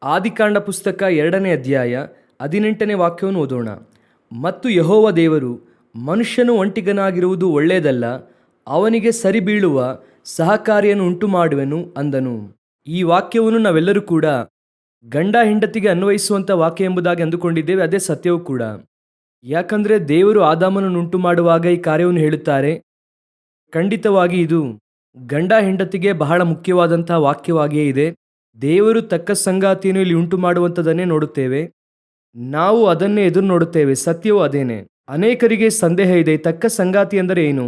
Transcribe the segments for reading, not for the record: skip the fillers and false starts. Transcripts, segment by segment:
ಆದಿಕಾಂಡ ಪುಸ್ತಕ 2ನೇ ಅಧ್ಯಾಯ 18ನೇ ವಾಕ್ಯವನ್ನು ಓದೋಣ. ಮತ್ತು ಯೆಹೋವ ದೇವರು, ಮನುಷ್ಯನು ಒಂಟಿಗನಾಗಿರುವುದು ಒಳ್ಳೆಯದಲ್ಲ, ಅವನಿಗೆ ಸರಿಬೀಳುವ ಸಹಕಾರಿಯನ್ನು ಉಂಟುಮಾಡುವೆನು ಅಂದನು. ಈ ವಾಕ್ಯವನ್ನು ನಾವೆಲ್ಲರೂ ಕೂಡ ಗಂಡ ಹೆಂಡತಿಗೆ ಅನ್ವಯಿಸುವಂಥ ವಾಕ್ಯ ಎಂಬುದಾಗಿ ಅಂದುಕೊಂಡಿದ್ದೇವೆ. ಅದೇ ಸತ್ಯವೂ ಕೂಡ. ಯಾಕಂದರೆ ದೇವರು ಆದಾಮನನ್ನು ಉಂಟು ಮಾಡುವಾಗ ಈ ಕಾರ್ಯವನ್ನು ಹೇಳುತ್ತಾರೆ. ಖಂಡಿತವಾಗಿ ಇದು ಗಂಡ ಹೆಂಡತಿಗೆ ಬಹಳ ಮುಖ್ಯವಾದಂತಹ ವಾಕ್ಯವಾಗಿಯೇ ಇದೆ. ದೇವರು ತಕ್ಕ ಸಂಗಾತಿಯನ್ನು ಇಲ್ಲಿ ಉಂಟು ಮಾಡುವಂಥದ್ದನ್ನೇ ನೋಡುತ್ತೇವೆ. ನಾವು ಅದನ್ನೇ ಎದುರು ನೋಡುತ್ತೇವೆ. ಸತ್ಯವೂ ಅದೇನೆ. ಅನೇಕರಿಗೆ ಸಂದೇಹ ಇದೆ, ತಕ್ಕ ಸಂಗಾತಿ ಅಂದರೆ ಏನು,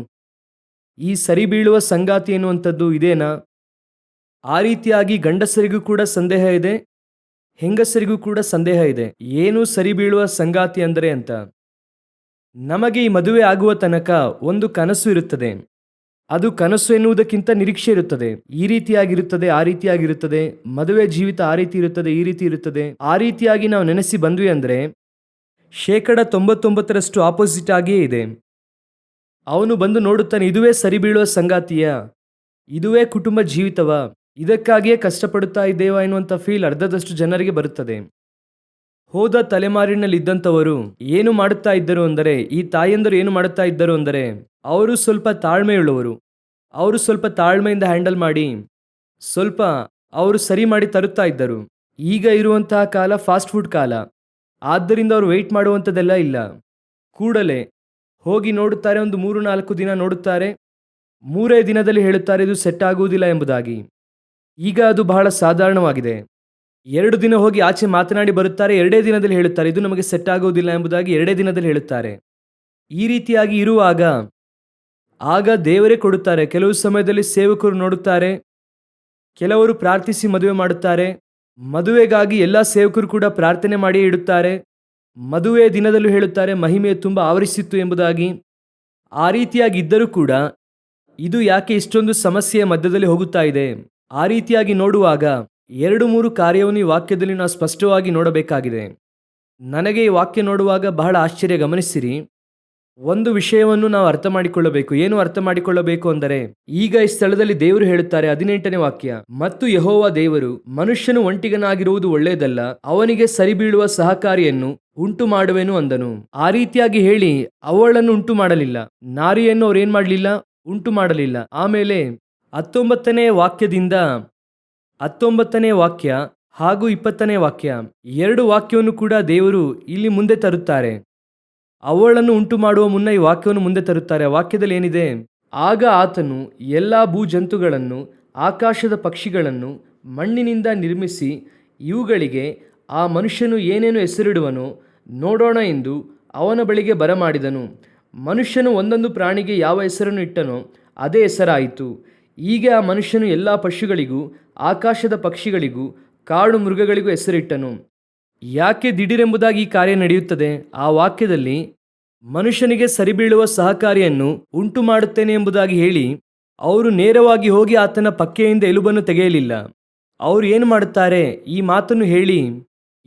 ಈ ಸರಿ ಬೀಳುವ ಸಂಗಾತಿ ಎನ್ನುವಂಥದ್ದು ಇದೇನಾ? ಆ ರೀತಿಯಾಗಿ ಗಂಡಸರಿಗೂ ಕೂಡ ಸಂದೇಹ ಇದೆ, ಹೆಂಗಸರಿಗೂ ಕೂಡ ಸಂದೇಹ ಇದೆ. ಏನು ಸರಿ ಬೀಳುವ ಸಂಗಾತಿ ಅಂದರೆ ಅಂತ. ನಮಗೆ ಈ ಮದುವೆ ಆಗುವ ತನಕ ಒಂದು ಕನಸು ಇರುತ್ತದೆ. ಅದು ಕನಸು ಎನ್ನುವುದಕ್ಕಿಂತ ನಿರೀಕ್ಷೆ ಇರುತ್ತದೆ. ಈ ರೀತಿಯಾಗಿರುತ್ತದೆ, ಆ ರೀತಿಯಾಗಿರುತ್ತದೆ, ಮದುವೆ ಜೀವಿತ ಆ ರೀತಿ ಇರುತ್ತದೆ, ಈ ರೀತಿ ಇರುತ್ತದೆ. ಆ ರೀತಿಯಾಗಿ ನಾವು ನೆನೆಸಿ ಬಂದ್ವಿ ಅಂದರೆ 99% ಆಪೋಸಿಟ್ ಆಗಿಯೇ ಇದೆ. ಅವನು ಬಂದು ನೋಡುತ್ತಾನೆ, ಇದುವೇ ಸರಿ ಬೀಳುವ ಸಂಗಾತಿಯ, ಇದುವೇ ಕುಟುಂಬ ಜೀವಿತವ, ಇದಕ್ಕಾಗಿಯೇ ಕಷ್ಟಪಡುತ್ತಾ ಇದ್ದೇವಾ ಎನ್ನುವಂಥ ಫೀಲ್ ಅರ್ಧದಷ್ಟು ಜನರಿಗೆ ಬರುತ್ತದೆ. ಹೋದ ತಲೆಮಾರಿನಲ್ಲಿ ಇದ್ದಂಥವರು ಏನು ಮಾಡುತ್ತಾ ಇದ್ದರು ಅಂದರೆ, ಈ ತಾಯಂದರು ಏನು ಮಾಡುತ್ತಾ ಇದ್ದರು ಅಂದರೆ, ಅವರು ಸ್ವಲ್ಪ ತಾಳ್ಮೆಯುಳ್ಳವರು. ಅವರು ಸ್ವಲ್ಪ ತಾಳ್ಮೆಯಿಂದ ಹ್ಯಾಂಡಲ್ ಮಾಡಿ ಸ್ವಲ್ಪ ಅವರು ಸರಿ ಮಾಡಿ ತರುತ್ತಾ ಇದ್ದರು. ಈಗ ಇರುವಂತಹ ಕಾಲ ಫಾಸ್ಟ್ ಫುಡ್ ಕಾಲ. ಆದ್ದರಿಂದ ಅವರು ವೆಯ್ಟ್ ಮಾಡುವಂಥದ್ದೆಲ್ಲ ಇಲ್ಲ. ಕೂಡಲೇ ಹೋಗಿ ನೋಡುತ್ತಾರೆ, ಒಂದು 3-4 ದಿನ ನೋಡುತ್ತಾರೆ, 3ನೇ ದಿನದಲ್ಲಿ ಹೇಳುತ್ತಾರೆ ಇದು ಸೆಟ್ ಆಗುವುದಿಲ್ಲ ಎಂಬುದಾಗಿ. ಈಗ ಅದು ಬಹಳ ಸಾಧಾರಣವಾಗಿದೆ. 2 ದಿನ ಹೋಗಿ ಆಚೆ ಮಾತನಾಡಿ ಬರುತ್ತಾರೆ, 2ನೇ ದಿನದಲ್ಲಿ ಹೇಳುತ್ತಾರೆ ಇದು ನಮಗೆ ಸೆಟ್ ಆಗುವುದಿಲ್ಲ ಎಂಬುದಾಗಿ 2ನೇ ದಿನದಲ್ಲಿ ಹೇಳುತ್ತಾರೆ. ಈ ರೀತಿಯಾಗಿ ಇರುವಾಗ ಆಗ ದೇವರೇ ಕೊಡುತ್ತಾರೆ. ಕೆಲವು ಸಮಯದಲ್ಲಿ ಸೇವಕರು ನೋಡುತ್ತಾರೆ, ಕೆಲವರು ಪ್ರಾರ್ಥಿಸಿ ಮದುವೆ ಮಾಡುತ್ತಾರೆ. ಮದುವೆಗಾಗಿ ಎಲ್ಲ ಸೇವಕರು ಕೂಡ ಪ್ರಾರ್ಥನೆ ಮಾಡಿ ಇಡುತ್ತಾರೆ. ಮದುವೆ ದಿನದಲ್ಲೂ ಹೇಳುತ್ತಾರೆ ಮಹಿಮೆ ತುಂಬ ಆವರಿಸಿತ್ತು ಎಂಬುದಾಗಿ. ಆ ರೀತಿಯಾಗಿ ಇದ್ದರೂ ಕೂಡ ಇದು ಯಾಕೆ ಇಷ್ಟೊಂದು ಸಮಸ್ಯೆಯ ಮಧ್ಯದಲ್ಲಿ ಹೋಗುತ್ತಾ ಇದೆ? ಆ ರೀತಿಯಾಗಿ ನೋಡುವಾಗ 2-3 ಕಾರ್ಯವನ್ನು ಈ ವಾಕ್ಯದಲ್ಲಿ ನಾವು ಸ್ಪಷ್ಟವಾಗಿ ನೋಡಬೇಕಾಗಿದೆ. ನನಗೆ ಈ ವಾಕ್ಯ ನೋಡುವಾಗ ಬಹಳ ಆಶ್ಚರ್ಯ. ಗಮನಿಸಿರಿ, ಒಂದು ವಿಷಯವನ್ನು ನಾವು ಅರ್ಥ ಮಾಡಿಕೊಳ್ಳಬೇಕು. ಏನು ಅರ್ಥ ಮಾಡಿಕೊಳ್ಳಬೇಕು ಅಂದರೆ, ಈಗ ಈ ಸ್ಥಳದಲ್ಲಿ ದೇವರು ಹೇಳುತ್ತಾರೆ 18ನೇ ವಾಕ್ಯ, ಮತ್ತು ಯೆಹೋವ ದೇವರು, ಮನುಷ್ಯನು ಒಂಟಿಗನಾಗಿರುವುದು ಒಳ್ಳೆಯದಲ್ಲ, ಅವನಿಗೆ ಸರಿಬೀಳುವ ಸಹಕಾರಿಯನ್ನು ಉಂಟು ಮಾಡುವೆನು ಅಂದನು. ಆ ರೀತಿಯಾಗಿ ಹೇಳಿ ಅವಳನ್ನು ಉಂಟು ಮಾಡಲಿಲ್ಲ, ನಾರಿಯನ್ನು ಅವ್ರು ಏನ್ ಮಾಡಲಿಲ್ಲ, ಉಂಟು ಮಾಡಲಿಲ್ಲ. ಆಮೇಲೆ 19ನೇ ವಾಕ್ಯದಿಂದ 19ನೇ ವಾಕ್ಯ ಹಾಗೂ 20ನೇ ವಾಕ್ಯ, 2 ವಾಕ್ಯವನ್ನು ಕೂಡ ದೇವರು ಇಲ್ಲಿ ಮುಂದೆ ತರುತ್ತಾರೆ. ಅವಳನ್ನು ಉಂಟು ಮಾಡುವ ಮುನ್ನ ಈ ವಾಕ್ಯವನ್ನು ಮುಂದೆ ತರುತ್ತಾರೆ. ಆ ವಾಕ್ಯದಲ್ಲಿ ಏನಿದೆ, ಆಗ ಆತನು ಎಲ್ಲ ಭೂಜಂತುಗಳನ್ನು, ಆಕಾಶದ ಪಕ್ಷಿಗಳನ್ನು ಮಣ್ಣಿನಿಂದ ನಿರ್ಮಿಸಿ ಇವುಗಳಿಗೆ ಆ ಮನುಷ್ಯನು ಏನೇನು ಹೆಸರಿಡುವನೋ ನೋಡೋಣ ಎಂದು ಅವನ ಬಳಿಗೆ ಬರಮಾಡಿದನು. ಮನುಷ್ಯನು ಒಂದೊಂದು ಪ್ರಾಣಿಗೆ ಯಾವ ಹೆಸರನ್ನು ಇಟ್ಟನೋ ಅದೇ ಹೆಸರಾಯಿತು. ಹೀಗೆ ಆ ಮನುಷ್ಯನು ಎಲ್ಲ ಪಶುಗಳಿಗೂ, ಆಕಾಶದ ಪಕ್ಷಿಗಳಿಗೂ, ಕಾಡು ಮೃಗಗಳಿಗೂ ಹೆಸರಿಟ್ಟನು. ಯಾಕೆ ದಿಢೀರೆಂಬುದಾಗಿ ಈ ಕಾರ್ಯ ನಡೆಯುತ್ತದೆ? ಆ ವಾಕ್ಯದಲ್ಲಿ ಮನುಷ್ಯನಿಗೆ ಸರಿಬೀಳುವ ಸಹಕಾರಿಯನ್ನು ಉಂಟು ಮಾಡುತ್ತೇನೆ ಎಂಬುದಾಗಿ ಹೇಳಿ ಅವರು ನೇರವಾಗಿ ಹೋಗಿ ಆತನ ಪಕ್ಕೆಯಿಂದ ಎಲುಬನ್ನು ತೆಗೆಯಲಿಲ್ಲ. ಅವರು ಏನು ಮಾಡುತ್ತಾರೆ, ಈ ಮಾತನ್ನು ಹೇಳಿ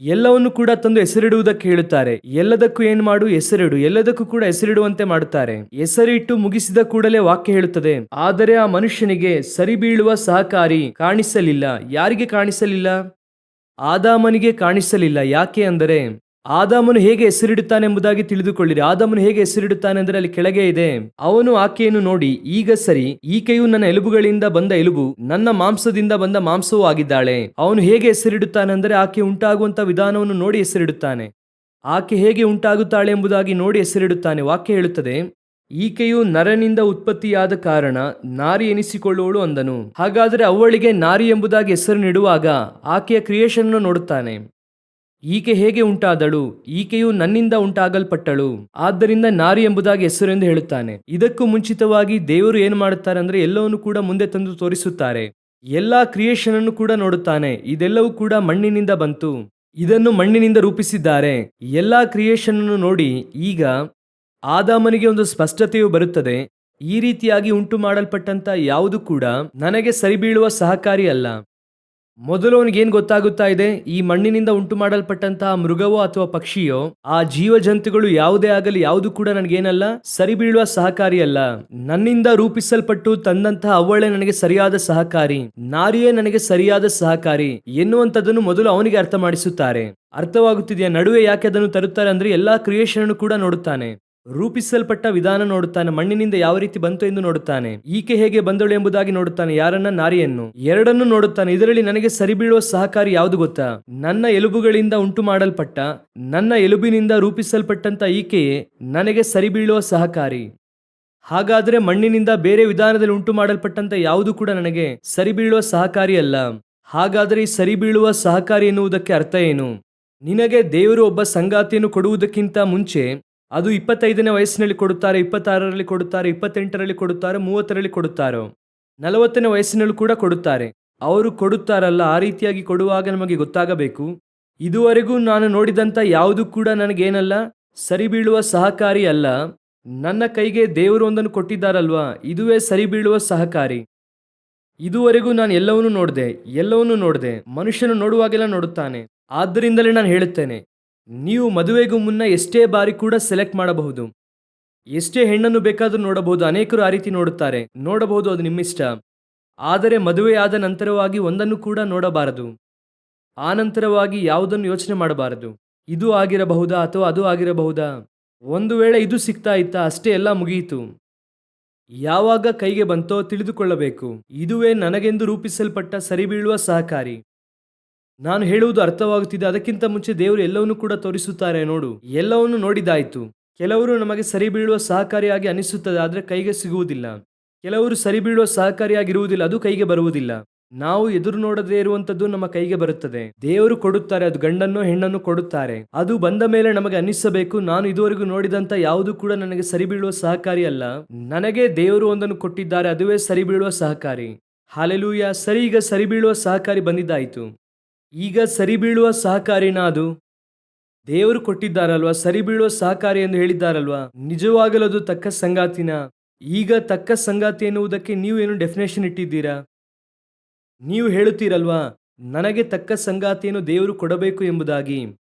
ಎಲ್ಲವನ್ನು ಕೂಡ ತಂದು ಹೆಸರಿಡುವುದಕ್ಕೆ ಹೇಳುತ್ತಾರೆ. ಎಲ್ಲದಕ್ಕೂ ಏನು ಮಾಡು, ಹೆಸರಿಡು, ಎಲ್ಲದಕ್ಕೂ ಕೂಡ ಹೆಸರಿಡುವಂತೆ ಮಾಡುತ್ತಾರೆ. ಹೆಸರಿಟ್ಟು ಮುಗಿಸಿದ ಕೂಡಲೇ ವಾಕ್ಯ ಹೇಳುತ್ತದೆ, ಆದರೆ ಆ ಮನುಷ್ಯನಿಗೆ ಸರಿಬೀಳುವ ಸಹಕಾರಿ ಕಾಣಿಸಲಿಲ್ಲ. ಯಾರಿಗೆ ಕಾಣಿಸಲಿಲ್ಲ? ಆದಾಮನಿಗೆ ಕಾಣಿಸಲಿಲ್ಲ. ಯಾಕೆ ಅಂದರೆ, ಆದಾಮನು ಹೇಗೆ ಹೆಸರಿಡುತ್ತಾನೆ ಎಂಬುದಾಗಿ ತಿಳಿದುಕೊಳ್ಳಿರಿ. ಆದಾಮನು ಹೇಗೆ ಹೆಸರಿಡುತ್ತಾನೆ ಅಂದರೆ ಅಲ್ಲಿ ಕೆಳಗೆ ಇದೆ, ಅವನು ಆಕೆಯನ್ನು ನೋಡಿ, ಈಗ ಸರಿ, ಈಕೆಯು ನನ್ನ ಎಲುಬುಗಳಿಂದ ಬಂದ ಎಲುಬು, ನನ್ನ ಮಾಂಸದಿಂದ ಬಂದ ಮಾಂಸವೂ ಆಗಿದ್ದಾಳೆ. ಅವನು ಹೇಗೆ ಹೆಸರಿಡುತ್ತಾನೆ ಅಂದರೆ ಆಕೆ ಉಂಟಾಗುವಂತ ವಿಧಾನವನ್ನು ನೋಡಿ ಹೆಸರಿಡುತ್ತಾನೆ. ಆಕೆ ಹೇಗೆ ಉಂಟಾಗುತ್ತಾಳೆ ಎಂಬುದಾಗಿ ನೋಡಿ ಹೆಸರಿಡುತ್ತಾನೆ. ವಾಕ್ಯ ಹೇಳುತ್ತದೆ, ಈಕೆಯು ನರನಿಂದ ಉತ್ಪತ್ತಿಯಾದ ಕಾರಣ ನಾರಿ ಎನಿಸಿಕೊಳ್ಳುವಳು ಅಂದನು. ಹಾಗಾದರೆ ಅವಳಿಗೆ ನಾರಿ ಎಂಬುದಾಗಿ ಹೆಸರನ್ನಿಡುವಾಗ ಆಕೆಯ ಕ್ರಿಯೇಷನ್ ನೋಡುತ್ತಾನೆ. ಈಕೆ ಹೇಗೆ ಉಂಟಾದಳು? ಈಕೆಯು ನನ್ನಿಂದ ಉಂಟಾಗಲ್ಪಟ್ಟಳು, ಆದ್ದರಿಂದ ನಾರಿ ಎಂಬುದಾಗಿ ಹೆಸರು ಎಂದು ಹೇಳುತ್ತಾನೆ. ಇದಕ್ಕೂ ಮುಂಚಿತವಾಗಿ ದೇವರು ಏನು ಮಾಡುತ್ತಾರೆ ಅಂದರೆ ಎಲ್ಲವನ್ನು ಕೂಡ ಮುಂದೆ ತಂದು ತೋರಿಸುತ್ತಾರೆ. ಎಲ್ಲಾ ಕ್ರಿಯೇಷನ್ ಅನ್ನು ಕೂಡ ನೋಡುತ್ತಾನೆ. ಇದೆಲ್ಲವೂ ಕೂಡ ಮಣ್ಣಿನಿಂದ ಬಂತು, ಇದನ್ನು ಮಣ್ಣಿನಿಂದ ರೂಪಿಸಿದ್ದಾರೆ. ಎಲ್ಲಾ ಕ್ರಿಯೇಷನ್ ಅನ್ನು ನೋಡಿ ಈಗ ಆದಾಮನಿಗೆ ಒಂದು ಸ್ಪಷ್ಟತೆಯು ಬರುತ್ತದೆ. ಈ ರೀತಿಯಾಗಿ ಉಂಟು ಮಾಡಲ್ಪಟ್ಟಂತ ಯಾವುದು ಕೂಡ ನನಗೆ ಸರಿಬೀಳುವ ಸಹಕಾರಿ ಅಲ್ಲ. ಮೊದಲು ಅವನಿಗೇನು ಗೊತ್ತಾಗುತ್ತಾ ಇದೆ, ಈ ಮಣ್ಣಿನಿಂದ ಉಂಟು ಮಾಡಲ್ಪಟ್ಟಂತಹ ಮೃಗವೋ ಅಥವಾ ಪಕ್ಷಿಯೋ, ಆ ಜೀವ ಜಂತುಗಳು ಯಾವುದೇ ಆಗಲಿ ಯಾವುದು ಕೂಡ ನನಗೇನಲ್ಲ, ಸರಿ ಬೀಳುವ ಸಹಕಾರಿಯಲ್ಲ. ನನ್ನಿಂದ ರೂಪಿಸಲ್ಪಟ್ಟು ತಂದಂತಹ ಅವಳೇ ನನಗೆ ಸರಿಯಾದ ಸಹಕಾರಿ, ನಾರಿಯೇ ನನಗೆ ಸರಿಯಾದ ಸಹಕಾರಿ ಎನ್ನುವಂಥದ್ದನ್ನು ಮೊದಲು ಅವನಿಗೆ ಅರ್ಥ ಮಾಡಿಸುತ್ತಾರೆ. ಅರ್ಥವಾಗುತ್ತಿದೆಯಾ? ನಡುವೆ ಯಾಕೆ ಅದನ್ನು ತರುತ್ತಾರೆ ಅಂದ್ರೆ, ಎಲ್ಲಾ ಕ್ರಿಯೇಷನ್ ಕೂಡ ನೋಡುತ್ತಾನೆ, ರೂಪಿಸಲ್ಪಟ್ಟ ವಿಧಾನ ನೋಡುತ್ತಾನೆ, ಮಣ್ಣಿನಿಂದ ಯಾವ ರೀತಿ ಬಂತು ಎಂದು ನೋಡುತ್ತಾನೆ, ಈಕೆ ಹೇಗೆ ಬಂದಳು ಎಂಬುದಾಗಿ ನೋಡುತ್ತಾನೆ, ಯಾರನ್ನ? ನಾರಿಯನ್ನು. ಎರಡನ್ನು ನೋಡುತ್ತಾನೆ. ಇದರಲ್ಲಿ ನನಗೆ ಸರಿ ಬೀಳುವ ಸಹಕಾರಿ ಯಾವುದು ಗೊತ್ತಾ? ನನ್ನ ಎಲುಬುಗಳಿಂದ ಉಂಟು ಮಾಡಲ್ಪಟ್ಟ, ನನ್ನ ಎಲುಬಿನಿಂದ ರೂಪಿಸಲ್ಪಟ್ಟಂತ ಈಕೆಯೇ ನನಗೆ ಸರಿ ಬೀಳುವ ಸಹಕಾರಿ. ಹಾಗಾದ್ರೆ ಮಣ್ಣಿನಿಂದ ಬೇರೆ ವಿಧಾನದಲ್ಲಿ ಉಂಟು ಮಾಡಲ್ಪಟ್ಟಂತ ಯಾವುದು ಕೂಡ ನನಗೆ ಸರಿ ಬೀಳುವ ಸಹಕಾರಿ ಅಲ್ಲ. ಹಾಗಾದ್ರೆ ಈ ಸರಿ ಬೀಳುವ ಸಹಕಾರಿ ಎನ್ನುವುದಕ್ಕೆ ಅರ್ಥ ಏನು? ನಿನಗೆ ದೇವರು ಒಬ್ಬ ಸಂಗಾತಿಯನ್ನು ಕೊಡುವುದಕ್ಕಿಂತ ಮುಂಚೆ ಅದು 25ನೇ ವಯಸ್ಸಿನಲ್ಲಿ ಕೊಡುತ್ತಾರೆ, 26ರಲ್ಲಿ ಕೊಡುತ್ತಾರೆ, 28ರಲ್ಲಿ ಕೊಡುತ್ತಾರೆ, 30ರಲ್ಲಿ ಕೊಡುತ್ತಾರೋ, 40ನೇ ವಯಸ್ಸಿನಲ್ಲೂ ಕೂಡ ಕೊಡುತ್ತಾರೆ. ಅವರು ಕೊಡುತ್ತಾರಲ್ಲ, ಆ ರೀತಿಯಾಗಿ ಕೊಡುವಾಗ ನಮಗೆ ಗೊತ್ತಾಗಬೇಕು, ಇದುವರೆಗೂ ನಾನು ನೋಡಿದಂಥ ಯಾವುದು ಕೂಡ ನನಗೇನಲ್ಲ, ಸರಿ ಬೀಳುವ ಸಹಕಾರಿ ಅಲ್ಲ. ನನ್ನ ಕೈಗೆ ದೇವರು ಒಂದನ್ನು ಕೊಟ್ಟಿದ್ದಾರಲ್ವಾ, ಇದುವೇ ಸರಿ ಬೀಳುವ ಸಹಕಾರಿ. ಇದುವರೆಗೂ ನಾನು ಎಲ್ಲವನ್ನೂ ನೋಡಿದೆ. ಮನುಷ್ಯನು ನೋಡುವಾಗೆಲ್ಲ ನೋಡುತ್ತಾನೆ. ಆದ್ದರಿಂದಲೇ ನಾನು ಹೇಳುತ್ತೇನೆ, ನೀವು ಮದುವೆಗೂ ಮುನ್ನ ಎಷ್ಟೇ ಬಾರಿ ಕೂಡ ಸೆಲೆಕ್ಟ್ ಮಾಡಬಹುದು, ಎಷ್ಟೇ ಹೆಣ್ಣನ್ನು ಬೇಕಾದರೂ ನೋಡಬಹುದು. ಅನೇಕರು ಆ ರೀತಿ ನೋಡಬಹುದು, ಅದು ನಿಮ್ಮಿಷ್ಟ. ಆದರೆ ಮದುವೆಯಾದ ನಂತರವಾಗಿ ಒಂದನ್ನು ಕೂಡ ನೋಡಬಾರದು. ಆ ನಂತರವಾಗಿ ಯಾವುದನ್ನು ಯೋಚನೆ ಮಾಡಬಾರದು, ಇದು ಆಗಿರಬಹುದಾ ಅಥವಾ ಅದು ಆಗಿರಬಹುದಾ, ಒಂದು ವೇಳೆ ಇದು ಸಿಗ್ತಾ ಇತ್ತಾ, ಅಷ್ಟೇ, ಎಲ್ಲ ಮುಗಿಯಿತು. ಯಾವಾಗ ಕೈಗೆ ಬಂತೋ ತಿಳಿದುಕೊಳ್ಳಬೇಕು, ಇದುವೇ ನನಗೆಂದು ರೂಪಿಸಲ್ಪಟ್ಟ ಸರಿ ಬೀಳುವ ಸಹಕಾರಿ. ನಾನು ಹೇಳುವುದು ಅರ್ಥವಾಗುತ್ತಿದೆ. ಅದಕ್ಕಿಂತ ಮುಂಚೆ ದೇವರು ಎಲ್ಲವನ್ನೂ ಕೂಡ ತೋರಿಸುತ್ತಾರೆ. ನೋಡು, ಎಲ್ಲವನ್ನು ನೋಡಿದಾಯಿತು. ಕೆಲವರು ನಮಗೆ ಸರಿ ಬೀಳುವ ಸಹಕಾರಿಯಾಗಿ ಅನಿಸುತ್ತದೆ, ಆದರೆ ಕೈಗೆ ಸಿಗುವುದಿಲ್ಲ. ಕೆಲವರು ಸರಿ ಬೀಳುವ ಸಹಕಾರಿಯಾಗಿರುವುದಿಲ್ಲ, ಅದು ಕೈಗೆ ಬರುವುದಿಲ್ಲ. ನಾವು ಎದುರು ನೋಡದೇ ಇರುವಂತದ್ದು ನಮ್ಮ ಕೈಗೆ ಬರುತ್ತದೆ. ದೇವರು ಕೊಡುತ್ತಾರೆ, ಅದು ಗಂಡನ್ನು ಹೆಣ್ಣನ್ನು ಕೊಡುತ್ತಾರೆ. ಅದು ಬಂದ ಮೇಲೆ ನಮಗೆ ಅನ್ನಿಸಬೇಕು, ನಾನು ಇದುವರೆಗೂ ನೋಡಿದಂತ ಯಾವುದು ಕೂಡ ನನಗೆ ಸರಿ ಬೀಳುವ ಸಹಕಾರಿ ಅಲ್ಲ, ನನಗೆ ದೇವರು ಒಂದನ್ನು ಕೊಟ್ಟಿದ್ದಾರೆ, ಅದುವೇ ಸರಿ ಬೀಳುವ ಸಹಕಾರಿ. ಹಾಲೆಲೂಯಾ. ಸರಿ, ಈಗ ಸರಿ ಬೀಳುವ ಸಹಕಾರಿ ಬಂದಿದ್ದಾಯಿತು. ಈಗ ಸರಿ ಬೀಳುವ ಸಹಕಾರಿನ ಅದು ದೇವರು ಕೊಟ್ಟಿದ್ದಾರಲ್ವಾ, ಸರಿ ಬೀಳುವ ಸಹಕಾರಿ ಎಂದು ಹೇಳಿದ್ದಾರಲ್ವಾ, ನಿಜವಾಗಲೂ ಅದು ತಕ್ಕ ಸಂಗಾತಿನ? ಈಗ ತಕ್ಕ ಸಂಗಾತಿ ಎನ್ನುವುದಕ್ಕೆ ನೀವು ಏನು ಡೆಫಿನೇಷನ್ ಇಟ್ಟಿದ್ದೀರಾ? ನೀವು ಹೇಳುತ್ತೀರಲ್ವಾ, ನನಗೆ ತಕ್ಕ ಸಂಗಾತಿಯನ್ನು ದೇವರು ಕೊಡಬೇಕು ಎಂಬುದಾಗಿ.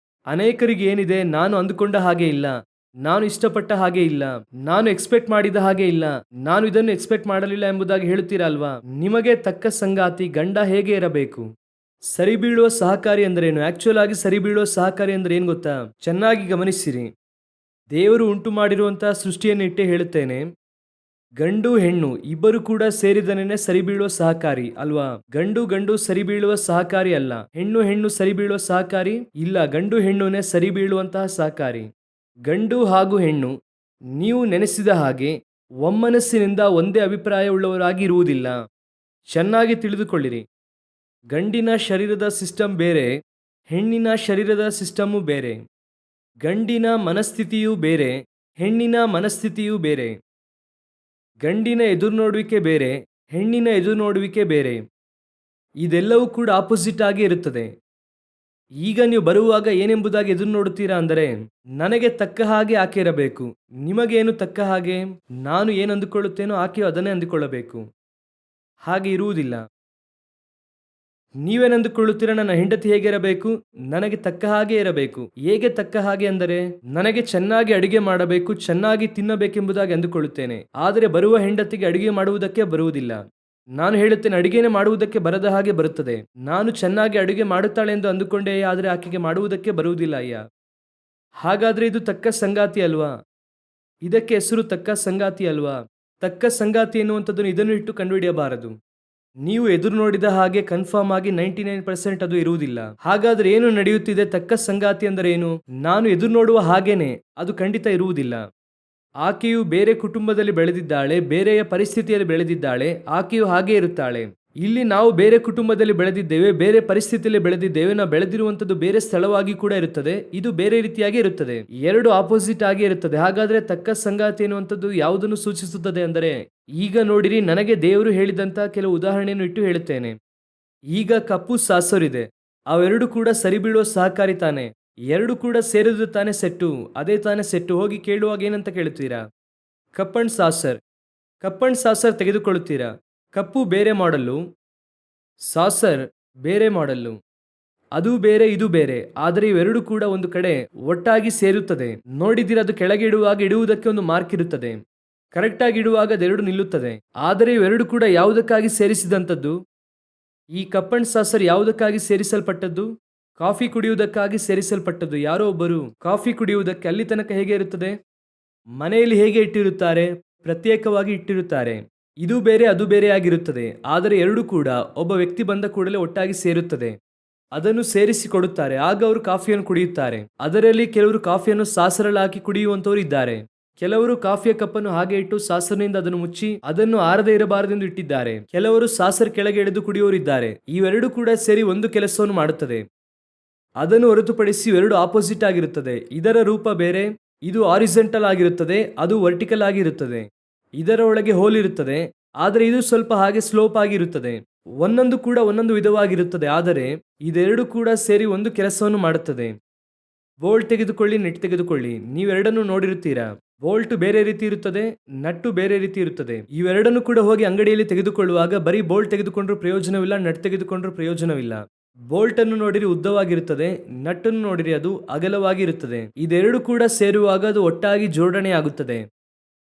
ಅನೇಕರಿಗೆ ಏನಿದೆ, ನಾನು ಅಂದುಕೊಂಡ ಹಾಗೆ ಇಲ್ಲ, ನಾನು ಇಷ್ಟಪಟ್ಟ ಹಾಗೆ ಇಲ್ಲ, ನಾನು ಎಕ್ಸ್ಪೆಕ್ಟ್ ಮಾಡಿದ ಹಾಗೆ ಇಲ್ಲ, ನಾನು ಇದನ್ನು ಎಕ್ಸ್ಪೆಕ್ಟ್ ಮಾಡಲಿಲ್ಲ ಎಂಬುದಾಗಿ ಹೇಳುತ್ತೀರಲ್ವಾ. ನಿಮಗೆ ತಕ್ಕ ಸಂಗಾತಿ ಗಂಡ ಹೇಗೆ ಇರಬೇಕು? ಸರಿ ಬೀಳುವ ಸಹಕಾರಿ ಅಂದ್ರೇನು? ಆಕ್ಚುಲ್ ಆಗಿ ಸರಿ ಬೀಳುವ ಸಹಕಾರಿ ಅಂದ್ರೆ ಏನು ಗೊತ್ತಾ? ಚೆನ್ನಾಗಿ ಗಮನಿಸಿರಿ. ದೇವರು ಉಂಟು ಮಾಡಿರುವಂತಹ ಸೃಷ್ಟಿಯನ್ನು ಇಟ್ಟೇ ಹೇಳುತ್ತೇನೆ, ಗಂಡು ಹೆಣ್ಣು ಇಬ್ಬರು ಕೂಡ ಸೇರಿದನೇನೆ ಸರಿ ಬೀಳುವ ಸಹಕಾರಿ ಅಲ್ವಾ? ಗಂಡು ಗಂಡು ಸರಿ ಬೀಳುವ ಸಹಕಾರಿ ಅಲ್ಲ, ಹೆಣ್ಣು ಹೆಣ್ಣು ಸರಿ ಬೀಳುವ ಸಹಕಾರಿ ಇಲ್ಲ, ಗಂಡು ಹೆಣ್ಣುನೇ ಸರಿ ಬೀಳುವಂತಹ ಸಹಕಾರಿ. ಗಂಡು ಹಾಗೂ ಹೆಣ್ಣು ನೀವು ನೆನೆಸಿದ ಹಾಗೆ ಒಮ್ಮನಸ್ಸಿನಿಂದ ಒಂದೇ ಅಭಿಪ್ರಾಯವುಳ್ಳವರಾಗಿ ಇರುವುದಿಲ್ಲ. ಚೆನ್ನಾಗಿ ತಿಳಿದುಕೊಳ್ಳಿರಿ. ಗಂಡಿನ ಶರೀರದ ಸಿಸ್ಟಮ್ ಬೇರೆ, ಹೆಣ್ಣಿನ ಶರೀರದ ಸಿಸ್ಟಮ್ಮು ಬೇರೆ. ಗಂಡಿನ ಮನಸ್ಥಿತಿಯೂ ಬೇರೆ, ಹೆಣ್ಣಿನ ಮನಸ್ಥಿತಿಯೂ ಬೇರೆ. ಗಂಡಿನ ಎದುರು ನೋಡುವಿಕೆ ಬೇರೆ, ಹೆಣ್ಣಿನ ಎದುರು ನೋಡುವಿಕೆ ಬೇರೆ. ಇದೆಲ್ಲವೂ ಕೂಡ ಆಪೋಸಿಟ್ ಆಗಿ ಇರುತ್ತದೆ. ಈಗ ನೀವು ಬರುವಾಗ ಏನೆಂಬುದಾಗಿ ಎದುರು ನೋಡುತ್ತೀರಾ ಅಂದರೆ, ನನಗೆ ತಕ್ಕ ಹಾಗೆ ಆಕೆ ಇರಬೇಕು. ನಿಮಗೇನು ತಕ್ಕ ಹಾಗೆ? ನಾನು ಏನು ಅಂದುಕೊಳ್ಳುತ್ತೇನೋ ಆಕೆಯು ಅದನ್ನೇ ಅಂದುಕೊಳ್ಳಬೇಕು. ಹಾಗೆ ಇರುವುದಿಲ್ಲ. ನೀವೇನೆಂದುಕೊಳ್ಳುತ್ತೀರಾ? ನನ್ನ ಹೆಂಡತಿ ಹೇಗೆ ಇರಬೇಕು? ನನಗೆ ತಕ್ಕ ಹಾಗೆ ಇರಬೇಕು. ಹೇಗೆ ತಕ್ಕ ಹಾಗೆ ಅಂದರೆ, ನನಗೆ ಚೆನ್ನಾಗಿ ಅಡಿಗೆ ಮಾಡಬೇಕು, ಚೆನ್ನಾಗಿ ತಿನ್ನಬೇಕೆಂಬುದಾಗಿ ಅಂದುಕೊಳ್ಳುತ್ತೇನೆ. ಆದರೆ ಬರುವ ಹೆಂಡತಿಗೆ ಅಡಿಗೆ ಮಾಡುವುದಕ್ಕೆ ಬರುವುದಿಲ್ಲ. ನಾನು ಹೇಳುತ್ತೇನೆ, ಅಡಿಗೆನೆ ಮಾಡುವುದಕ್ಕೆ ಬರದ ಹಾಗೆ ಬರುತ್ತದೆ. ನಾನು ಚೆನ್ನಾಗಿ ಅಡಿಗೆ ಮಾಡುತ್ತಾಳೆ ಎಂದು ಅಂದುಕೊಂಡೇ, ಆದರೆ ಆಕೆಗೆ ಮಾಡುವುದಕ್ಕೆ ಬರುವುದಿಲ್ಲ. ಅಯ್ಯ, ಹಾಗಾದ್ರೆ ಇದು ತಕ್ಕ ಸಂಗಾತಿ ಅಲ್ವಾ? ಇದಕ್ಕೆ ಹೆಸರು ತಕ್ಕ ಸಂಗಾತಿ ಅಲ್ವಾ? ತಕ್ಕ ಸಂಗಾತಿ ಎನ್ನುವಂಥದ್ದನ್ನು ಇದನ್ನು ಇಟ್ಟು ಕಂಡುಹಿಡಿಯಬಾರದು. ನೀವು ಎದುರು ನೋಡಿದ ಹಾಗೆ ಕನ್ಫರ್ಮ್ ಆಗಿ 99% ಅದು ಇರುವುದಿಲ್ಲ. ಹಾಗಾದ್ರೆ ಏನು ನಡೆಯುತ್ತಿದೆ? ತಕ್ಕ ಸಂಗಾತಿ ಅಂದರೆ ಏನು? ನಾನು ಎದುರು ನೋಡುವ ಹಾಗೇನೆ ಅದು ಖಂಡಿತ ಇರುವುದಿಲ್ಲ. ಆಕೆಯು ಬೇರೆ ಕುಟುಂಬದಲ್ಲಿ ಬೆಳೆದಿದ್ದಾಳೆ, ಬೇರೆಯ ಪರಿಸ್ಥಿತಿಯಲ್ಲಿ ಬೆಳೆದಿದ್ದಾಳೆ, ಆಕೆಯು ಹಾಗೆ ಇರುತ್ತಾಳೆ. ಇಲ್ಲಿ ನಾವು ಬೇರೆ ಕುಟುಂಬದಲ್ಲಿ ಬೆಳೆದಿದ್ದೇವೆ, ಬೇರೆ ಪರಿಸ್ಥಿತಿಯಲ್ಲಿ ಬೆಳೆದಿದ್ದೇವೆ, ನಾವು ಬೆಳೆದಿರುವಂಥದ್ದು ಬೇರೆ ಸ್ಥಳವಾಗಿ ಕೂಡ ಇರುತ್ತದೆ, ಇದು ಬೇರೆ ರೀತಿಯಾಗಿ ಇರುತ್ತದೆ, ಎರಡು ಆಪೋಸಿಟ್ ಆಗಿ ಇರುತ್ತದೆ. ಹಾಗಾದ್ರೆ ತಕ್ಕ ಸಂಗಾತಿ ಎನ್ನುವಂಥದ್ದು ಯಾವುದನ್ನು ಸೂಚಿಸುತ್ತದೆ ಅಂದರೆ, ಈಗ ನೋಡಿರಿ, ನನಗೆ ದೇವರು ಹೇಳಿದಂತ ಕೆಲವು ಉದಾಹರಣೆಯನ್ನು ಇಟ್ಟು ಹೇಳುತ್ತೇನೆ. ಈಗ ಕಪ್ಪು ಸಾಸರಿದೆ, ಅವೆರಡು ಕೂಡ ಸರಿ ಬೀಳುವ ಸಹಕಾರಿ ತಾನೆ, ಎರಡು ಕೂಡ ಸೇರಿದು ತಾನೆ ಸೆಟ್ಟು, ಅದೇ ತಾನೆ ಸೆಟ್ಟು. ಹೋಗಿ ಕೇಳುವಾಗ ಏನಂತ ಕೇಳುತ್ತೀರಾ? ಕಪ್ ಅಂಡ್ ಸಾಸರ್ ತೆಗೆದುಕೊಳ್ಳುತ್ತೀರಾ? ಕಪ್ಪು ಬೇರೆ ಮಾಡಲು, ಸಾಸರ್ ಬೇರೆ ಮಾಡೆಲ್ಲು. ಅದು ಬೇರೆ ಇದು ಬೇರೆ, ಆದರೆ ಇವೆರಡು ಕೂಡ ಒಂದು ಕಡೆ ಒಟ್ಟಾಗಿ ಸೇರುತ್ತದೆ. ನೋಡಿದಿರ, ಅದು ಕೆಳಗೆ ಇಡುವಾಗ ಇಡುವುದಕ್ಕೆ ಒಂದು ಮಾರ್ಕ್ ಇರುತ್ತದೆ, ಕರೆಕ್ಟಾಗಿ ಇಡುವಾಗ ಅದೆರಡು ನಿಲ್ಲುತ್ತದೆ. ಆದರೆ ಇವೆರಡು ಕೂಡ ಯಾವುದಕ್ಕಾಗಿ ಸೇರಿಸಿದಂಥದ್ದು? ಈ ಕಪ್ ಅಂಡ್ ಸಾಸರ್ ಯಾವುದಕ್ಕಾಗಿ ಸೇರಿಸಲ್ಪಟ್ಟದ್ದು? ಕಾಫಿ ಕುಡಿಯುವುದಕ್ಕಾಗಿ ಸೇರಿಸಲ್ಪಟ್ಟದ್ದು. ಯಾರೋ ಒಬ್ಬರು ಕಾಫಿ ಕುಡಿಯುವುದಕ್ಕೆ ಅಲ್ಲಿ ತನಕ ಹೇಗೆ ಇರುತ್ತದೆ? ಮನೆಯಲ್ಲಿ ಹೇಗೆ ಇಟ್ಟಿರುತ್ತಾರೆ? ಪ್ರತ್ಯೇಕವಾಗಿ ಇಟ್ಟಿರುತ್ತಾರೆ. ಇದು ಬೇರೆ ಅದು ಬೇರೆ ಆಗಿರುತ್ತದೆ, ಆದರೆ ಎರಡು ಕೂಡ ಒಬ್ಬ ವ್ಯಕ್ತಿ ಬಂದ ಕೂಡಲೇ ಒಟ್ಟಾಗಿ ಸೇರುತ್ತದೆ. ಅದನ್ನು ಸೇರಿಸಿ ಕೊಡುತ್ತಾರೆ, ಆಗ ಅವರು ಕಾಫಿಯನ್ನು ಕುಡಿಯುತ್ತಾರೆ. ಅದರಲ್ಲಿ ಕೆಲವರು ಕಾಫಿಯನ್ನು ಸಾಸರಲ್ಲಿ ಹಾಕಿ ಕುಡಿಯುವಂತವರು ಇದ್ದಾರೆ. ಕೆಲವರು ಕಾಫಿಯ ಕಪ್ಪನ್ನು ಹಾಗೆ ಇಟ್ಟು ಸಾಸರ್ನಿಂದ ಅದನ್ನು ಮುಚ್ಚಿ ಅದನ್ನು ಆರದೇ ಇರಬಾರದೆಂದು ಇಟ್ಟಿದ್ದಾರೆ. ಕೆಲವರು ಸಾಸರ್ ಕೆಳಗೆ ಎಳೆದು ಕುಡಿಯುವವರಿದ್ದಾರೆ. ಇವೆರಡು ಕೂಡ ಸೇರಿ ಒಂದು ಕೆಲಸವನ್ನು ಮಾಡುತ್ತದೆ. ಅದನ್ನು ಹೊರತುಪಡಿಸಿ ಇವೆರಡು ಆಪೋಸಿಟ್ ಆಗಿರುತ್ತದೆ. ಇದರ ರೂಪ ಬೇರೆ, ಇದು ಆರಿಜೆಂಟಲ್ ಆಗಿರುತ್ತದೆ, ಅದು ವರ್ಟಿಕಲ್ ಆಗಿರುತ್ತದೆ. ಇದರ ಒಳಗೆ ಹೋಲ್ ಇರುತ್ತದೆ, ಆದರೆ ಇದು ಸ್ವಲ್ಪ ಹಾಗೆ ಸ್ಲೋಪ್ ಆಗಿರುತ್ತದೆ. ಒಂದೊಂದು ಕೂಡ ಒಂದೊಂದು ವಿಧವಾಗಿರುತ್ತದೆ, ಆದರೆ ಇದೆರಡು ಕೂಡ ಸೇರಿ ಒಂದು ಕೆಲಸವನ್ನು ಮಾಡುತ್ತದೆ. ಬೋಲ್ಟ್ ತೆಗೆದುಕೊಳ್ಳಿ, ನೆಟ್ ತೆಗೆದುಕೊಳ್ಳಿ, ನೀವೆರಡನ್ನು ನೋಡಿರುತ್ತೀರಾ. ಬೋಲ್ಟ್ ಬೇರೆ ರೀತಿ ಇರುತ್ತದೆ, ನಟ್ಟು ಬೇರೆ ರೀತಿ ಇರುತ್ತದೆ. ಇವೆರಡನ್ನು ಕೂಡ ಹೋಗಿ ಅಂಗಡಿಯಲ್ಲಿ ತೆಗೆದುಕೊಳ್ಳುವಾಗ ಬರೀ ಬೋಲ್ಟ್ ತೆಗೆದುಕೊಂಡ್ರೂ ಪ್ರಯೋಜನವಿಲ್ಲ, ನಟ್ ತೆಗೆದುಕೊಂಡ್ರೂ ಪ್ರಯೋಜನವಿಲ್ಲ. ಬೋಲ್ಟ್ ಅನ್ನು ನೋಡಿರಿ ಉದ್ದವಾಗಿರುತ್ತದೆ, ನಟ್ಟನ್ನು ನೋಡಿರಿ ಅದು ಅಗಲವಾಗಿರುತ್ತದೆ. ಇದೆರಡು ಕೂಡ ಸೇರುವಾಗ ಅದು ಒಟ್ಟಾಗಿ ಜೋಡಣೆ ಆಗುತ್ತದೆ.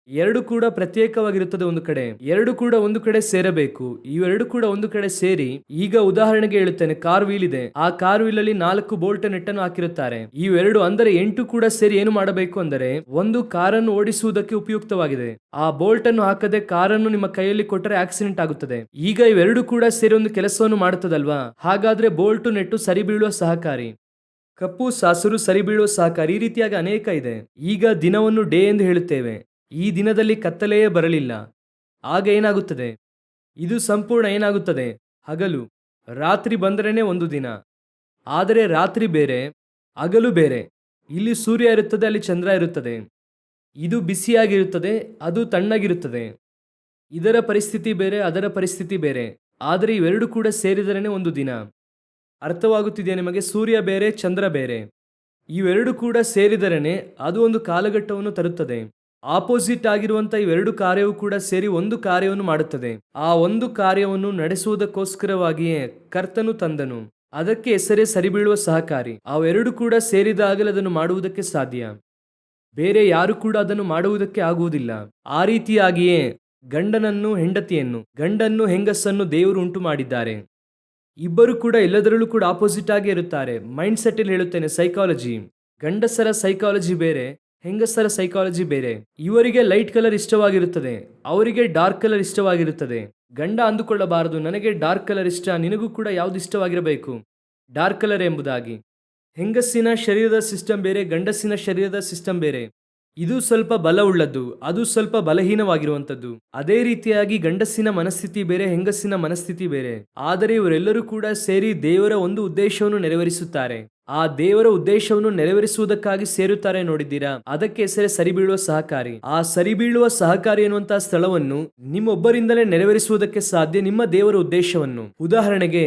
ಎರಡು ಕೂಡ ಪ್ರತ್ಯೇಕವಾಗಿರುತ್ತದೆ ಒಂದು ಕಡೆ, ಎರಡು ಕೂಡ ಒಂದು ಕಡೆ ಸೇರಬೇಕು. ಇವೆರಡು ಕೂಡ ಒಂದು ಕಡೆ ಸೇರಿ, ಈಗ ಉದಾಹರಣೆಗೆ ಹೇಳುತ್ತೇನೆ, ಕಾರ್ ವೀಲ್ ಇದೆ. ಆ ಕಾರ್ ವೀಲ್ ಅಲ್ಲಿ 4 ಬೋಲ್ಟ್ ನೆಟ್ಟನ್ನು ಹಾಕಿರುತ್ತಾರೆ. ಇವೆರಡು ಅಂದರೆ 8 ಕೂಡ ಸೇರಿ ಏನು ಮಾಡಬೇಕು ಅಂದರೆ ಒಂದು ಕಾರನ್ನು ಓಡಿಸುವುದಕ್ಕೆ ಉಪಯುಕ್ತವಾಗಿದೆ. ಆ ಬೋಲ್ಟ್ ಅನ್ನು ಹಾಕದೆ ಕಾರನ್ನು ನಿಮ್ಮ ಕೈಯಲ್ಲಿ ಕೊಟ್ಟರೆ ಆಕ್ಸಿಡೆಂಟ್ ಆಗುತ್ತದೆ. ಈಗ ಇವೆರಡು ಕೂಡ ಸೇರಿ ಒಂದು ಕೆಲಸವನ್ನು ಮಾಡುತ್ತದಲ್ವಾ? ಹಾಗಾದ್ರೆ ಬೋಲ್ಟ್ ನೆಟ್ಟು ಸರಿ ಬೀಳುವ ಸಹಕಾರಿ, ಕಪ್ಪು ಸಾಸರು ಸರಿ ಬೀಳುವ ಸಹಕಾರಿ. ಈ ರೀತಿಯಾಗಿ ಅನೇಕ ಇದೆ. ಈಗ ದಿನವನ್ನು ಡೇ ಎಂದು ಹೇಳುತ್ತೇವೆ. ಈ ದಿನದಲ್ಲಿ ಕತ್ತಲೆಯೇ ಬರಲಿಲ್ಲ, ಆಗ ಏನಾಗುತ್ತದೆ? ಇದು ಸಂಪೂರ್ಣ ಏನಾಗುತ್ತದೆ? ಹಗಲು. ರಾತ್ರಿ ಬಂದರೇನೆ ಒಂದು ದಿನ, ಆದರೆ ರಾತ್ರಿ ಬೇರೆ, ಹಗಲು ಬೇರೆ. ಇಲ್ಲಿ ಸೂರ್ಯ ಇರುತ್ತದೆ, ಅಲ್ಲಿ ಚಂದ್ರ ಇರುತ್ತದೆ. ಇದು ಬಿಸಿಯಾಗಿರುತ್ತದೆ, ಅದು ತಣ್ಣಗಿರುತ್ತದೆ. ಇದರ ಪರಿಸ್ಥಿತಿ ಬೇರೆ, ಅದರ ಪರಿಸ್ಥಿತಿ ಬೇರೆ, ಆದರೆ ಇವೆರಡು ಕೂಡ ಸೇರಿದರೇನೆ ಒಂದು ದಿನ. ಅರ್ಥವಾಗುತ್ತಿದೆಯಾ ನಿಮಗೆ? ಸೂರ್ಯ ಬೇರೆ, ಚಂದ್ರ ಬೇರೆ. ಇವೆರಡು ಕೂಡ ಸೇರಿದರೇನೆ ಅದು ಒಂದು ಕಾಲಘಟ್ಟವನ್ನು ತರುತ್ತದೆ. ಆಪೋಸಿಟ್ ಆಗಿರುವಂತ ಇವೆರಡು ಕಾರ್ಯವು ಕೂಡ ಸೇರಿ ಒಂದು ಕಾರ್ಯವನ್ನು ಮಾಡುತ್ತದೆ. ಆ ಒಂದು ಕಾರ್ಯವನ್ನು ನಡೆಸುವುದಕ್ಕೋಸ್ಕರವಾಗಿಯೇ ಕರ್ತನು ತಂದನು. ಅದಕ್ಕೆ ಹೆಸರೇ ಸರಿಬೀಳುವ ಸಹಕಾರಿ. ಅವೆರಡು ಕೂಡ ಸೇರಿದಾಗಲೇ ಅದನ್ನು ಮಾಡುವುದಕ್ಕೆ ಸಾಧ್ಯ. ಬೇರೆ ಯಾರು ಕೂಡ ಅದನ್ನು ಮಾಡುವುದಕ್ಕೆ ಆಗುವುದಿಲ್ಲ. ಆ ರೀತಿಯಾಗಿಯೇ ಗಂಡನನ್ನು ಹೆಂಡತಿಯನ್ನು, ಗಂಡನ್ನು ಹೆಂಗಸನ್ನು ದೇವರು ಉಂಟು ಮಾಡಿದ್ದಾರೆ. ಇಬ್ಬರು ಕೂಡ ಎಲ್ಲದರಲ್ಲೂ ಕೂಡ ಆಪೋಸಿಟ್ ಆಗಿ ಇರುತ್ತಾರೆ. ಮೈಂಡ್ ಸೆಟ್ ಅಲ್ಲಿ ಹೇಳುತ್ತೇನೆ, ಸೈಕಾಲಜಿ. ಗಂಡಸರ ಸೈಕಾಲಜಿ ಬೇರೆ, ಹೆಂಗಸರ ಸೈಕಾಲಜಿ ಬೇರೆ. ಇವರಿಗೆ ಲೈಟ್ ಕಲರ್ ಇಷ್ಟವಾಗಿರುತ್ತದೆ, ಅವರಿಗೆ ಡಾರ್ಕ್ ಕಲರ್ ಇಷ್ಟವಾಗಿರುತ್ತದೆ. ಗಂಡ ಅಂದುಕೊಳ್ಳಬಾರದು ನನಗೆ ಡಾರ್ಕ್ ಕಲರ್ ಇಷ್ಟ, ನಿನಗೂ ಕೂಡ ಯಾವ್ದು ಇಷ್ಟವಾಗಿರಬೇಕು, ಡಾರ್ಕ್ ಕಲರ್ ಎಂಬುದಾಗಿ. ಹೆಂಗಸಿನ ಶರೀರದ ಸಿಸ್ಟಮ್ ಬೇರೆ, ಗಂಡಸಿನ ಶರೀರದ ಸಿಸ್ಟಮ್ ಬೇರೆ. ಇದು ಸ್ವಲ್ಪ ಬಲವುಳ್ಳದ್ದು, ಅದು ಸ್ವಲ್ಪ ಬಲಹೀನವಾಗಿರುವಂಥದ್ದು. ಅದೇ ರೀತಿಯಾಗಿ ಗಂಡಸಿನ ಮನಸ್ಥಿತಿ ಬೇರೆ, ಹೆಂಗಸಿನ ಮನಸ್ಥಿತಿ ಬೇರೆ. ಆದರೆ ಇವರೆಲ್ಲರೂ ಕೂಡ ಸೇರಿ ದೇವರ ಒಂದು ಉದ್ದೇಶವನ್ನು ನೆರವೇರಿಸುತ್ತಾರೆ. ಆ ದೇವರ ಉದ್ದೇಶವನ್ನು ನೆರವೇರಿಸುವುದಕ್ಕಾಗಿ ಸೇರುತ್ತಾರೆ. ನೋಡಿದ್ದೀರಾ? ಅದಕ್ಕೆ ಹೆಸರೇ ಸರಿಬೀಳುವ ಸಹಕಾರಿ. ಆ ಸರಿಬೀಳುವ ಸಹಕಾರಿ ಎನ್ನುವಂತಹ ಸ್ಥಳವನ್ನು ನಿಮ್ಮೊಬ್ಬರಿಂದಲೇ ನೆರವೇರಿಸುವುದಕ್ಕೆ ಸಾಧ್ಯ, ನಿಮ್ಮ ದೇವರ ಉದ್ದೇಶವನ್ನು. ಉದಾಹರಣೆಗೆ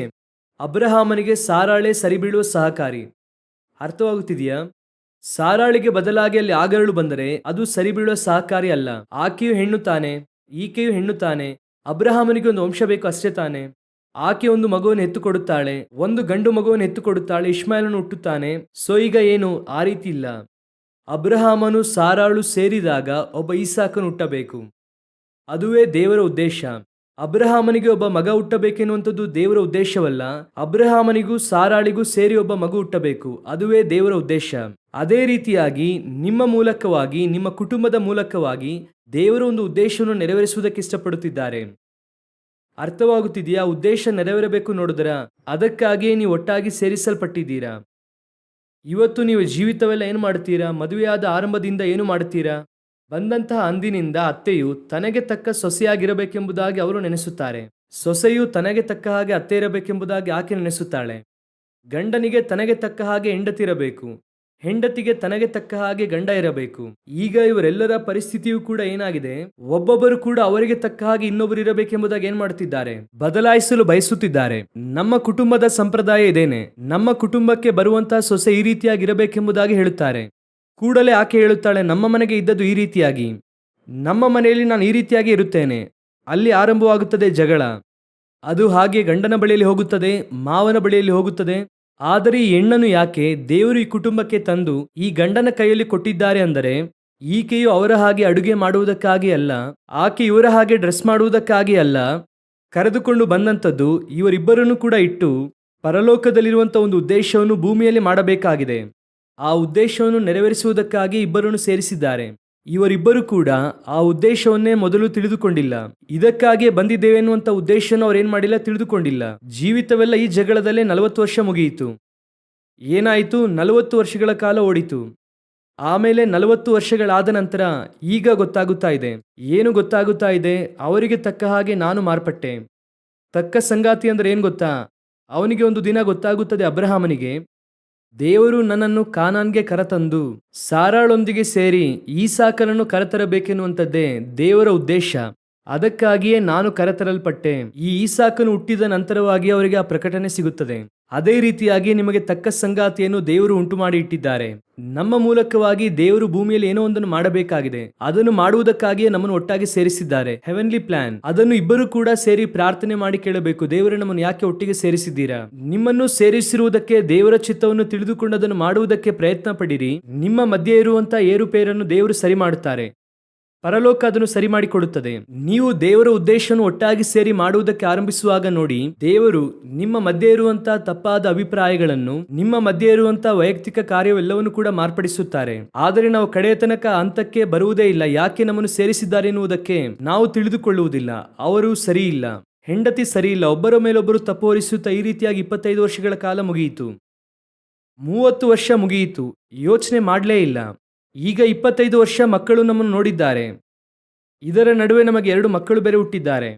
ಅಬ್ರಹಾಮನಿಗೆ ಸಾರಾಳೆ ಸರಿಬೀಳುವ ಸಹಕಾರಿ. ಅರ್ಥವಾಗುತ್ತಿದೆಯಾ? ಸಾರಾಳಿಗೆ ಬದಲಾಗಿ ಅಲ್ಲಿ ಆಗರಳು ಬಂದರೆ ಅದು ಸರಿಬೀಳುವ ಸಹಕಾರಿ ಅಲ್ಲ. ಆಕೆಯು ಹೆಣ್ಣು ತಾನೆ, ಈಕೆಯು ಹೆಣ್ಣು ತಾನೆ. ಅಬ್ರಹಾಮನಿಗೆ ಒಂದು ವಂಶ ಬೇಕು ಅಷ್ಟೇ ತಾನೆ. ಆಕೆ ಒಂದು ಮಗುವನ್ನು ಎತ್ತುಕೊಡುತ್ತಾಳೆ, ಒಂದು ಗಂಡು ಮಗುವನ್ನು ಎತ್ತುಕೊಡುತ್ತಾಳೆ, ಇಷ್ಮಾಯಲನ್ನು ಹುಟ್ಟುತ್ತಾನೆ. ಸೊ ಈಗ ಏನು? ಆ ರೀತಿ ಇಲ್ಲ. ಅಬ್ರಹಾಮನು ಸಾರಾಳು ಸೇರಿದಾಗ ಒಬ್ಬ ಈಸಾಕನು ಹುಟ್ಟಬೇಕು, ಅದುವೇ ದೇವರ ಉದ್ದೇಶ. ಅಬ್ರಹಾಮನಿಗೆ ಒಬ್ಬ ಮಗ ಹುಟ್ಟಬೇಕೆನ್ನುವಂಥದ್ದು ದೇವರ ಉದ್ದೇಶವಲ್ಲ. ಅಬ್ರಹಾಮನಿಗೂ ಸಾರಾಳಿಗೂ ಸೇರಿ ಒಬ್ಬ ಮಗು ಹುಟ್ಟಬೇಕು, ಅದುವೇ ದೇವರ ಉದ್ದೇಶ. ಅದೇ ರೀತಿಯಾಗಿ ನಿಮ್ಮ ಮೂಲಕವಾಗಿ, ನಿಮ್ಮ ಕುಟುಂಬದ ಮೂಲಕವಾಗಿ ದೇವರು ಒಂದು ಉದ್ದೇಶವನ್ನು ನೆರವೇರಿಸುವುದಕ್ಕೆ ಇಷ್ಟಪಡುತ್ತಿದ್ದಾರೆ. ಅರ್ಥವಾಗುತ್ತಿದೆಯಾ? ಉದ್ದೇಶ ನೆರವೇರಬೇಕು ನೋಡಿದ್ರ, ಅದಕ್ಕಾಗಿಯೇ ನೀವು ಒಟ್ಟಾಗಿ ಸೇರಿಸಲ್ಪಟ್ಟಿದ್ದೀರಾ. ಇವತ್ತು ನೀವು ಜೀವಿತವೆಲ್ಲ ಏನು ಮಾಡುತ್ತೀರಾ? ಮದುವೆಯಾದ ಆರಂಭದಿಂದ ಏನು ಮಾಡುತ್ತೀರಾ? ಬಂದಂತಹ ಅಂದಿನಿಂದ ಅತ್ತೆಯು ತನಗೆ ತಕ್ಕ ಸೊಸೆಯಾಗಿರಬೇಕೆಂಬುದಾಗಿ ಅವರು ನೆನೆಸುತ್ತಾರೆ. ಸೊಸೆಯು ತನಗೆ ತಕ್ಕ ಹಾಗೆ ಅತ್ತೆ ಇರಬೇಕೆಂಬುದಾಗಿ ಆಕೆ ನೆನೆಸುತ್ತಾಳೆ. ಗಂಡನಿಗೆ ತನಗೆ ತಕ್ಕ ಹಾಗೆ ಹೆಂಡತಿ ಇರಬೇಕು, ಹೆಂಡತಿಗೆ ತನಗೆ ತಕ್ಕ ಹಾಗೆ ಗಂಡ ಇರಬೇಕು. ಈಗ ಇವರೆಲ್ಲರ ಪರಿಸ್ಥಿತಿಯು ಕೂಡ ಏನಾಗಿದೆ? ಒಬ್ಬೊಬ್ಬರು ಕೂಡ ಅವರಿಗೆ ತಕ್ಕ ಹಾಗೆ ಇನ್ನೊಬ್ಬರು ಇರಬೇಕೆಂಬುದಾಗಿ ಏನ್ ಮಾಡುತ್ತಿದ್ದಾರೆ? ಬದಲಾಯಿಸಲು ಬಯಸುತ್ತಿದ್ದಾರೆ. ನಮ್ಮ ಕುಟುಂಬದ ಸಂಪ್ರದಾಯ ಇದೇನೆ, ನಮ್ಮ ಕುಟುಂಬಕ್ಕೆ ಬರುವಂತಹ ಸೊಸೆ ಈ ರೀತಿಯಾಗಿ ಇರಬೇಕೆಂಬುದಾಗಿ ಹೇಳುತ್ತಾರೆ. ಕೂಡಲೇ ಆಕೆ ಹೇಳುತ್ತಾಳೆ, ನಮ್ಮ ಮನೆಗೆ ಇದ್ದದ್ದು ಈ ರೀತಿಯಾಗಿ, ನಮ್ಮ ಮನೆಯಲ್ಲಿ ನಾನು ಈ ರೀತಿಯಾಗಿ ಇರುತ್ತೇನೆ. ಅಲ್ಲಿ ಆರಂಭವಾಗುತ್ತದೆ ಜಗಳ. ಅದು ಹಾಗೆ ಗಂಡನ ಬಳಿಯಲ್ಲಿ ಹೋಗುತ್ತದೆ, ಮಾವನ ಬಳಿಯಲ್ಲಿ ಹೋಗುತ್ತದೆ. ಆದರೆ ಈ ಹೆಣ್ಣನ್ನು ಯಾಕೆ ದೇವರು ಈ ಕುಟುಂಬಕ್ಕೆ ತಂದು ಈ ಗಂಡನ ಕೈಯಲ್ಲಿ ಕೊಟ್ಟಿದ್ದಾರೆ ಅಂದರೆ, ಈಕೆಯು ಅವರ ಹಾಗೆ ಅಡುಗೆ ಮಾಡುವುದಕ್ಕಾಗಿ ಅಲ್ಲ, ಆಕೆ ಇವರ ಹಾಗೆ ಡ್ರೆಸ್ ಮಾಡುವುದಕ್ಕಾಗಿ ಅಲ್ಲ, ಕರೆದುಕೊಂಡು ಬಂದಂಥದ್ದು ಇವರಿಬ್ಬರನ್ನು ಕೂಡ ಇಟ್ಟು ಪರಲೋಕದಲ್ಲಿರುವಂಥ ಒಂದು ಉದ್ದೇಶವನ್ನು ಭೂಮಿಯಲ್ಲಿ ಮಾಡಬೇಕಾಗಿದೆ. ಆ ಉದ್ದೇಶವನ್ನು ನೆರವೇರಿಸುವುದಕ್ಕಾಗಿ ಇಬ್ಬರನ್ನು ಸೇರಿಸಿದ್ದಾರೆ. ಇವರಿಬ್ಬರು ಕೂಡ ಆ ಉದ್ದೇಶವನ್ನೇ ಮೊದಲು ತಿಳಿದುಕೊಂಡಿಲ್ಲ. ಇದಕ್ಕಾಗಿಯೇ ಬಂದಿದ್ದೇವೆ ಎನ್ನುವಂಥ ಉದ್ದೇಶವನ್ನು ಅವ್ರೇನ್ ಮಾಡಿಲ್ಲ, ತಿಳಿದುಕೊಂಡಿಲ್ಲ. ಜೀವಿತವೆಲ್ಲ ಈ ಜಗಳದಲ್ಲೇ 40 ವರ್ಷ ಮುಗಿಯಿತು. ಏನಾಯಿತು? 40 ವರ್ಷಗಳ ಕಾಲ ಓಡಿತು. ಆಮೇಲೆ 40 ವರ್ಷಗಳಾದ ನಂತರ ಈಗ ಗೊತ್ತಾಗುತ್ತಾ ಇದೆ. ಏನು ಗೊತ್ತಾಗುತ್ತಾ ಇದೆ? ಅವರಿಗೆ ತಕ್ಕ ಹಾಗೆ ನಾನು ಮಾರ್ಪಟ್ಟೆ. ತಕ್ಕ ಸಂಗಾತಿ ಅಂದ್ರೆ ಏನ್ ಗೊತ್ತಾ? ಅವನಿಗೆ ಒಂದು ದಿನ ಗೊತ್ತಾಗುತ್ತದೆ, ಅಬ್ರಹಾಮನಿಗೆ, ದೇವರು ನನ್ನನ್ನು ಕಾನಾನ್ಗೆ ಕರೆತಂದು ಸಾರಾಳೊಂದಿಗೆ ಸೇರಿ ಈಸಾಕನನ್ನು ಕರೆತರಬೇಕೆನ್ನುವಂಥದ್ದೇ ದೇವರ ಉದ್ದೇಶ. ಅದಕ್ಕಾಗಿಯೇ ನಾನು ಕರೆತರಲ್ಪಟ್ಟೆ. ಈ ಈಸಾಕನು ಹುಟ್ಟಿದ ನಂತರವಾಗಿ ಅವರಿಗೆ ಆ ಪ್ರಕಟಣೆ ಸಿಗುತ್ತದೆ. ಅದೇ ರೀತಿಯಾಗಿ ನಿಮಗೆ ತಕ್ಕ ಸಂಗಾತಿಯನ್ನು ದೇವರು ಉಂಟು ಮಾಡಿ ಇಟ್ಟಿದ್ದಾರೆ. ನಮ್ಮ ಮೂಲಕವಾಗಿ ದೇವರು ಭೂಮಿಯಲ್ಲಿ ಏನೋ ಒಂದನ್ನು ಮಾಡಬೇಕಾಗಿದೆ. ಅದನ್ನು ಮಾಡುವುದಕ್ಕಾಗಿಯೇ ನಮ್ಮನ್ನು ಒಟ್ಟಾಗಿ ಸೇರಿಸಿದ್ದಾರೆ. Heavenly plan. ಅದನ್ನು ಇಬ್ಬರು ಕೂಡ ಸೇರಿ ಪ್ರಾರ್ಥನೆ ಮಾಡಿ ಕೇಳಬೇಕು, ದೇವರೇ ನಮ್ಮನ್ನು ಯಾಕೆ ಒಟ್ಟಿಗೆ ಸೇರಿಸಿದ್ದೀರಾ? ನಿಮ್ಮನ್ನು ಸೇರಿಸಿರುವುದಕ್ಕೆ ದೇವರ ಚಿತ್ತವನ್ನು ತಿಳಿದುಕೊಂಡು ಅದನ್ನು ಮಾಡುವುದಕ್ಕೆ ಪ್ರಯತ್ನ ಪಡಿರಿ. ನಿಮ್ಮ ಮಧ್ಯೆ ಇರುವಂತಹ ಏರುಪೇರನ್ನು ದೇವರು ಸರಿ ಮಾಡುತ್ತಾರೆ. ಪರಲೋಕ ಅದನ್ನು ಸರಿ ಮಾಡಿಕೊಡುತ್ತದೆ. ನೀವು ದೇವರ ಉದ್ದೇಶವನ್ನು ಒಟ್ಟಾಗಿ ಸೇರಿ ಮಾಡುವುದಕ್ಕೆ ಆರಂಭಿಸುವಾಗ ನೋಡಿ, ದೇವರು ನಿಮ್ಮ ಮಧ್ಯೆ ಇರುವಂತಹ ತಪ್ಪಾದ ಅಭಿಪ್ರಾಯಗಳನ್ನು, ನಿಮ್ಮ ಮಧ್ಯೆ ಇರುವಂತಹ ವೈಯಕ್ತಿಕ ಕಾರ್ಯವೆಲ್ಲವನ್ನು ಕೂಡ ಮಾರ್ಪಡಿಸುತ್ತಾರೆ. ಆದರೆ ನಾವು ಕಡೆಯ ತನಕ ಹಂತಕ್ಕೆ ಬರುವುದೇ ಇಲ್ಲ. ಯಾಕೆ ನಮ್ಮನ್ನು ಸೇರಿಸಿದ್ದಾರೆ ಎನ್ನುವುದಕ್ಕೆ ನಾವು ತಿಳಿದುಕೊಳ್ಳುವುದಿಲ್ಲ. ಅವರು ಸರಿ ಇಲ್ಲ, ಹೆಂಡತಿ ಸರಿ ಇಲ್ಲ, ಒಬ್ಬರ ಮೇಲೊಬ್ಬರು ತಪ್ಪು ಹೊರಿಸುತ್ತಾ ಈ ರೀತಿಯಾಗಿ 25 ವರ್ಷಗಳ ಕಾಲ ಮುಗಿಯಿತು. 30 ವರ್ಷ ಮುಗಿಯಿತು, ಯೋಚನೆ ಮಾಡಲೇ ಇಲ್ಲ. ಈಗ 25 ವರ್ಷ ಮಕ್ಕಳು ನಮ್ಮನ್ನು ನೋಡಿದ್ದಾರೆ. ಇದರ ನಡುವೆ ನಮಗೆ 2 ಮಕ್ಕಳು ಬೇರೆ ಹುಟ್ಟಿದ್ದಾರೆ.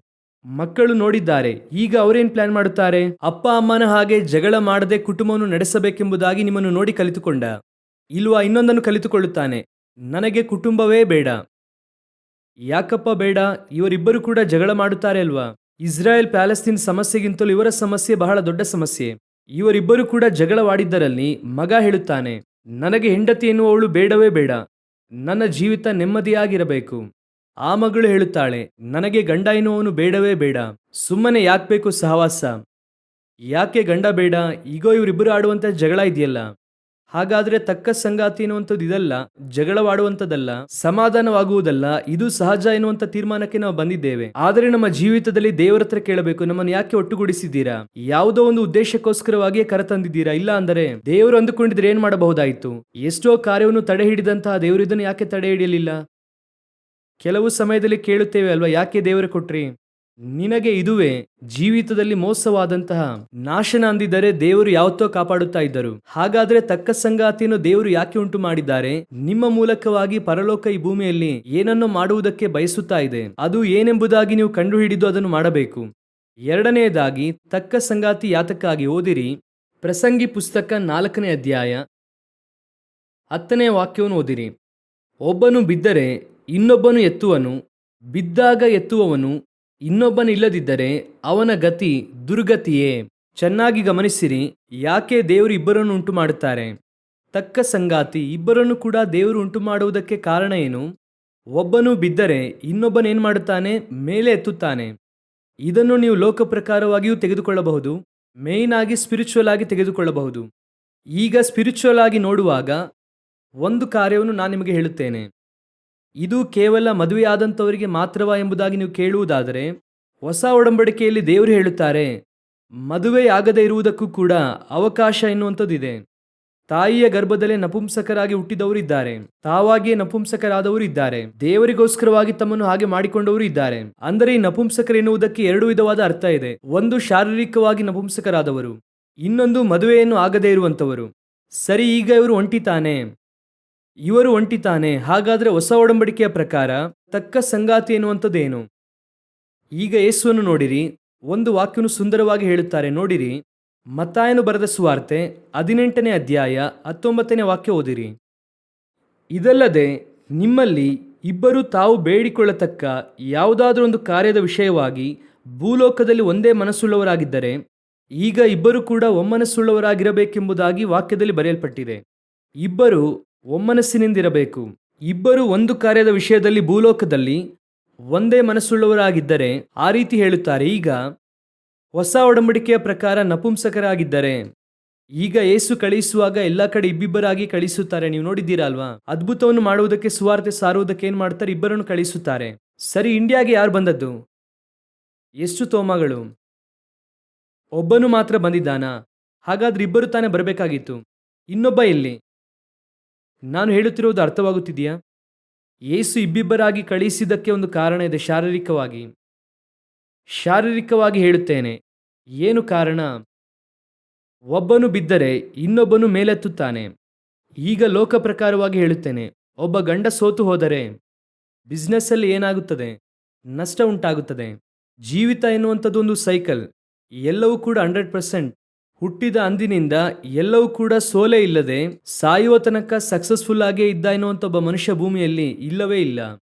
ಮಕ್ಕಳು ನೋಡಿದ್ದಾರೆ. ಈಗ ಅವರೇನ್ ಪ್ಲಾನ್ ಮಾಡುತ್ತಾರೆ? ಅಪ್ಪ ಅಮ್ಮನ ಹಾಗೆ ಜಗಳ ಮಾಡದೆ ಕುಟುಂಬವನ್ನು ನಡೆಸಬೇಕೆಂಬುದಾಗಿ ನಿಮ್ಮನ್ನು ನೋಡಿ ಕಲಿತುಕೊಂಡ ಇಲ್ವಾ? ಇನ್ನೊಂದನ್ನು ಕಲಿತುಕೊಳ್ಳುತ್ತಾನೆ, ನನಗೆ ಕುಟುಂಬವೇ ಬೇಡ. ಯಾಕಪ್ಪ ಬೇಡ? ಇವರಿಬ್ಬರು ಕೂಡ ಜಗಳ ಮಾಡುತ್ತಾರೆ ಅಲ್ವಾ? ಇಸ್ರಾಯೇಲ್ ಪ್ಯಾಲೆಸ್ತೀನ್ ಸಮಸ್ಯೆಗಿಂತಲೂ ಇವರ ಸಮಸ್ಯೆ ಬಹಳ ದೊಡ್ಡ ಸಮಸ್ಯೆ. ಇವರಿಬ್ಬರು ಕೂಡ ಜಗಳವಾಡಿದ್ದರಲ್ಲಿ ಮಗ ಹೇಳುತ್ತಾನೆ, ನನಗೆ ಹೆಂಡತಿ ಎನ್ನುವವಳು ಬೇಡವೇ ಬೇಡ, ನನ್ನ ಜೀವಿತ ನೆಮ್ಮದಿಯಾಗಿರಬೇಕು. ಆ ಮಗಳು ಹೇಳುತ್ತಾಳೆ, ನನಗೆ ಗಂಡ ಎನ್ನುವವನು ಬೇಡವೇ ಬೇಡ, ಸುಮ್ಮನೆ ಯಾಕೆ ಬೇಕು ಸಹವಾಸ? ಯಾಕೆ ಗಂಡ ಬೇಡ? ಈಗೋ ಇವರಿಬ್ಬರು ಆಡುವಂಥ ಜಗಳ ಇದೆಯಲ್ಲ. ಹಾಗಾದ್ರೆ ತಕ್ಕ ಸಂಗಾತಿ ಎನ್ನುವಂಥದ್ದು ಇದಲ್ಲ, ಜಗಳವಾಡುವಂಥದ್ದಲ್ಲ, ಸಮಾಧಾನವಾಗುವುದಲ್ಲ, ಇದು ಸಹಜ ಎನ್ನುವಂಥ ತೀರ್ಮಾನಕ್ಕೆ ನಾವು ಬಂದಿದ್ದೇವೆ. ಆದರೆ ನಮ್ಮ ಜೀವಿತದಲ್ಲಿ ದೇವರ ಹತ್ರ ಕೇಳಬೇಕು, ನಮ್ಮನ್ನು ಯಾಕೆ ಒಟ್ಟುಗೂಡಿಸಿದ್ದೀರಾ? ಯಾವುದೋ ಒಂದು ಉದ್ದೇಶಕ್ಕೋಸ್ಕರವಾಗಿಯೇ ಕರೆತಂದಿದ್ದೀರಾ? ಇಲ್ಲ ಅಂದರೆ ದೇವರು ಅಂದುಕೊಂಡಿದ್ರೆ ಏನ್ ಮಾಡಬಹುದಾಯಿತು? ಎಷ್ಟೋ ಕಾರ್ಯವನ್ನು ತಡೆ ಹಿಡಿದಂತಹ ದೇವರು ಇದನ್ನು ಯಾಕೆ ತಡೆ ಹಿಡಿಯಲಿಲ್ಲ? ಕೆಲವು ಸಮಯದಲ್ಲಿ ಕೇಳುತ್ತೇವೆ ಅಲ್ವಾ, ಯಾಕೆ ದೇವರು ಕೊಟ್ರಿ? ನಿನಗೆ ಇದುವೇ ಜೀವಿತದಲ್ಲಿ ಮೋಸವಾದಂತಹ ನಾಶನ ಅಂದಿದ್ದರೆ ದೇವರು ಯಾವತ್ತೋ ಕಾಪಾಡುತ್ತಾ ಇದ್ದರು. ಹಾಗಾದ್ರೆ ತಕ್ಕ ಸಂಗಾತಿಯನ್ನು ದೇವರು ಯಾಕೆ ಉಂಟು ಮಾಡಿದ್ದಾರೆ? ನಿಮ್ಮ ಮೂಲಕವಾಗಿ ಪರಲೋಕ ಈ ಭೂಮಿಯಲ್ಲಿ ಏನನ್ನೋ ಮಾಡುವುದಕ್ಕೆ ಬಯಸುತ್ತಾ ಇದೆ. ಅದು ಏನೆಂಬುದಾಗಿ ನೀವು ಕಂಡುಹಿಡಿದು ಅದನ್ನು ಮಾಡಬೇಕು. ಎರಡನೆಯದಾಗಿ, ತಕ್ಕ ಸಂಗಾತಿ ಯಾತಕ್ಕಾಗಿ? ಓದಿರಿ, ಪ್ರಸಂಗಿ ಪುಸ್ತಕ 4ನೇ ಅಧ್ಯಾಯ 10ನೇ ವಾಕ್ಯವನ್ನು ಓದಿರಿ. ಒಬ್ಬನು ಬಿದ್ದರೆ ಇನ್ನೊಬ್ಬನು ಎತ್ತುವನು, ಬಿದ್ದಾಗ ಎತ್ತುವವನು ಇನ್ನೊಬ್ಬನಿಲ್ಲದಿದ್ದರೆ ಅವನ ಗತಿ ದುರ್ಗತಿಯೇ. ಚೆನ್ನಾಗಿ ಗಮನಿಸಿರಿ, ಯಾಕೆ ದೇವರು ಇಬ್ಬರನ್ನು ಉಂಟು ಮಾಡುತ್ತಾರೆ? ತಕ್ಕ ಸಂಗಾತಿ ಇಬ್ಬರನ್ನು ಕೂಡ ದೇವರು ಉಂಟು ಮಾಡುವುದಕ್ಕೆ ಕಾರಣ ಏನು? ಒಬ್ಬನು ಬಿದ್ದರೆ ಇನ್ನೊಬ್ಬನೇನು ಮಾಡುತ್ತಾನೆ? ಮೇಲೆ ಎತ್ತುತ್ತಾನೆ. ಇದನ್ನು ನೀವು ಲೋಕ ಪ್ರಕಾರವಾಗಿಯೂ ತೆಗೆದುಕೊಳ್ಳಬಹುದು, ಮೇಯ್ನ್ ಆಗಿ ಸ್ಪಿರಿಚುವಲ್ ಆಗಿ ತೆಗೆದುಕೊಳ್ಳಬಹುದು. ಈಗ ಸ್ಪಿರಿಚುವಲ್ ಆಗಿ ನೋಡುವಾಗ ಒಂದು ಕಾರ್ಯವನ್ನು ನಾನು ನಿಮಗೆ ಹೇಳುತ್ತೇನೆ. ಇದು ಕೇವಲ ಮದುವೆಯಾದಂಥವರಿಗೆ ಮಾತ್ರವಾ ಎಂಬುದಾಗಿ ನೀವು ಕೇಳುವುದಾದರೆ, ಹೊಸ ಒಡಂಬಡಿಕೆಯಲ್ಲಿ ದೇವರು ಹೇಳುತ್ತಾರೆ, ಮದುವೆಯಾಗದೇ ಇರುವುದಕ್ಕೂ ಕೂಡ ಅವಕಾಶ ಎನ್ನುವಂಥದ್ದಿದೆ. ತಾಯಿಯ ಗರ್ಭದಲ್ಲೇ ನಪುಂಸಕರಾಗಿ ಹುಟ್ಟಿದವರು ಇದ್ದಾರೆ, ತಾವಾಗಿಯೇ ನಪುಂಸಕರಾದವರು ಇದ್ದಾರೆ, ದೇವರಿಗೋಸ್ಕರವಾಗಿ ತಮ್ಮನ್ನು ಹಾಗೆ ಮಾಡಿಕೊಂಡವರು ಇದ್ದಾರೆ. ಅಂದರೆ ಈ ನಪುಂಸಕರು ಎನ್ನುವುದಕ್ಕೆ 2 ವಿಧವಾದ ಅರ್ಥ ಇದೆ. ಒಂದು ಶಾರೀರಿಕವಾಗಿ ನಪುಂಸಕರಾದವರು, ಇನ್ನೊಂದು ಮದುವೆಯನ್ನು ಆಗದೇ ಇರುವಂಥವರು. ಸರಿ, ಈಗ ಇವರು ಒಂಟಿತಾನೆ. ಹಾಗಾದ್ರೆ ಹೊಸ ಒಡಂಬಡಿಕೆಯ ಪ್ರಕಾರ ತಕ್ಕ ಸಂಗಾತಿ ಎನ್ನುವಂಥದ್ದೇನು? ಈಗ ಯೇಸುವನ್ನು ನೋಡಿರಿ, ಒಂದು ವಾಕ್ಯವನ್ನು ಸುಂದರವಾಗಿ ಹೇಳುತ್ತಾರೆ. ನೋಡಿರಿ, ಮತ್ತಾಯನು ಬರೆದ ಸುವಾರ್ತೆ 18ನೇ ಅಧ್ಯಾಯ 19ನೇ ವಾಕ್ಯ ಓದಿರಿ. ಇದಲ್ಲದೆ ನಿಮ್ಮಲ್ಲಿ ಇಬ್ಬರು ತಾವು ಬೇಡಿಕೊಳ್ಳತಕ್ಕ ಯಾವುದಾದ್ರೂ ಒಂದು ಕಾರ್ಯದ ವಿಷಯವಾಗಿ ಭೂಲೋಕದಲ್ಲಿ ಒಂದೇ ಮನಸ್ಸುಳ್ಳವರಾಗಿದ್ದರೆ, ಈಗ ಇಬ್ಬರು ಕೂಡ ಒಮ್ಮನಸ್ಸುಳ್ಳವರಾಗಿರಬೇಕೆಂಬುದಾಗಿ ವಾಕ್ಯದಲ್ಲಿ ಬರೆಯಲ್ಪಟ್ಟಿದೆ. ಇಬ್ಬರು ಒಮ್ಮನಸ್ಸಿನಿಂದಿರಬೇಕು. ಇಬ್ಬರು ಒಂದು ಕಾರ್ಯದ ವಿಷಯದಲ್ಲಿ ಭೂಲೋಕದಲ್ಲಿ ಒಂದೇ ಮನಸ್ಸುಳ್ಳವರಾಗಿದ್ದರೆ ಆ ರೀತಿ ಹೇಳುತ್ತಾರೆ. ಈಗ ಹೊಸ ಒಡಂಬಡಿಕೆಯ ಪ್ರಕಾರ ನಪುಂಸಕರಾಗಿದ್ದರೆ ಈಗ ಯೇಸು ಕಳಿಸುವಾಗ ಎಲ್ಲ ಕಡೆ ಇಬ್ಬಿಬ್ಬರಾಗಿ ಕಳಿಸುತ್ತಾರೆ. ನೀವು ನೋಡಿದ್ದೀರಾ ಅಲ್ವಾ? ಅದ್ಭುತವನ್ನು ಮಾಡುವುದಕ್ಕೆ, ಸುವಾರ್ತೆ ಸಾರುವುದಕ್ಕೆ ಏನ್ ಮಾಡ್ತಾರೆ? ಇಬ್ಬರನ್ನು ಕಳಿಸುತ್ತಾರೆ. ಸರಿ, ಇಂಡಿಯಾಗೆ ಯಾರು ಬಂದದ್ದು? ಎಷ್ಟು ತೋಮಗಳು? ಒಬ್ಬನು ಮಾತ್ರ ಬಂದಿದ್ದಾನಾ? ಹಾಗಾದ್ರೆ ಇಬ್ಬರು ತಾನೇ ಬರಬೇಕಾಗಿತ್ತು. ಇನ್ನೊಬ್ಬ ಎಲ್ಲಿ? ನಾನು ಹೇಳುತ್ತಿರುವುದು ಅರ್ಥವಾಗುತ್ತಿದೆಯಾ? ಯೇಸು ಇಬ್ಬಿಬ್ಬರಾಗಿ ಕಳಿಸಿದ್ದಕ್ಕೆ ಒಂದು ಕಾರಣ ಇದೆ. ಶಾರೀರಿಕವಾಗಿ ಹೇಳುತ್ತೇನೆ. ಏನು ಕಾರಣ? ಒಬ್ಬನು ಬಿದ್ದರೆ ಇನ್ನೊಬ್ಬನು ಮೇಲೆತ್ತುತ್ತಾನೆ. ಈಗ ಲೋಕ ಪ್ರಕಾರವಾಗಿ ಹೇಳುತ್ತೇನೆ. ಒಬ್ಬ ಗಂಡ ಸೋತು ಹೋದರೆ ಬಿಸ್ನೆಸ್ಸಲ್ಲಿ ಏನಾಗುತ್ತದೆ? ನಷ್ಟ ಉಂಟಾಗುತ್ತದೆ. ಜೀವಿತ ಎನ್ನುವಂಥದ್ದು ಒಂದು ಸೈಕಲ್. ಎಲ್ಲವೂ ಕೂಡ 100%. ಹುಟ್ಟಿದ ಅಂದಿನಿಂದ ಎಲ್ಲವೂ ಕೂಡ ಸೋಲೆ ಇಲ್ಲದೆ ಸಾಯುವ ತನಕ ಸಕ್ಸಸ್ಫುಲ್ ಆಗೇ ಇದ್ದ ಎನ್ನುವಂಥ ಒಬ್ಬ ಮನುಷ್ಯ ಭೂಮಿಯಲ್ಲಿ ಇಲ್ಲವೇ ಇಲ್ಲ.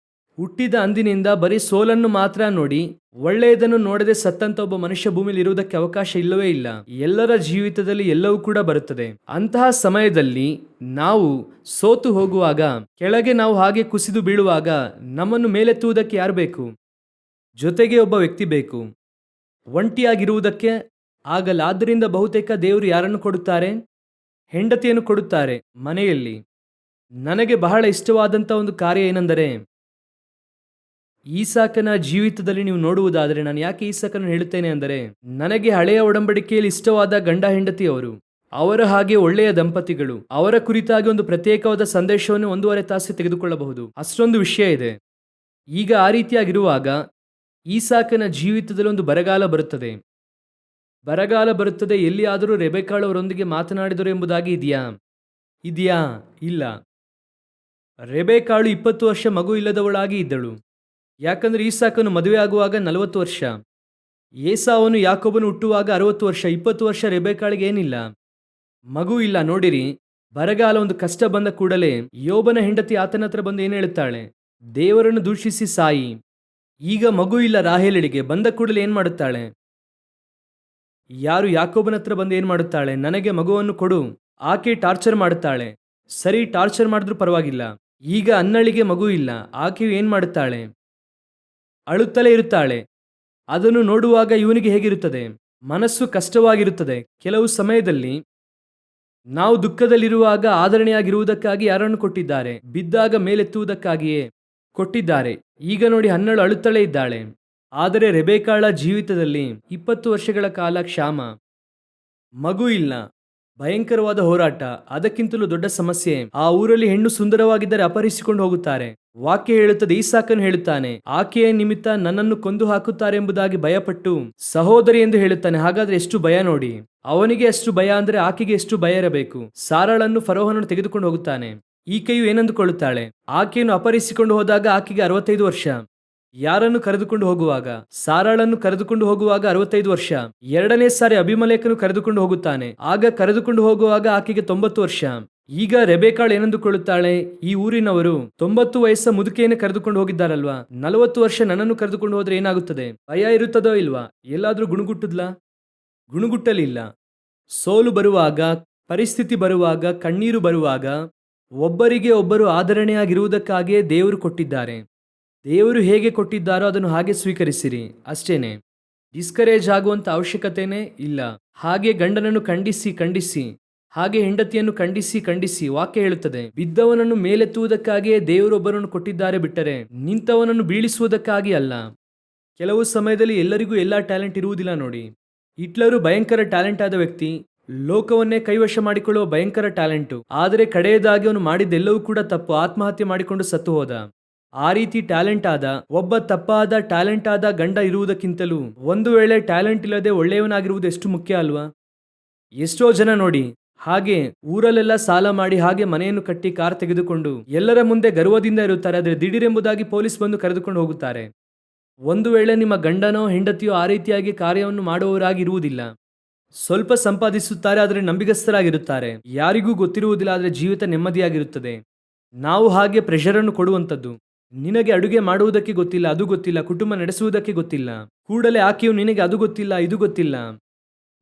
ಹುಟ್ಟಿದ ಅಂದಿನಿಂದ ಬರೀ ಸೋಲನ್ನು ಮಾತ್ರ ನೋಡಿ ಒಳ್ಳೆಯದನ್ನು ನೋಡದೆ ಸತ್ತಂತ ಒಬ್ಬ ಮನುಷ್ಯ ಭೂಮಿಯಲ್ಲಿ ಇರುವುದಕ್ಕೆ ಅವಕಾಶ ಇಲ್ಲವೇ ಇಲ್ಲ. ಎಲ್ಲರ ಜೀವಿತದಲ್ಲಿ ಎಲ್ಲವೂ ಕೂಡ ಬರುತ್ತದೆ. ಅಂತಹ ಸಮಯದಲ್ಲಿ ನಾವು ಸೋತು ಹೋಗುವಾಗ, ಕೆಳಗೆ ನಾವು ಹಾಗೆ ಕುಸಿದು ಬೀಳುವಾಗ ನಮ್ಮನ್ನು ಮೇಲೆತ್ತುವುದಕ್ಕೆ ಯಾರು ಬೇಕು? ಜೊತೆಗೆ ಒಬ್ಬ ವ್ಯಕ್ತಿ ಬೇಕು. ಒಂಟಿಯಾಗಿರುವುದಕ್ಕೆ ಆಗಲ್ಲ. ಆದ್ದರಿಂದ ಬಹುತೇಕ ದೇವರು ಯಾರನ್ನು ಕೊಡುತ್ತಾರೆ? ಹೆಂಡತಿಯನ್ನು ಕೊಡುತ್ತಾರೆ ಮನೆಯಲ್ಲಿ. ನನಗೆ ಬಹಳ ಇಷ್ಟವಾದಂಥ ಒಂದು ಕಾರ್ಯ ಏನೆಂದರೆ, ಈಸಾಕನ ಜೀವಿತದಲ್ಲಿ ನೀವು ನೋಡುವುದಾದರೆ, ನಾನು ಯಾಕೆ ಈಸಾಕನ ಹೇಳುತ್ತೇನೆ ಅಂದರೆ, ನನಗೆ ಹಳೆಯ ಒಡಂಬಡಿಕೆಯಲ್ಲಿ ಇಷ್ಟವಾದ ಗಂಡ ಹೆಂಡತಿಯವರು, ಅವರ ಹಾಗೆ ಒಳ್ಳೆಯ ದಂಪತಿಗಳು, ಅವರ ಕುರಿತಾಗಿ ಒಂದು ಪ್ರತ್ಯೇಕವಾದ ಸಂದೇಶವನ್ನು 1.5 ತಾಸು ತೆಗೆದುಕೊಳ್ಳಬಹುದು. ಅಷ್ಟೊಂದು ವಿಷಯ ಇದೆ. ಈಗ ಆ ರೀತಿಯಾಗಿರುವಾಗ ಈಸಾಕನ ಜೀವಿತದಲ್ಲಿ ಒಂದು ಬರಗಾಲ ಬರುತ್ತದೆ. ಎಲ್ಲಿಯಾದರೂ ರೆಬೆಕಾಳು ಅವರೊಂದಿಗೆ ಮಾತನಾಡಿದರು ಎಂಬುದಾಗಿ ಇದೆಯಾ? ಇಲ್ಲ. ರೆಬೆಕಾಳು 20 ವರ್ಷ ಮಗು ಇಲ್ಲದವಳಾಗಿ ಇದ್ದಳು. ಯಾಕಂದ್ರೆ ಈಸಾಕನು ಮದುವೆ ಆಗುವಾಗ 40 ವರ್ಷ, ಏಸಾವನು ಯಾಕೋಬನು ಹುಟ್ಟುವಾಗ 60 ವರ್ಷ. 20 ವರ್ಷ ರೆಬೆಕಾಳಿಗೆ ಏನಿಲ್ಲ, ಮಗು ಇಲ್ಲ. ನೋಡಿರಿ, ಬರಗಾಲ, ಒಂದು ಕಷ್ಟ ಬಂದ ಕೂಡಲೇ ಯೋಬನ ಹೆಂಡತಿ ಆತನ ಹತ್ರ ಬಂದು ಏನು ಹೇಳುತ್ತಾಳೆ? ದೇವರನ್ನು ದೂಷಿಸಿ ಸಾಯಿ. ಈಗ ಮಗು ಇಲ್ಲ ರಾಹೇಲಳಿಗೆ. ಬಂದ ಕೂಡಲೇ ಏನ್ ಮಾಡುತ್ತಾಳೆ? ಯಾಕೋಬನ ಹತ್ರ ಬಂದು ಏನ್ ಮಾಡುತ್ತಾಳೆ? ನನಗೆ ಮಗುವನ್ನು ಕೊಡು. ಆಕೆ ಟಾರ್ಚರ್ ಮಾಡುತ್ತಾಳೆ. ಸರಿ, ಟಾರ್ಚರ್ ಮಾಡಿದ್ರೂ ಪರವಾಗಿಲ್ಲ. ಈಗ ಅನ್ನಳಿಗೆ ಮಗು ಇಲ್ಲ. ಆಕೆಯು ಏನ್ ಮಾಡುತ್ತಾಳೆ? ಅಳುತ್ತಲೇ ಇರುತ್ತಾಳೆ. ಅದನ್ನು ನೋಡುವಾಗ ಇವನಿಗೆ ಹೇಗಿರುತ್ತದೆ? ಮನಸ್ಸು ಕಷ್ಟವಾಗಿರುತ್ತದೆ. ಕೆಲವು ಸಮಯದಲ್ಲಿ ನಾವು ದುಃಖದಲ್ಲಿರುವಾಗ ಆದರಣೆಯಾಗಿರುವುದಕ್ಕಾಗಿ ಯಾರನ್ನು ಕೊಟ್ಟಿದ್ದಾರೆ? ಬಿದ್ದಾಗ ಮೇಲೆತ್ತುವುದಕ್ಕಾಗಿಯೇ ಕೊಟ್ಟಿದ್ದಾರೆ. ಈಗ ನೋಡಿ, ಹನ್ನಳು ಅಳುತ್ತಲೇ ಇದ್ದಾಳೆ. ಆದರೆ ರೆಬೆಕಾಳ ಜೀವಿತದಲ್ಲಿ 20 ವರ್ಷಗಳ ಕಾಲ ಕ್ಷಾಮ, ಮಗು ಇಲ್ಲ, ಭಯಂಕರವಾದ ಹೋರಾಟ. ಅದಕ್ಕಿಂತಲೂ ದೊಡ್ಡ ಸಮಸ್ಯೆ, ಆ ಊರಲ್ಲಿ ಹೆಣ್ಣು ಸುಂದರವಾಗಿದ್ದರೆ ಅಪಹರಿಸಿಕೊಂಡು ಹೋಗುತ್ತಾರೆ. ವಾಕ್ಯ ಹೇಳುತ್ತದೆ, ಈಸಾಕನು ಹೇಳುತ್ತಾನೆ, ಆಕೆಯ ನಿಮಿತ್ತ ನನ್ನನ್ನು ಕೊಂದು ಹಾಕುತ್ತಾರೆ ಎಂಬುದಾಗಿ ಭಯಪಟ್ಟು ಸಹೋದರಿ ಎಂದು ಹೇಳುತ್ತಾನೆ. ಹಾಗಾದ್ರೆ ಎಷ್ಟು ಭಯ ನೋಡಿ. ಅವನಿಗೆ ಎಷ್ಟು ಭಯ ಅಂದ್ರೆ ಆಕೆಗೆ ಎಷ್ಟು ಭಯ ಇರಬೇಕು. ಸಾರಾಳನ್ನು ಫರೋಹನನ್ನು ತೆಗೆದುಕೊಂಡು ಹೋಗುತ್ತಾನೆ. ಈಕೆಯು ಏನಂದುಕೊಳ್ಳುತ್ತಾಳೆ? ಆಕೆಯನ್ನು ಅಪಹರಿಸಿಕೊಂಡು ಹೋದಾಗ ಆಕೆಗೆ 65 ವರ್ಷ. ಯಾರನ್ನು ಕರೆದುಕೊಂಡು ಹೋಗುವಾಗ? ಸಾರಾಳನ್ನು ಕರೆದುಕೊಂಡು ಹೋಗುವಾಗ 65 ವರ್ಷ. ಎರಡನೇ ಸಾರಿ ಅಭಿಮಲೇಕನು ಕರೆದುಕೊಂಡು ಹೋಗುತ್ತಾನೆ. ಆಗ ಕರೆದುಕೊಂಡು ಹೋಗುವಾಗ ಆಕೆಗೆ 90 ವರ್ಷ. ಈಗ ರೆಬೆಕಾಳು ಏನಂದುಕೊಳ್ಳುತ್ತಾಳೆ? ಈ ಊರಿನವರು 90 ವಯಸ್ಸ ಮುದುಕೆಯನ್ನು ಕರೆದುಕೊಂಡು ಹೋಗಿದ್ದಾರಲ್ವಾ, 40 ವರ್ಷ ನನ್ನನ್ನು ಕರೆದುಕೊಂಡು ಹೋದ್ರೆ ಏನಾಗುತ್ತದೆ? ಭಯ ಇರುತ್ತದೋ ಇಲ್ವಾ? ಎಲ್ಲಾದ್ರೂ ಗುಣಗುಟ್ಟಲಿಲ್ಲ. ಸೋಲು ಬರುವಾಗ, ಪರಿಸ್ಥಿತಿ ಬರುವಾಗ, ಕಣ್ಣೀರು ಬರುವಾಗ ಒಬ್ಬರಿಗೆ ಒಬ್ಬರು ಆದರಣೆಯಾಗಿರುವುದಕ್ಕಾಗಿಯೇ ದೇವರು ಕೊಟ್ಟಿದ್ದಾರೆ. ದೇವರು ಹೇಗೆ ಕೊಟ್ಟಿದ್ದಾರೋ ಅದನ್ನು ಹಾಗೆ ಸ್ವೀಕರಿಸಿರಿ, ಅಷ್ಟೇನೆ. ಡಿಸ್ಕರೇಜ್ ಆಗುವಂತ ಅವಶ್ಯಕತೆನೇ ಇಲ್ಲ. ಹಾಗೆ ಗಂಡನನ್ನು ಖಂಡಿಸಿ, ಹಾಗೆ ಹೆಂಡತಿಯನ್ನು ಖಂಡಿಸಿ. ವಾಕ್ಯ ಹೇಳುತ್ತದೆ, ಬಿದ್ದವನನ್ನು ಮೇಲೆತ್ತುವುದಕ್ಕಾಗಿಯೇ ದೇವರೊಬ್ಬರನ್ನು ಕೊಟ್ಟಿದ್ದಾರೆ, ಬಿಟ್ಟರೆ ನಿಂತವನನ್ನು ಬೀಳಿಸುವುದಕ್ಕಾಗಿ ಅಲ್ಲ. ಕೆಲವು ಸಮಯದಲ್ಲಿ ಎಲ್ಲರಿಗೂ ಎಲ್ಲ ಟ್ಯಾಲೆಂಟ್ ಇರುವುದಿಲ್ಲ ನೋಡಿ. ಹಿಟ್ಲರು ಭಯಂಕರ ಟ್ಯಾಲೆಂಟ್ ಆದ ವ್ಯಕ್ತಿ, ಲೋಕವನ್ನೇ ಕೈವಶ ಮಾಡಿಕೊಳ್ಳುವ ಭಯಂಕರ ಟ್ಯಾಲೆಂಟು. ಆದರೆ ಕಡೆಯದಾಗಿ ಅವನು ಮಾಡಿದ್ದೆಲ್ಲವೂ ಕೂಡ ತಪ್ಪು. ಆತ್ಮಹತ್ಯೆ ಮಾಡಿಕೊಂಡು ಸತ್ತು ಹೋದ. ಆ ರೀತಿ ಟ್ಯಾಲೆಂಟ್ ಆದ ಒಬ್ಬ ತಪ್ಪಾದ ಟ್ಯಾಲೆಂಟ್ ಆದ ಗಂಡ ಇರುವುದಕ್ಕಿಂತಲೂ ಒಂದು ವೇಳೆ ಟ್ಯಾಲೆಂಟ್ ಇಲ್ಲದೆ ಒಳ್ಳೆಯವನಾಗಿರುವುದು ಎಷ್ಟು ಮುಖ್ಯ ಅಲ್ವಾ? ಎಷ್ಟೋ ಜನ ನೋಡಿ, ಹಾಗೆ ಊರಲ್ಲೆಲ್ಲ ಸಾಲ ಮಾಡಿ, ಹಾಗೆ ಮನೆಯನ್ನು ಕಟ್ಟಿ, ಕಾರ್ ತೆಗೆದುಕೊಂಡು ಎಲ್ಲರ ಮುಂದೆ ಗರ್ವದಿಂದ ಇರುತ್ತಾರೆ. ಆದರೆ ದಿಢೀರೆಂಬುದಾಗಿ ಪೊಲೀಸ್ ಬಂದು ಕರೆದುಕೊಂಡು ಹೋಗುತ್ತಾರೆ. ಒಂದು ವೇಳೆ ನಿಮ್ಮ ಗಂಡನೋ ಹೆಂಡತಿಯೋ ಆ ರೀತಿಯಾಗಿ ಕಾರ್ಯವನ್ನು ಮಾಡುವವರಾಗಿರುವುದಿಲ್ಲ. ಸ್ವಲ್ಪ ಸಂಪಾದಿಸುತ್ತಾರೆ, ಆದರೆ ನಂಬಿಗಸ್ತರಾಗಿರುತ್ತಾರೆ. ಯಾರಿಗೂ ಗೊತ್ತಿರುವುದಿಲ್ಲ, ಆದರೆ ಜೀವಿತ ನೆಮ್ಮದಿಯಾಗಿರುತ್ತದೆ. ನಾವು ಹಾಗೆ ಪ್ರೆಷರನ್ನು ಕೊಡುವಂಥದ್ದು. ನಿನಗೆ ಅಡುಗೆ ಮಾಡುವುದಕ್ಕೆ ಗೊತ್ತಿಲ್ಲ, ಅದು ಗೊತ್ತಿಲ್ಲ, ಕುಟುಂಬ ನಡೆಸುವುದಕ್ಕೆ ಗೊತ್ತಿಲ್ಲ. ಕೂಡಲೇ ಆಕೆಯು ನಿನಗೆ ಅದು ಗೊತ್ತಿಲ್ಲ, ಇದು ಗೊತ್ತಿಲ್ಲ.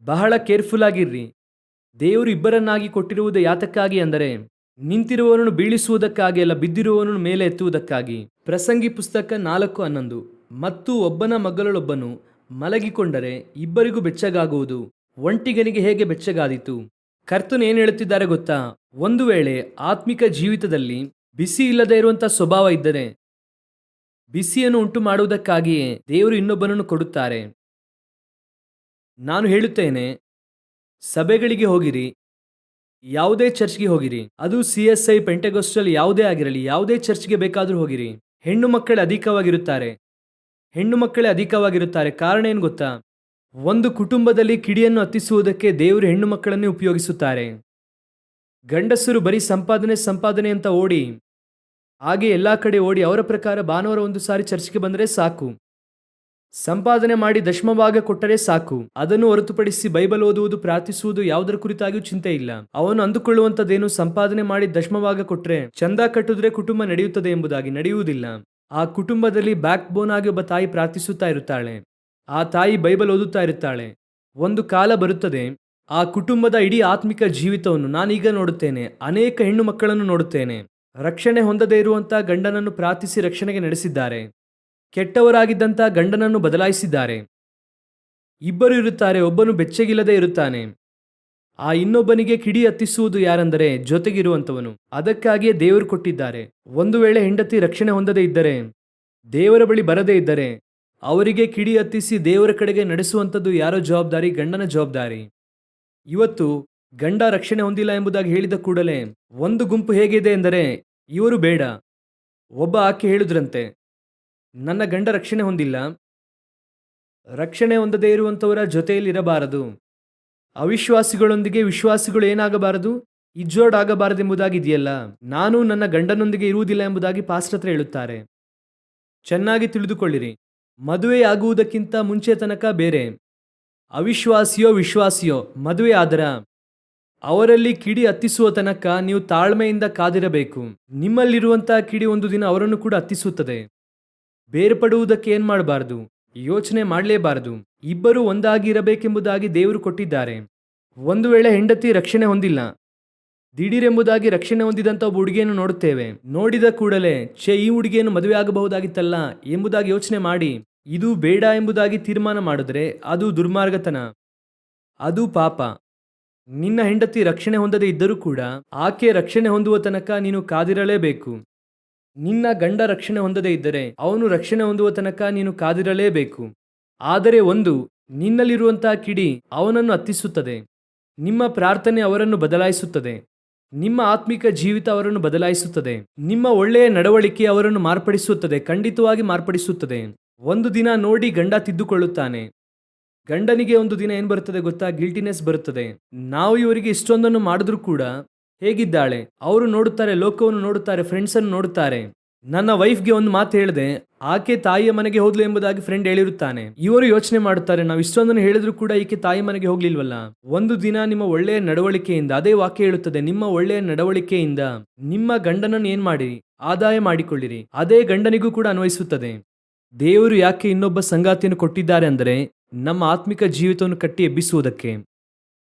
ಬಹಳ ಕೇರ್ಫುಲ್ ಆಗಿರ್ರಿ. ದೇವರು ಇಬ್ಬರನ್ನಾಗಿ ಕೊಟ್ಟಿರುವುದು ಯಾತಕ್ಕಾಗಿ ಅಂದರೆ, ನಿಂತಿರುವವನನ್ನು ಬೀಳಿಸುವುದಕ್ಕಾಗಿ ಅಲ್ಲ, ಬಿದ್ದಿರುವವನನ್ನು ಮೇಲೆ ಎತ್ತುವುದಕ್ಕಾಗಿ. ಪ್ರಸಂಗಿ ಪುಸ್ತಕ 4:11. ಮತ್ತು ಒಬ್ಬನ ಮಗಳೊಬ್ಬನು ಮಲಗಿಕೊಂಡರೆ ಇಬ್ಬರಿಗೂ ಬೆಚ್ಚಗಾಗುವುದು, ಒಂಟಿಗನಿಗೆ ಹೇಗೆ ಬೆಚ್ಚಗಾದೀತು. ಕರ್ತನು ಏನು ಹೇಳುತ್ತಿದ್ದಾರೆ ಗೊತ್ತಾ? ಒಂದು ವೇಳೆ ಆತ್ಮಿಕ ಜೀವಿತದಲ್ಲಿ ಬಿಸಿ ಇಲ್ಲದೆ ಇರುವಂಥ ಸ್ವಭಾವ ಇದ್ದರೆ, ಬಿಸಿಯನ್ನು ಉಂಟು ಮಾಡುವುದಕ್ಕಾಗಿಯೇ ದೇವರು ಇನ್ನೊಬ್ಬನನ್ನು ಕೊಡುತ್ತಾರೆ. ನಾನು ಹೇಳುತ್ತೇನೆ, ಸಭೆಗಳಿಗೆ ಹೋಗಿರಿ, ಯಾವುದೇ ಚರ್ಚ್ಗೆ ಹೋಗಿರಿ, ಅದು CSI, ಪೆಂಟೆಗೋಸ್ಟಲ್ ಯಾವುದೇ ಆಗಿರಲಿ, ಯಾವುದೇ ಚರ್ಚ್ಗೆ ಬೇಕಾದರೂ ಹೋಗಿರಿ, ಹೆಣ್ಣು ಮಕ್ಕಳೇ ಅಧಿಕವಾಗಿರುತ್ತಾರೆ. ಕಾರಣ ಏನು ಗೊತ್ತಾ? ಒಂದು ಕುಟುಂಬದಲ್ಲಿ ಕಿಡಿಯನ್ನು ಹತ್ತಿಸುವುದಕ್ಕೆ ದೇವರು ಹೆಣ್ಣು ಮಕ್ಕಳನ್ನೇ ಉಪಯೋಗಿಸುತ್ತಾರೆ. ಗಂಡಸರು ಬರೀ ಸಂಪಾದನೆ ಅಂತ ಓಡಿ, ಹಾಗೆ ಎಲ್ಲ ಕಡೆ ಓಡಿ ಅವರ ಪ್ರಕಾರ ಭಾನುವಾರ ಒಂದು ಸಾರಿ ಚರ್ಚ್ಗೆ ಬಂದರೆ ಸಾಕು, ಸಂಪಾದನೆ ಮಾಡಿ ದಶಮಭಾಗ ಕೊಟ್ಟರೆ ಸಾಕು, ಅದನ್ನು ಹೊರತುಪಡಿಸಿ ಬೈಬಲ್ ಓದುವುದು, ಪ್ರಾರ್ಥಿಸುವುದು ಯಾವುದರ ಕುರಿತಾಗಿಯೂ ಚಿಂತೆ ಇಲ್ಲ. ಅವನು ಅಂದುಕೊಳ್ಳುವಂಥದ್ದೇನು, ಸಂಪಾದನೆ ಮಾಡಿ ದಶಮಭಾಗ ಕೊಟ್ಟರೆ, ಚಂದ ಕಟ್ಟಿದ್ರೆ ಕುಟುಂಬ ನಡೆಯುತ್ತದೆ ಎಂಬುದಾಗಿ. ನಡೆಯುವುದಿಲ್ಲ. ಆ ಕುಟುಂಬದಲ್ಲಿ ಬ್ಯಾಕ್ ಬೋನ್ ಆಗಿ ಒಬ್ಬ ತಾಯಿ ಪ್ರಾರ್ಥಿಸುತ್ತಾ ಇರುತ್ತಾಳೆ, ಆ ತಾಯಿ ಬೈಬಲ್ ಓದುತ್ತಾ ಇರುತ್ತಾಳೆ. ಒಂದು ಕಾಲ ಬರುತ್ತದೆ, ಆ ಕುಟುಂಬದ ಇಡೀ ಆತ್ಮಿಕ ಜೀವಿತವನ್ನು ನಾನೀಗ ನೋಡುತ್ತೇನೆ. ಅನೇಕ ಹೆಣ್ಣು ಮಕ್ಕಳನ್ನು ನೋಡುತ್ತೇನೆ, ರಕ್ಷಣೆ ಹೊಂದದೇ ಇರುವಂಥ ಗಂಡನನ್ನು ಪ್ರಾರ್ಥಿಸಿ ರಕ್ಷಣೆಗೆ ನಡೆಸಿದ್ದಾರೆ, ಕೆಟ್ಟವರಾಗಿದ್ದಂಥ ಗಂಡನನ್ನು ಬದಲಾಯಿಸಿದ್ದಾರೆ. ಇಬ್ಬರು ಇರುತ್ತಾರೆ, ಒಬ್ಬನು ಬೆಚ್ಚಗಿಲ್ಲದೆ ಇರುತ್ತಾನೆ. ಆ ಇನ್ನೊಬ್ಬನಿಗೆ ಕಿಡಿ ಹತ್ತಿಸುವುದು ಯಾರೆಂದರೆ ಜೊತೆಗಿರುವಂಥವನು. ಅದಕ್ಕಾಗಿಯೇ ದೇವರು ಕೊಟ್ಟಿದ್ದಾರೆ. ಒಂದು ವೇಳೆ ಹೆಂಡತಿ ರಕ್ಷಣೆ ಹೊಂದದೇ ಇದ್ದರೆ, ದೇವರ ಬಳಿ ಬರದೇ ಇದ್ದರೆ, ಅವರಿಗೆ ಕಿಡಿ ಹತ್ತಿಸಿ ದೇವರ ಕಡೆಗೆ ನಡೆಸುವಂಥದ್ದು ಯಾರೋ ಜವಾಬ್ದಾರಿ? ಗಂಡನ ಜವಾಬ್ದಾರಿ. ಇವತ್ತು ಗಂಡ ರಕ್ಷಣೆ ಹೊಂದಿಲ್ಲ ಎಂಬುದಾಗಿ ಹೇಳಿದ ಕೂಡಲೇ ಒಂದು ಗುಂಪು ಹೇಗಿದೆ ಎಂದರೆ, ಇವರು ಬೇಡ. ಒಬ್ಬ ಆಕೆ ಹೇಳಿದ್ರಂತೆ, ನನ್ನ ಗಂಡ ರಕ್ಷಣೆ ಹೊಂದಿಲ್ಲ, ರಕ್ಷಣೆ ಹೊಂದದೇ ಇರುವಂಥವರ ಜೊತೆಯಲ್ಲಿ ಇರಬಾರದು, ಅವಿಶ್ವಾಸಿಗಳೊಂದಿಗೆ ವಿಶ್ವಾಸಿಗಳು ಏನಾಗಬಾರದು, ಇಜ್ಜೋಡಾಗಬಾರದೆಂಬುದಾಗಿದೆಯಲ್ಲ, ನಾನು ನನ್ನ ಗಂಡನೊಂದಿಗೆ ಇರುವುದಿಲ್ಲ ಎಂಬುದಾಗಿ ಪಾಸ್ಟರ್ ಹತ್ರ ಹೇಳುತ್ತಾರೆ. ಚೆನ್ನಾಗಿ ತಿಳಿದುಕೊಳ್ಳಿರಿ, ಮದುವೆಯಾಗುವುದಕ್ಕಿಂತ ಮುಂಚೆ ತನಕ ಬೇರೆ, ಅವಿಶ್ವಾಸಿಯೋ ವಿಶ್ವಾಸಿಯೋ ಮದುವೆ ಆದರ ಅವರಲ್ಲಿ ಕಿಡಿ ಹತ್ತಿಸುವ ತನಕ ನೀವು ತಾಳ್ಮೆಯಿಂದ ಕಾದಿರಬೇಕು. ನಿಮ್ಮಲ್ಲಿರುವಂತಹ ಕಿಡಿ ಒಂದು ದಿನ ಅವರನ್ನು ಕೂಡ ಹತ್ತಿಸುತ್ತದೆ. ಬೇರ್ಪಡುವುದಕ್ಕೆ ಏನು ಮಾಡಬಾರದು, ಯೋಚನೆ ಮಾಡಲೇಬಾರದು. ಇಬ್ಬರು ಒಂದಾಗಿ ಇರಬೇಕೆಂಬುದಾಗಿ ದೇವರು ಕೊಟ್ಟಿದ್ದಾರೆ. ಒಂದು ವೇಳೆ ಹೆಂಡತಿ ರಕ್ಷಣೆ ಹೊಂದಿಲ್ಲ, ದಿಢೀರೆಂಬುದಾಗಿ ರಕ್ಷಣೆ ಹೊಂದಿದಂಥ ಒಬ್ಬ ಹುಡುಗಿಯನ್ನು ನೋಡುತ್ತೇವೆ. ನೋಡಿದ ಕೂಡಲೇ ಈ ಹುಡುಗಿಯನ್ನು ಮದುವೆ ಆಗಬಹುದಾಗಿತ್ತಲ್ಲ ಎಂಬುದಾಗಿ ಯೋಚನೆ ಮಾಡಿ, ಇದು ಬೇಡ ಎಂಬುದಾಗಿ ತೀರ್ಮಾನ ಮಾಡಿದ್ರೆ ಅದು ದುರ್ಮಾರ್ಗತನ, ಅದು ಪಾಪ. ನಿನ್ನ ಹೆಂಡತಿ ರಕ್ಷಣೆ ಹೊಂದದೇ ಇದ್ದರೂ ಕೂಡ ಆಕೆ ರಕ್ಷಣೆ ಹೊಂದುವ ತನಕ ನೀನು ಕಾದಿರಲೇಬೇಕು. ನಿನ್ನ ಗಂಡ ರಕ್ಷಣೆ ಹೊಂದದೇ ಇದ್ದರೆ ಅವನು ರಕ್ಷಣೆ ಹೊಂದುವ ತನಕ ನೀನು ಕಾದಿರಲೇಬೇಕು. ಆದರೆ ಒಂದು, ನಿನ್ನಲ್ಲಿರುವಂತಹ ಕಿಡಿ ಅವನನ್ನು ಹತ್ತಿಸುತ್ತದೆ, ನಿಮ್ಮ ಪ್ರಾರ್ಥನೆ ಅವರನ್ನು ಬದಲಾಯಿಸುತ್ತದೆ, ನಿಮ್ಮ ಆತ್ಮಿಕ ಜೀವಿತ ಅವರನ್ನು ಬದಲಾಯಿಸುತ್ತದೆ, ನಿಮ್ಮ ಒಳ್ಳೆಯ ನಡವಳಿಕೆ ಅವರನ್ನು ಮಾರ್ಪಡಿಸುತ್ತದೆ, ಖಂಡಿತವಾಗಿ ಮಾರ್ಪಡಿಸುತ್ತದೆ. ಒಂದು ದಿನ ನೋಡಿ ಗಂಡ ತಿದ್ದುಕೊಳ್ಳುತ್ತಾನೆ. ಗಂಡನಿಗೆ ಒಂದು ದಿನ ಏನು ಬರುತ್ತದೆ ಗೊತ್ತಾ? ಗಿಲ್ಟಿನೆಸ್ ಬರುತ್ತದೆ. ನಾವು ಇವರಿಗೆ ಇಷ್ಟೊಂದನ್ನು ಮಾಡಿದ್ರೂ ಕೂಡ ಹೇಗಿದ್ದಾಳೆ? ಅವರು ನೋಡುತ್ತಾರೆ, ಲೋಕವನ್ನು ನೋಡುತ್ತಾರೆ, ಫ್ರೆಂಡ್ಸನ್ನು ನೋಡುತ್ತಾರೆ. ನನ್ನ ವೈಫ್ಗೆ ಒಂದು ಮಾತು ಹೇಳಿದೆ, ಆಕೆ ತಾಯಿಯ ಮನೆಗೆ ಹೋದ್ಲು ಎಂಬುದಾಗಿ ಫ್ರೆಂಡ್ ಹೇಳಿರುತ್ತಾನೆ. ಇವರು ಯೋಚನೆ ಮಾಡುತ್ತಾರೆ, ನಾವು ಇಷ್ಟೊಂದನ್ನು ಹೇಳಿದ್ರು ಕೂಡ ಈಕೆ ತಾಯಿ ಮನೆಗೆ ಹೋಗ್ಲಿಲ್ವಲ್ಲ. ಒಂದು ದಿನ ನಿಮ್ಮ ಒಳ್ಳೆಯ ನಡವಳಿಕೆಯಿಂದ, ಅದೇ ವಾಕ್ಯ ಹೇಳುತ್ತದೆ, ನಿಮ್ಮ ಒಳ್ಳೆಯ ನಡವಳಿಕೆಯಿಂದ ನಿಮ್ಮ ಗಂಡನನ್ನು ಏನ್ ಮಾಡಿ ಆದಾಯ ಮಾಡಿಕೊಳ್ಳಿರಿ. ಅದೇ ಗಂಡನಿಗೂ ಕೂಡ ಅನ್ವಯಿಸುತ್ತದೆ. ದೇವರು ಯಾಕೆ ಇನ್ನೊಬ್ಬ ಸಂಗಾತಿಯನ್ನು ಕೊಟ್ಟಿದ್ದಾರೆ ಅಂದರೆ, ನಮ್ಮ ಆತ್ಮಿಕ ಜೀವಿತವನ್ನು ಕಟ್ಟಿ ಎಬ್ಬಿಸುವುದಕ್ಕೆ,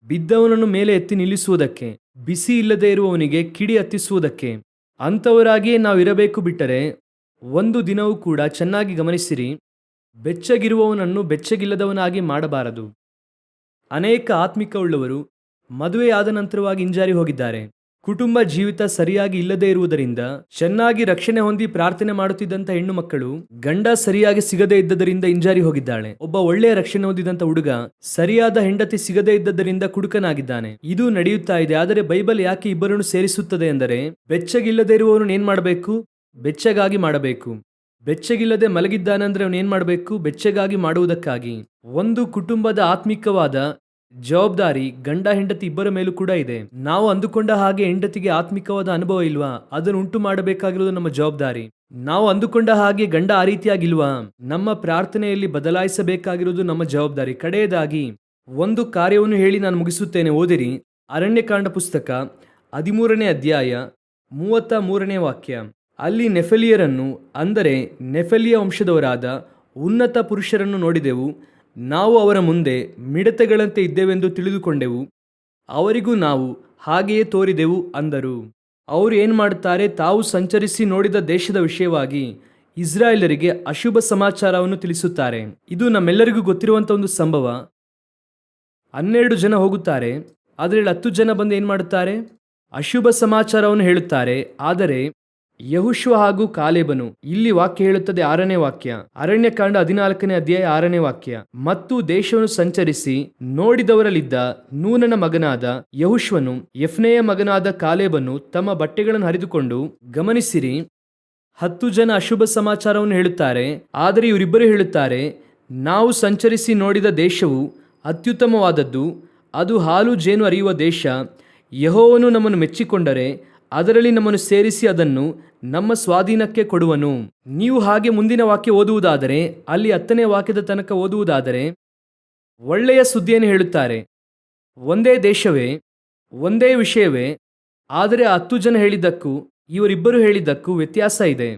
ಬಿದ್ದವನನ್ನು ಮೇಲೆ ಎತ್ತಿ ನಿಲ್ಲಿಸುವುದಕ್ಕೆ, ಬಿಸಿ ಇಲ್ಲದೆ ಇರುವವನಿಗೆ ಕಿಡಿ ಹತ್ತಿಸುವುದಕ್ಕೆ. ಅಂಥವರಾಗಿಯೇ ನಾವು ಇರಬೇಕು. ಬಿಟ್ಟರೆ ಒಂದು ದಿನವೂ ಕೂಡ, ಚೆನ್ನಾಗಿ ಗಮನಿಸಿರಿ, ಬೆಚ್ಚಗಿರುವವನನ್ನು ಬೆಚ್ಚಗಿಲ್ಲದವನಾಗಿ ಮಾಡಬಾರದು. ಅನೇಕ ಆತ್ಮಿಕ ಉಳ್ಳವರು ಮದುವೆಯಾದ ನಂತರವಾಗಿ ಹಿಂಜಾರಿ ಹೋಗಿದ್ದಾರೆ. ಕುಟುಂಬ ಜೀವಿತ ಸರಿಯಾಗಿ ಇಲ್ಲದೆ ಇರುವುದರಿಂದ, ಚೆನ್ನಾಗಿ ರಕ್ಷಣೆ ಹೊಂದಿ ಪ್ರಾರ್ಥನೆ ಮಾಡುತ್ತಿದ್ದಂಥ ಹೆಣ್ಣು ಮಕ್ಕಳು ಗಂಡ ಸರಿಯಾಗಿ ಸಿಗದೇ ಇದ್ದದರಿಂದ ಹಿಂಜಾರಿ ಹೋಗಿದ್ದಾಳೆ. ಒಬ್ಬ ಒಳ್ಳೆಯ ರಕ್ಷಣೆ ಹೊಂದಿದಂಥ ಹುಡುಗ ಸರಿಯಾದ ಹೆಂಡತಿ ಸಿಗದೇ ಇದ್ದದರಿಂದ ಕುಡುಕನಾಗಿದ್ದಾನೆ. ಇದು ನಡೆಯುತ್ತಾ ಇದೆ. ಆದರೆ ಬೈಬಲ್ ಯಾಕೆ ಇಬ್ಬರನ್ನು ಸೇರಿಸುತ್ತದೆ ಎಂದರೆ, ಬೆಚ್ಚಗಿಲ್ಲದೆ ಇರುವವನು ಏನ್ ಮಾಡಬೇಕು? ಬೆಚ್ಚಗಾಗಿ ಮಾಡಬೇಕು. ಬೆಚ್ಚಗಿಲ್ಲದೆ ಮಲಗಿದ್ದಾನಂದ್ರೆ ಅವನು ಏನ್ ಮಾಡಬೇಕು? ಬೆಚ್ಚಗಾಗಿ ಮಾಡುವುದಕ್ಕಾಗಿ. ಒಂದು ಕುಟುಂಬದ ಆತ್ಮಿಕವಾದ ಜವಾಬ್ದಾರಿ ಗಂಡ ಹೆಂಡತಿ ಇಬ್ಬರ ಮೇಲೂ ಕೂಡ ಇದೆ. ನಾವು ಅಂದುಕೊಂಡ ಹಾಗೆ ಹೆಂಡತಿಗೆ ಆತ್ಮಿಕವಾದ ಅನುಭವ ಇಲ್ವಾ? ಅದನ್ನು ಉಂಟು ಮಾಡಬೇಕಾಗಿರುವುದು ನಮ್ಮ ಜವಾಬ್ದಾರಿ. ನಾವು ಅಂದುಕೊಂಡ ಹಾಗೆ ಗಂಡ ಆ ರೀತಿಯಾಗಿಲ್ವಾ? ನಮ್ಮ ಪ್ರಾರ್ಥನೆಯಲ್ಲಿ ಬದಲಾಯಿಸಬೇಕಾಗಿರುವುದು ನಮ್ಮ ಜವಾಬ್ದಾರಿ. ಕಡೆಯದಾಗಿ ಒಂದು ಕಾರ್ಯವನ್ನು ಹೇಳಿ ನಾನು ಮುಗಿಸುತ್ತೇನೆ. ಓದಿರಿ, ಅರಣ್ಯಕಾಂಡ ಪುಸ್ತಕ 13ನೇ ಅಧ್ಯಾಯ 33ನೇ ವಾಕ್ಯ. ಅಲ್ಲಿ ನೆಫೆಲಿಯರನ್ನು, ಅಂದರೆ ನೆಫೆಲಿಯ ವಂಶದವರಾದ ಉನ್ನತ ಪುರುಷರನ್ನು ನೋಡಿದೆವು. ನಾವು ಅವರ ಮುಂದೆ ಮಿಡತೆಗಳಂತೆ ಇದ್ದೇವೆಂದು ತಿಳಿದುಕೊಂಡೆವು. ಅವರಿಗೂ ನಾವು ಹಾಗೆಯೇ ತೋರಿದೆವು ಅಂದರು. ಅವರು ಏನು ಮಾಡುತ್ತಾರೆ? ತಾವು ಸಂಚರಿಸಿ ನೋಡಿದ ದೇಶದ ವಿಷಯವಾಗಿ ಇಸ್ರಾಯೇಲರಿಗೆ ಅಶುಭ ಸಮಾಚಾರವನ್ನು ತಿಳಿಸುತ್ತಾರೆ. ಇದು ನಮ್ಮೆಲ್ಲರಿಗೂ ಗೊತ್ತಿರುವಂಥ ಒಂದು ಸಂಭವ. 12 ಜನ ಹೋಗುತ್ತಾರೆ, ಅದರಲ್ಲಿ 10 ಜನ ಬಂದು ಏನು ಮಾಡುತ್ತಾರೆ? ಅಶುಭ ಸಮಾಚಾರವನ್ನು ಹೇಳುತ್ತಾರೆ. ಆದರೆ ಯೆಹೋಶುವ ಹಾಗೂ ಕಾಲೇಬನು, ಇಲ್ಲಿ ವಾಕ್ಯ ಹೇಳುತ್ತದೆ 6ನೇ ವಾಕ್ಯ, ಅರಣ್ಯಕಾಂಡ 14ನೇ ಅಧ್ಯಾಯ 6ನೇ ವಾಕ್ಯ, ಮತ್ತು ದೇಶವನ್ನು ಸಂಚರಿಸಿ ನೋಡಿದವರಲ್ಲಿದ್ದ ನೂನನ ಮಗನಾದ ಯೆಹೋಶುವನು ಯೆಫ್ನೆಯ ಮಗನಾದ ಕಾಲೇಬನು ತಮ್ಮ ಬಟ್ಟೆಗಳನ್ನು ಹರಿದುಕೊಂಡು, ಗಮನಿಸಿರಿ, 10 ಜನ ಅಶುಭ ಸಮಾಚಾರವನ್ನು ಹೇಳುತ್ತಾರೆ. ಆದರೆ ಇವರಿಬ್ಬರು ಹೇಳುತ್ತಾರೆ, ನಾವು ಸಂಚರಿಸಿ ನೋಡಿದ ದೇಶವು ಅತ್ಯುತ್ತಮವಾದದ್ದು, ಅದು ಹಾಲು ಜೇನು ಹರಿಯುವ ದೇಶ. ಯೆಹೋವನು ನಮ್ಮನ್ನು ಮೆಚ್ಚಿಕೊಂಡರೆ ಅದರಲ್ಲಿ ನಮ್ಮನ್ನು ಸೇರಿಸಿ ಅದನ್ನು ನಮ್ಮ ಸ್ವಾಧೀನಕ್ಕೆ ಕೊಡುವನು. ನೀವು ಹಾಗೆ ಮುಂದಿನ ವಾಕ್ಯ ಓದುವುದಾದರೆ, ಅಲ್ಲಿ 10ನೇ ವಾಕ್ಯದ ತನಕ ಓದುವುದಾದರೆ, ಒಳ್ಳೆಯ ಸುದ್ದಿಯನ್ನು ಹೇಳುತ್ತಾರೆ. ಒಂದೇ ದೇಶವೇ, ಒಂದೇ ವಿಷಯವೇ, ಆದರೆ ಆ 10 ಜನ ಹೇಳಿದ್ದಕ್ಕೂ ಇವರಿಬ್ಬರು ಹೇಳಿದ್ದಕ್ಕೂ ವ್ಯತ್ಯಾಸ ಇದೆ.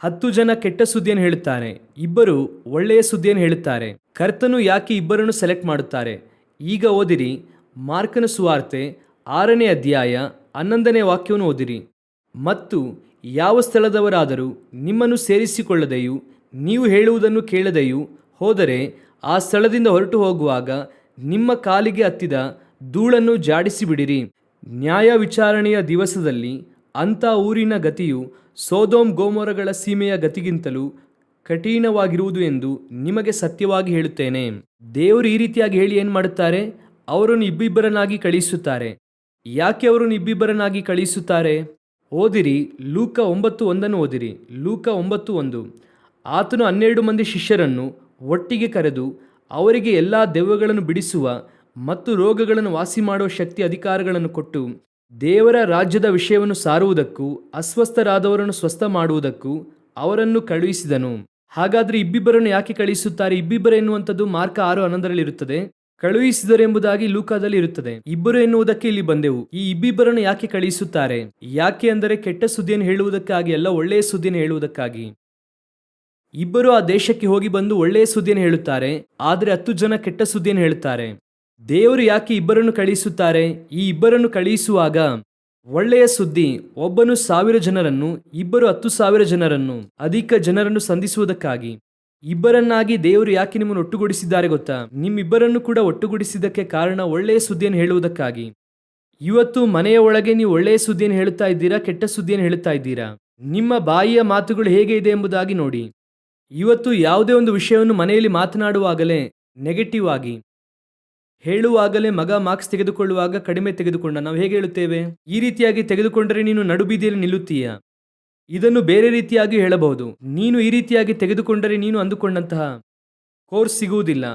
10 ಜನ ಕೆಟ್ಟ ಸುದ್ದಿಯನ್ನು ಹೇಳುತ್ತಾರೆ, ಇಬ್ಬರು ಒಳ್ಳೆಯ ಸುದ್ದಿಯನ್ನು ಹೇಳುತ್ತಾರೆ. ಕರ್ತನು ಯಾಕೆ ಇಬ್ಬರನ್ನು ಸೆಲೆಕ್ಟ್ ಮಾಡುತ್ತಾರೆ? ಈಗ ಓದಿರಿ, ಮಾರ್ಕನ ಸುವಾರ್ತೆ 6ನೇ ಅಧ್ಯಾಯ 11ನೇ ವಾಕ್ಯವನ್ನು ಓದಿರಿ. ಮತ್ತು ಯಾವ ಸ್ಥಳದವರಾದರೂ ನಿಮ್ಮನ್ನು ಸೇರಿಸಿಕೊಳ್ಳದೆಯೂ ನೀವು ಹೇಳುವುದನ್ನು ಕೇಳದೆಯೂ ಹೋದರೆ ಆ ಸ್ಥಳದಿಂದ ಹೊರಟು ಹೋಗುವಾಗ ನಿಮ್ಮ ಕಾಲಿಗೆ ಹತ್ತಿದ ಧೂಳನ್ನು ಜಾಡಿಸಿಬಿಡಿರಿ. ನ್ಯಾಯ ವಿಚಾರಣೆಯ ದಿವಸದಲ್ಲಿ ಅಂಥ ಊರಿನ ಗತಿಯು ಸೊದೋಮ್ ಗೊಮೋರಗಳ ಸೀಮೆಯ ಗತಿಗಿಂತಲೂ ಕಠಿಣವಾಗಿರುವುದು ಎಂದು ನಿಮಗೆ ಸತ್ಯವಾಗಿ ಹೇಳುತ್ತೇನೆ. ದೇವರು ಈ ರೀತಿಯಾಗಿ ಹೇಳಿ ಏನು ಮಾಡುತ್ತಾರೆ? ಅವರನ್ನು ಇಬ್ಬಿಬ್ಬರನ್ನಾಗಿ ಕಳುಹಿಸುತ್ತಾರೆ. ಯಾಕೆ ಅವರನ್ನು ಇಬ್ಬಿಬ್ಬರನ್ನಾಗಿ ಕಳುಹಿಸುತ್ತಾರೆ? ಓದಿರಿ, ಲೂಕ 9:1 ಓದಿರಿ. ಲೂಕ 9:1. ಆತನು 12 ಮಂದಿ ಶಿಷ್ಯರನ್ನು ಒಟ್ಟಿಗೆ ಕರೆದು ಅವರಿಗೆ ಎಲ್ಲ ದೆವ್ವಗಳನ್ನು ಬಿಡಿಸುವ ಮತ್ತು ರೋಗಗಳನ್ನು ವಾಸಿ ಮಾಡುವ ಶಕ್ತಿ ಅಧಿಕಾರಗಳನ್ನು ಕೊಟ್ಟು, ದೇವರ ರಾಜ್ಯದ ವಿಷಯವನ್ನು ಸಾರುವುದಕ್ಕೂ ಅಸ್ವಸ್ಥರಾದವರನ್ನು ಸ್ವಸ್ಥ ಮಾಡುವುದಕ್ಕೂ ಅವರನ್ನು ಕಳುಹಿಸಿದನು. ಹಾಗಾದರೆ ಇಬ್ಬಿಬ್ಬರನ್ನು ಯಾಕೆ ಕಳುಹಿಸುತ್ತಾರೆ? ಇಬ್ಬಿಬ್ಬರು ಎನ್ನುವಂಥದ್ದು ಮಾರ್ಕ 6:11 ಇರುತ್ತದೆ. ಕಳುಹಿಸಿದರು ಎಂಬುದಾಗಿ ಲೂಕಾದಲ್ಲಿ ಇರುತ್ತದೆ. ಇಬ್ಬರು ಎನ್ನುವುದಕ್ಕೆ ಇಲ್ಲಿ ಬಂದೆವು. ಈ ಇಬ್ಬಿಬ್ಬರನ್ನು ಯಾಕೆ ಕಳುಹಿಸುತ್ತಾರೆ? ಯಾಕೆ ಅಂದರೆ ಕೆಟ್ಟ ಸುದ್ದಿಯನ್ನು ಹೇಳುವುದಕ್ಕಾಗಿ ಅಲ್ಲ, ಒಳ್ಳೆಯ ಸುದ್ದಿಯನ್ನು ಹೇಳುವುದಕ್ಕಾಗಿ. ಇಬ್ಬರು ಆ ದೇಶಕ್ಕೆ ಹೋಗಿ ಬಂದು ಒಳ್ಳೆಯ ಸುದ್ದಿಯನ್ನು ಹೇಳುತ್ತಾರೆ, ಆದರೆ 10 ಜನ ಕೆಟ್ಟ ಸುದ್ದಿಯನ್ನು ಹೇಳುತ್ತಾರೆ. ದೇವರು ಯಾಕೆ ಇಬ್ಬರನ್ನು ಕಳುಹಿಸುತ್ತಾರೆ? ಈ ಇಬ್ಬರನ್ನು ಕಳುಹಿಸುವಾಗ ಒಳ್ಳೆಯ ಸುದ್ದಿ, ಒಬ್ಬನು 1000 ಜನರನ್ನು, ಇಬ್ಬರು 10,000 ಜನರನ್ನು, ಅಧಿಕ ಜನರನ್ನು ಸಂಧಿಸುವುದಕ್ಕಾಗಿ. ಇಬ್ಬರನ್ನಾಗಿ ದೇವರು ಯಾಕೆ ನಿಮ್ಮನ್ನು ಒಟ್ಟುಗೂಡಿಸಿದ್ದಾರೆ ಗೊತ್ತಾ? ನಿಮ್ಮಿಬ್ಬರನ್ನು ಕೂಡ ಒಟ್ಟುಗೂಡಿಸಿದ್ದಕ್ಕೆ ಕಾರಣ ಒಳ್ಳೆಯ ಸುದ್ದಿಯನ್ನು ಹೇಳುವುದಕ್ಕಾಗಿ. ಇವತ್ತು ಮನೆಯ ಒಳಗೆ ನೀವು ಒಳ್ಳೆಯ ಸುದ್ದಿಯನ್ನು ಹೇಳುತ್ತಾ ಇದ್ದೀರಾ, ಕೆಟ್ಟ ಸುದ್ದಿಯನ್ನು ಹೇಳುತ್ತಾ ಇದ್ದೀರಾ? ನಿಮ್ಮ ಬಾಯಿಯ ಮಾತುಗಳು ಹೇಗೆ ಇದೆ ಎಂಬುದಾಗಿ ನೋಡಿ. ಇವತ್ತು ಯಾವುದೇ ಒಂದು ವಿಷಯವನ್ನು ಮನೆಯಲ್ಲಿ ಮಾತನಾಡುವಾಗಲೇ ನೆಗೆಟಿವ್ ಆಗಿ ಹೇಳುವಾಗಲೇ, ಮಗ ಮಾರ್ಕ್ಸ್ ತೆಗೆದುಕೊಳ್ಳುವಾಗ ಕಡಿಮೆ ತೆಗೆದುಕೊಂಡ, ನಾವು ಹೇಗೆ ಹೇಳುತ್ತೇವೆ? ಈ ರೀತಿಯಾಗಿ ತೆಗೆದುಕೊಂಡರೆ ನೀನು ನಡುಬೀದಿಯಲ್ಲಿ ನಿಲ್ಲುತ್ತೀಯ. ಇದನ್ನು ಬೇರೆ ರೀತಿಯಾಗಿ ಹೇಳಬಹುದು. ನೀನು ಈ ರೀತಿಯಾಗಿ ತೆಗೆದುಕೊಂಡರೆ ನೀನು ಅಂದುಕೊಂಡಂತಹ ಕೋರ್ಸ್ ಸಿಗುವುದಿಲ್ಲ,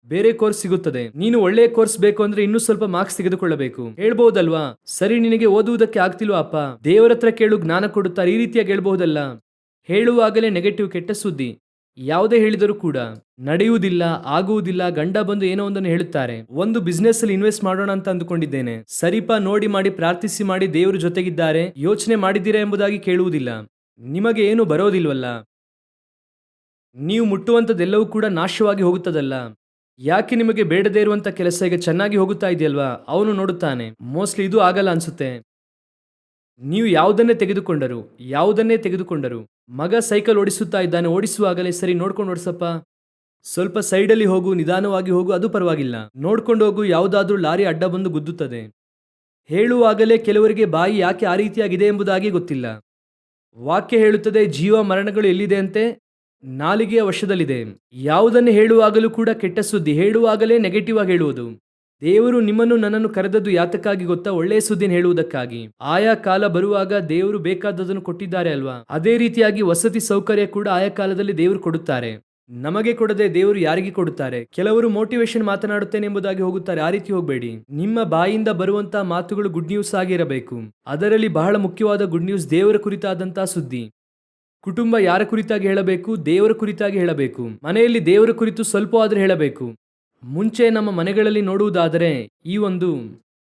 ಬೇರೆ ಕೋರ್ಸ್ ಸಿಗುತ್ತದೆ. ನೀನು ಒಳ್ಳೆಯ ಕೋರ್ಸ್ ಬೇಕು ಅಂದ್ರೆ ಇನ್ನೂ ಸ್ವಲ್ಪ ಮಾರ್ಕ್ಸ್ ತೆಗೆದುಕೊಳ್ಳಬೇಕು ಹೇಳ್ಬಹುದಲ್ವಾ? ಸರಿ, ನಿನಗೆ ಓದುವುದಕ್ಕೆ ಆಗ್ತಿಲ್ವಾ ಅಪ್ಪ, ದೇವರ ಹತ್ರ ಕೇಳು, ಜ್ಞಾನ ಕೊಡುತ್ತಾರೆ, ಈ ರೀತಿಯಾಗಿ ಹೇಳ್ಬಹುದಲ್ಲ. ಹೇಳುವಾಗಲೇ ನೆಗೆಟಿವ್, ಕೆಟ್ಟ ಸುದ್ದಿ ಯಾವುದೇ ಹೇಳಿದರೂ ಕೂಡ ನಡೆಯುವುದಿಲ್ಲ, ಆಗುವುದಿಲ್ಲ. ಗಂಡ ಬಂದು ಏನೋ ಒಂದನ್ನು ಹೇಳುತ್ತಾರೆ, ಒಂದು ಬಿಸ್ನೆಸ್ ಅಲ್ಲಿ ಇನ್ವೆಸ್ಟ್ ಮಾಡೋಣ ಅಂತ ಅಂದುಕೊಂಡಿದ್ದೇನೆ, ಸರಿಪಾ, ನೋಡಿ ಮಾಡಿ, ಪ್ರಾರ್ಥಿಸಿ ಮಾಡಿ, ದೇವರು ಜೊತೆಗಿದ್ದಾರೆ, ಯೋಚನೆ ಮಾಡಿದ್ದೀರಾ ಎಂಬುದಾಗಿ ಕೇಳುವುದಿಲ್ಲ. ನಿಮಗೆ ಏನು ಬರೋದಿಲ್ವಲ್ಲ, ನೀವು ಮುಟ್ಟುವಂಥದ್ದೆಲ್ಲವೂ ಕೂಡ ನಾಶವಾಗಿ ಹೋಗುತ್ತದಲ್ಲ. ಯಾಕೆ ನಿಮಗೆ ಬೇಡದೇ ಇರುವಂತ ಕೆಲಸ ಈಗ ಚೆನ್ನಾಗಿ ಹೋಗುತ್ತಾ ಇದೆಯಲ್ವಾ? ಅವನು ನೋಡುತ್ತಾನೆ. ಮೋಸ್ಟ್ಲಿ ಇದು ಆಗಲ್ಲ ಅನ್ಸುತ್ತೆ. ನೀವು ಯಾವುದನ್ನೇ ತೆಗೆದುಕೊಂಡರು, ಮಗ ಸೈಕಲ್ ಓಡಿಸುತ್ತಾ ಇದ್ದಾನೆ, ಓಡಿಸುವಾಗಲೇ ಸರಿ ನೋಡ್ಕೊಂಡು ಓಡಿಸಪ್ಪ, ಸ್ವಲ್ಪ ಸೈಡಲ್ಲಿ ಹೋಗು, ನಿಧಾನವಾಗಿ ಹೋಗು, ಅದು ಪರವಾಗಿಲ್ಲ, ನೋಡ್ಕೊಂಡು ಹೋಗು, ಯಾವುದಾದ್ರೂ ಲಾರಿ ಅಡ್ಡ ಬಂದು ಗುದ್ದುತ್ತದೆ. ಹೇಳುವಾಗಲೇ ಕೆಲವರಿಗೆ ಬಾಯಿ ಯಾಕೆ ಆ ರೀತಿಯಾಗಿದೆ ಎಂಬುದಾಗಿ ಗೊತ್ತಿಲ್ಲ. ವಾಕ್ಯ ಹೇಳುತ್ತದೆ, ಜೀವ ಮರಣಗಳು ಎಲ್ಲಿದೆ ಅಂತೆ? ನಾಲಿಗೆಯ ವಶದಲ್ಲಿದೆ. ಯಾವುದನ್ನು ಹೇಳುವಾಗಲೂ ಕೂಡ ಕೆಟ್ಟ ಸುದ್ದಿ, ಹೇಳುವಾಗಲೇ ನೆಗೆಟಿವ್ ಆಗಿ ಹೇಳುವುದು. ದೇವರು ನಿಮ್ಮನ್ನು ನನ್ನನ್ನು ಕರೆದದ್ದು ಯಾತಕ್ಕಾಗಿ ಗೊತ್ತಾ? ಒಳ್ಳೆಯ ಸುದ್ದಿಯನ್ನು ಹೇಳುವುದಕ್ಕಾಗಿ. ಆಯಾ ಕಾಲ ಬರುವಾಗ ದೇವರು ಬೇಕಾದದನ್ನು ಕೊಟ್ಟಿದ್ದಾರೆ ಅಲ್ವಾ? ಅದೇ ರೀತಿಯಾಗಿ ವಸತಿ ಸೌಕರ್ಯ ಕೂಡ ಆಯಾ ಕಾಲದಲ್ಲಿ ದೇವರು ಕೊಡುತ್ತಾರೆ. ನಮಗೆ ಕೊಡದೆ ದೇವರು ಯಾರಿಗೆ ಕೊಡುತ್ತಾರೆ? ಕೆಲವರು ಮೋಟಿವೇಶನ್ ಮಾತನಾಡುತ್ತೇನೆ ಎಂಬುದಾಗಿ ಹೋಗುತ್ತಾರೆ. ಆ ರೀತಿ ಹೋಗಬೇಡಿ. ನಿಮ್ಮ ಬಾಯಿಂದ ಬರುವಂತಹ ಮಾತುಗಳು ಗುಡ್ ನ್ಯೂಸ್ ಆಗಿರಬೇಕು. ಅದರಲ್ಲಿ ಬಹಳ ಮುಖ್ಯವಾದ ಗುಡ್ ನ್ಯೂಸ್ ದೇವರ ಕುರಿತಾದಂತಹ ಸುದ್ದಿ. ಕುಟುಂಬ ಯಾರ ಕುರಿತಾಗಿ ಹೇಳಬೇಕು? ದೇವರ ಕುರಿತಾಗಿ ಹೇಳಬೇಕು. ಮನೆಯಲ್ಲಿ ದೇವರ ಕುರಿತು ಸ್ವಲ್ಪವಾದರೂ ಹೇಳಬೇಕು. ಮುಂಚೆ ನಮ್ಮ ಮನೆಗಳಲ್ಲಿ ನೋಡುವುದಾದರೆ ಈ ಒಂದು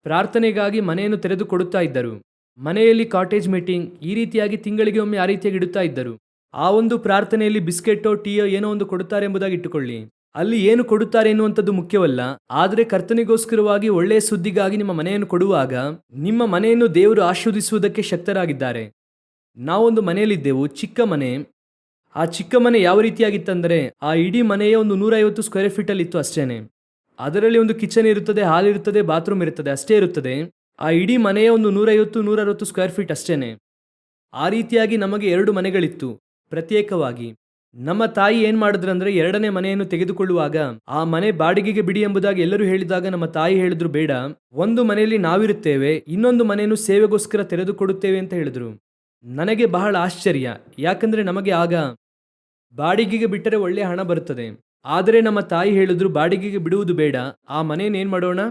ಪ್ರಾರ್ಥನೆಗಾಗಿ ಮನೆಯನ್ನು ತೆರೆದು ಕೊಡುತ್ತಾ ಇದ್ದರು. ಮನೆಯಲ್ಲಿ ಕಾಟೇಜ್ ಮೀಟಿಂಗ್ ಈ ರೀತಿಯಾಗಿ ತಿಂಗಳಿಗೆ ಒಮ್ಮೆ ಆ ರೀತಿಯಾಗಿ ಇಡುತ್ತಾ ಇದ್ದರು. ಆ ಒಂದು ಪ್ರಾರ್ಥನೆಯಲ್ಲಿ ಬಿಸ್ಕೆಟೋ ಟೀಯೋ ಏನೋ ಒಂದು ಕೊಡುತ್ತಾರೆ ಎಂಬುದಾಗಿ ಇಟ್ಟುಕೊಳ್ಳಿ. ಅಲ್ಲಿ ಏನು ಕೊಡುತ್ತಾರೆ ಎನ್ನುವಂಥದ್ದು ಮುಖ್ಯವಲ್ಲ. ಆದರೆ ಕರ್ತನಿಗೋಸ್ಕರವಾಗಿ ಒಳ್ಳೆಯ ಸುದ್ದಿಗಾಗಿ ನಿಮ್ಮ ಮನೆಯನ್ನು ಕೊಡುವಾಗ ನಿಮ್ಮ ಮನೆಯನ್ನು ದೇವರು ಆಶೀರ್ವದಿಸುವುದಕ್ಕೆ ಶಕ್ತರಾಗಿದ್ದಾರೆ. ನಾವೊಂದು ಮನೆಯಲ್ಲಿದ್ದೆವು, ಚಿಕ್ಕ ಮನೆ. ಆ ಚಿಕ್ಕ ಮನೆ ಯಾವ ರೀತಿಯಾಗಿತ್ತಂದರೆ ಆ ಇಡೀ ಮನೆಯೇ ಒಂದು 150 ಸ್ಕ್ವೇರ್ ಫೀಟ್ ಅಲ್ಲಿ ಇತ್ತು ಅಷ್ಟೇನೆ. ಅದರಲ್ಲಿ ಒಂದು ಕಿಚನ್ ಇರುತ್ತದೆ, ಹಾಲ್ ಇರುತ್ತದೆ, ಬಾತ್ರೂಮ್ ಇರುತ್ತದೆ, ಅಷ್ಟೇ ಇರುತ್ತದೆ. ಆ ಇಡೀ ಮನೆಯೇ ಒಂದು 150-160 ಸ್ಕ್ವೇರ್ ಫೀಟ್ ಅಷ್ಟೇನೆ. ಆ ರೀತಿಯಾಗಿ ನಮಗೆ 2 ಮನೆಗಳಿತ್ತು ಪ್ರತ್ಯೇಕವಾಗಿ. ನಮ್ಮ ತಾಯಿ ಏನ್ ಮಾಡಿದ್ರಂದ್ರೆ 2ನೇ ಮನೆಯನ್ನು ತೆಗೆದುಕೊಳ್ಳುವಾಗ ಆ ಮನೆ ಬಾಡಿಗೆಗೆ ಬಿಡಿ ಎಂಬುದಾಗಿ ಎಲ್ಲರೂ ಹೇಳಿದಾಗ ನಮ್ಮ ತಾಯಿ ಹೇಳಿದ್ರು ಬೇಡ, ಒಂದು ಮನೆಯಲ್ಲಿ ನಾವಿರುತ್ತೇವೆ, ಇನ್ನೊಂದು ಮನೆಯನ್ನು ಸೇವೆಗೋಸ್ಕರ ತೆರೆದುಕೊಡುತ್ತೇವೆ ಅಂತ ಹೇಳಿದ್ರು. ನನಗೆ ಬಹಳ ಆಶ್ಚರ್ಯ, ಯಾಕಂದ್ರೆ ನಮಗೆ ಆಗ ಬಾಡಿಗೆಗೆ ಬಿಟ್ಟರೆ ಒಳ್ಳೆಯ ಹಣ ಬರುತ್ತದೆ. ಆದರೆ ನಮ್ಮ ತಾಯಿ ಹೇಳಿದ್ರು ಬಾಡಿಗೆಗೆ ಬಿಡುವುದು ಬೇಡ, ಆ ಮನೆಯನ್ನು ಏನ್ ಮಾಡೋಣ,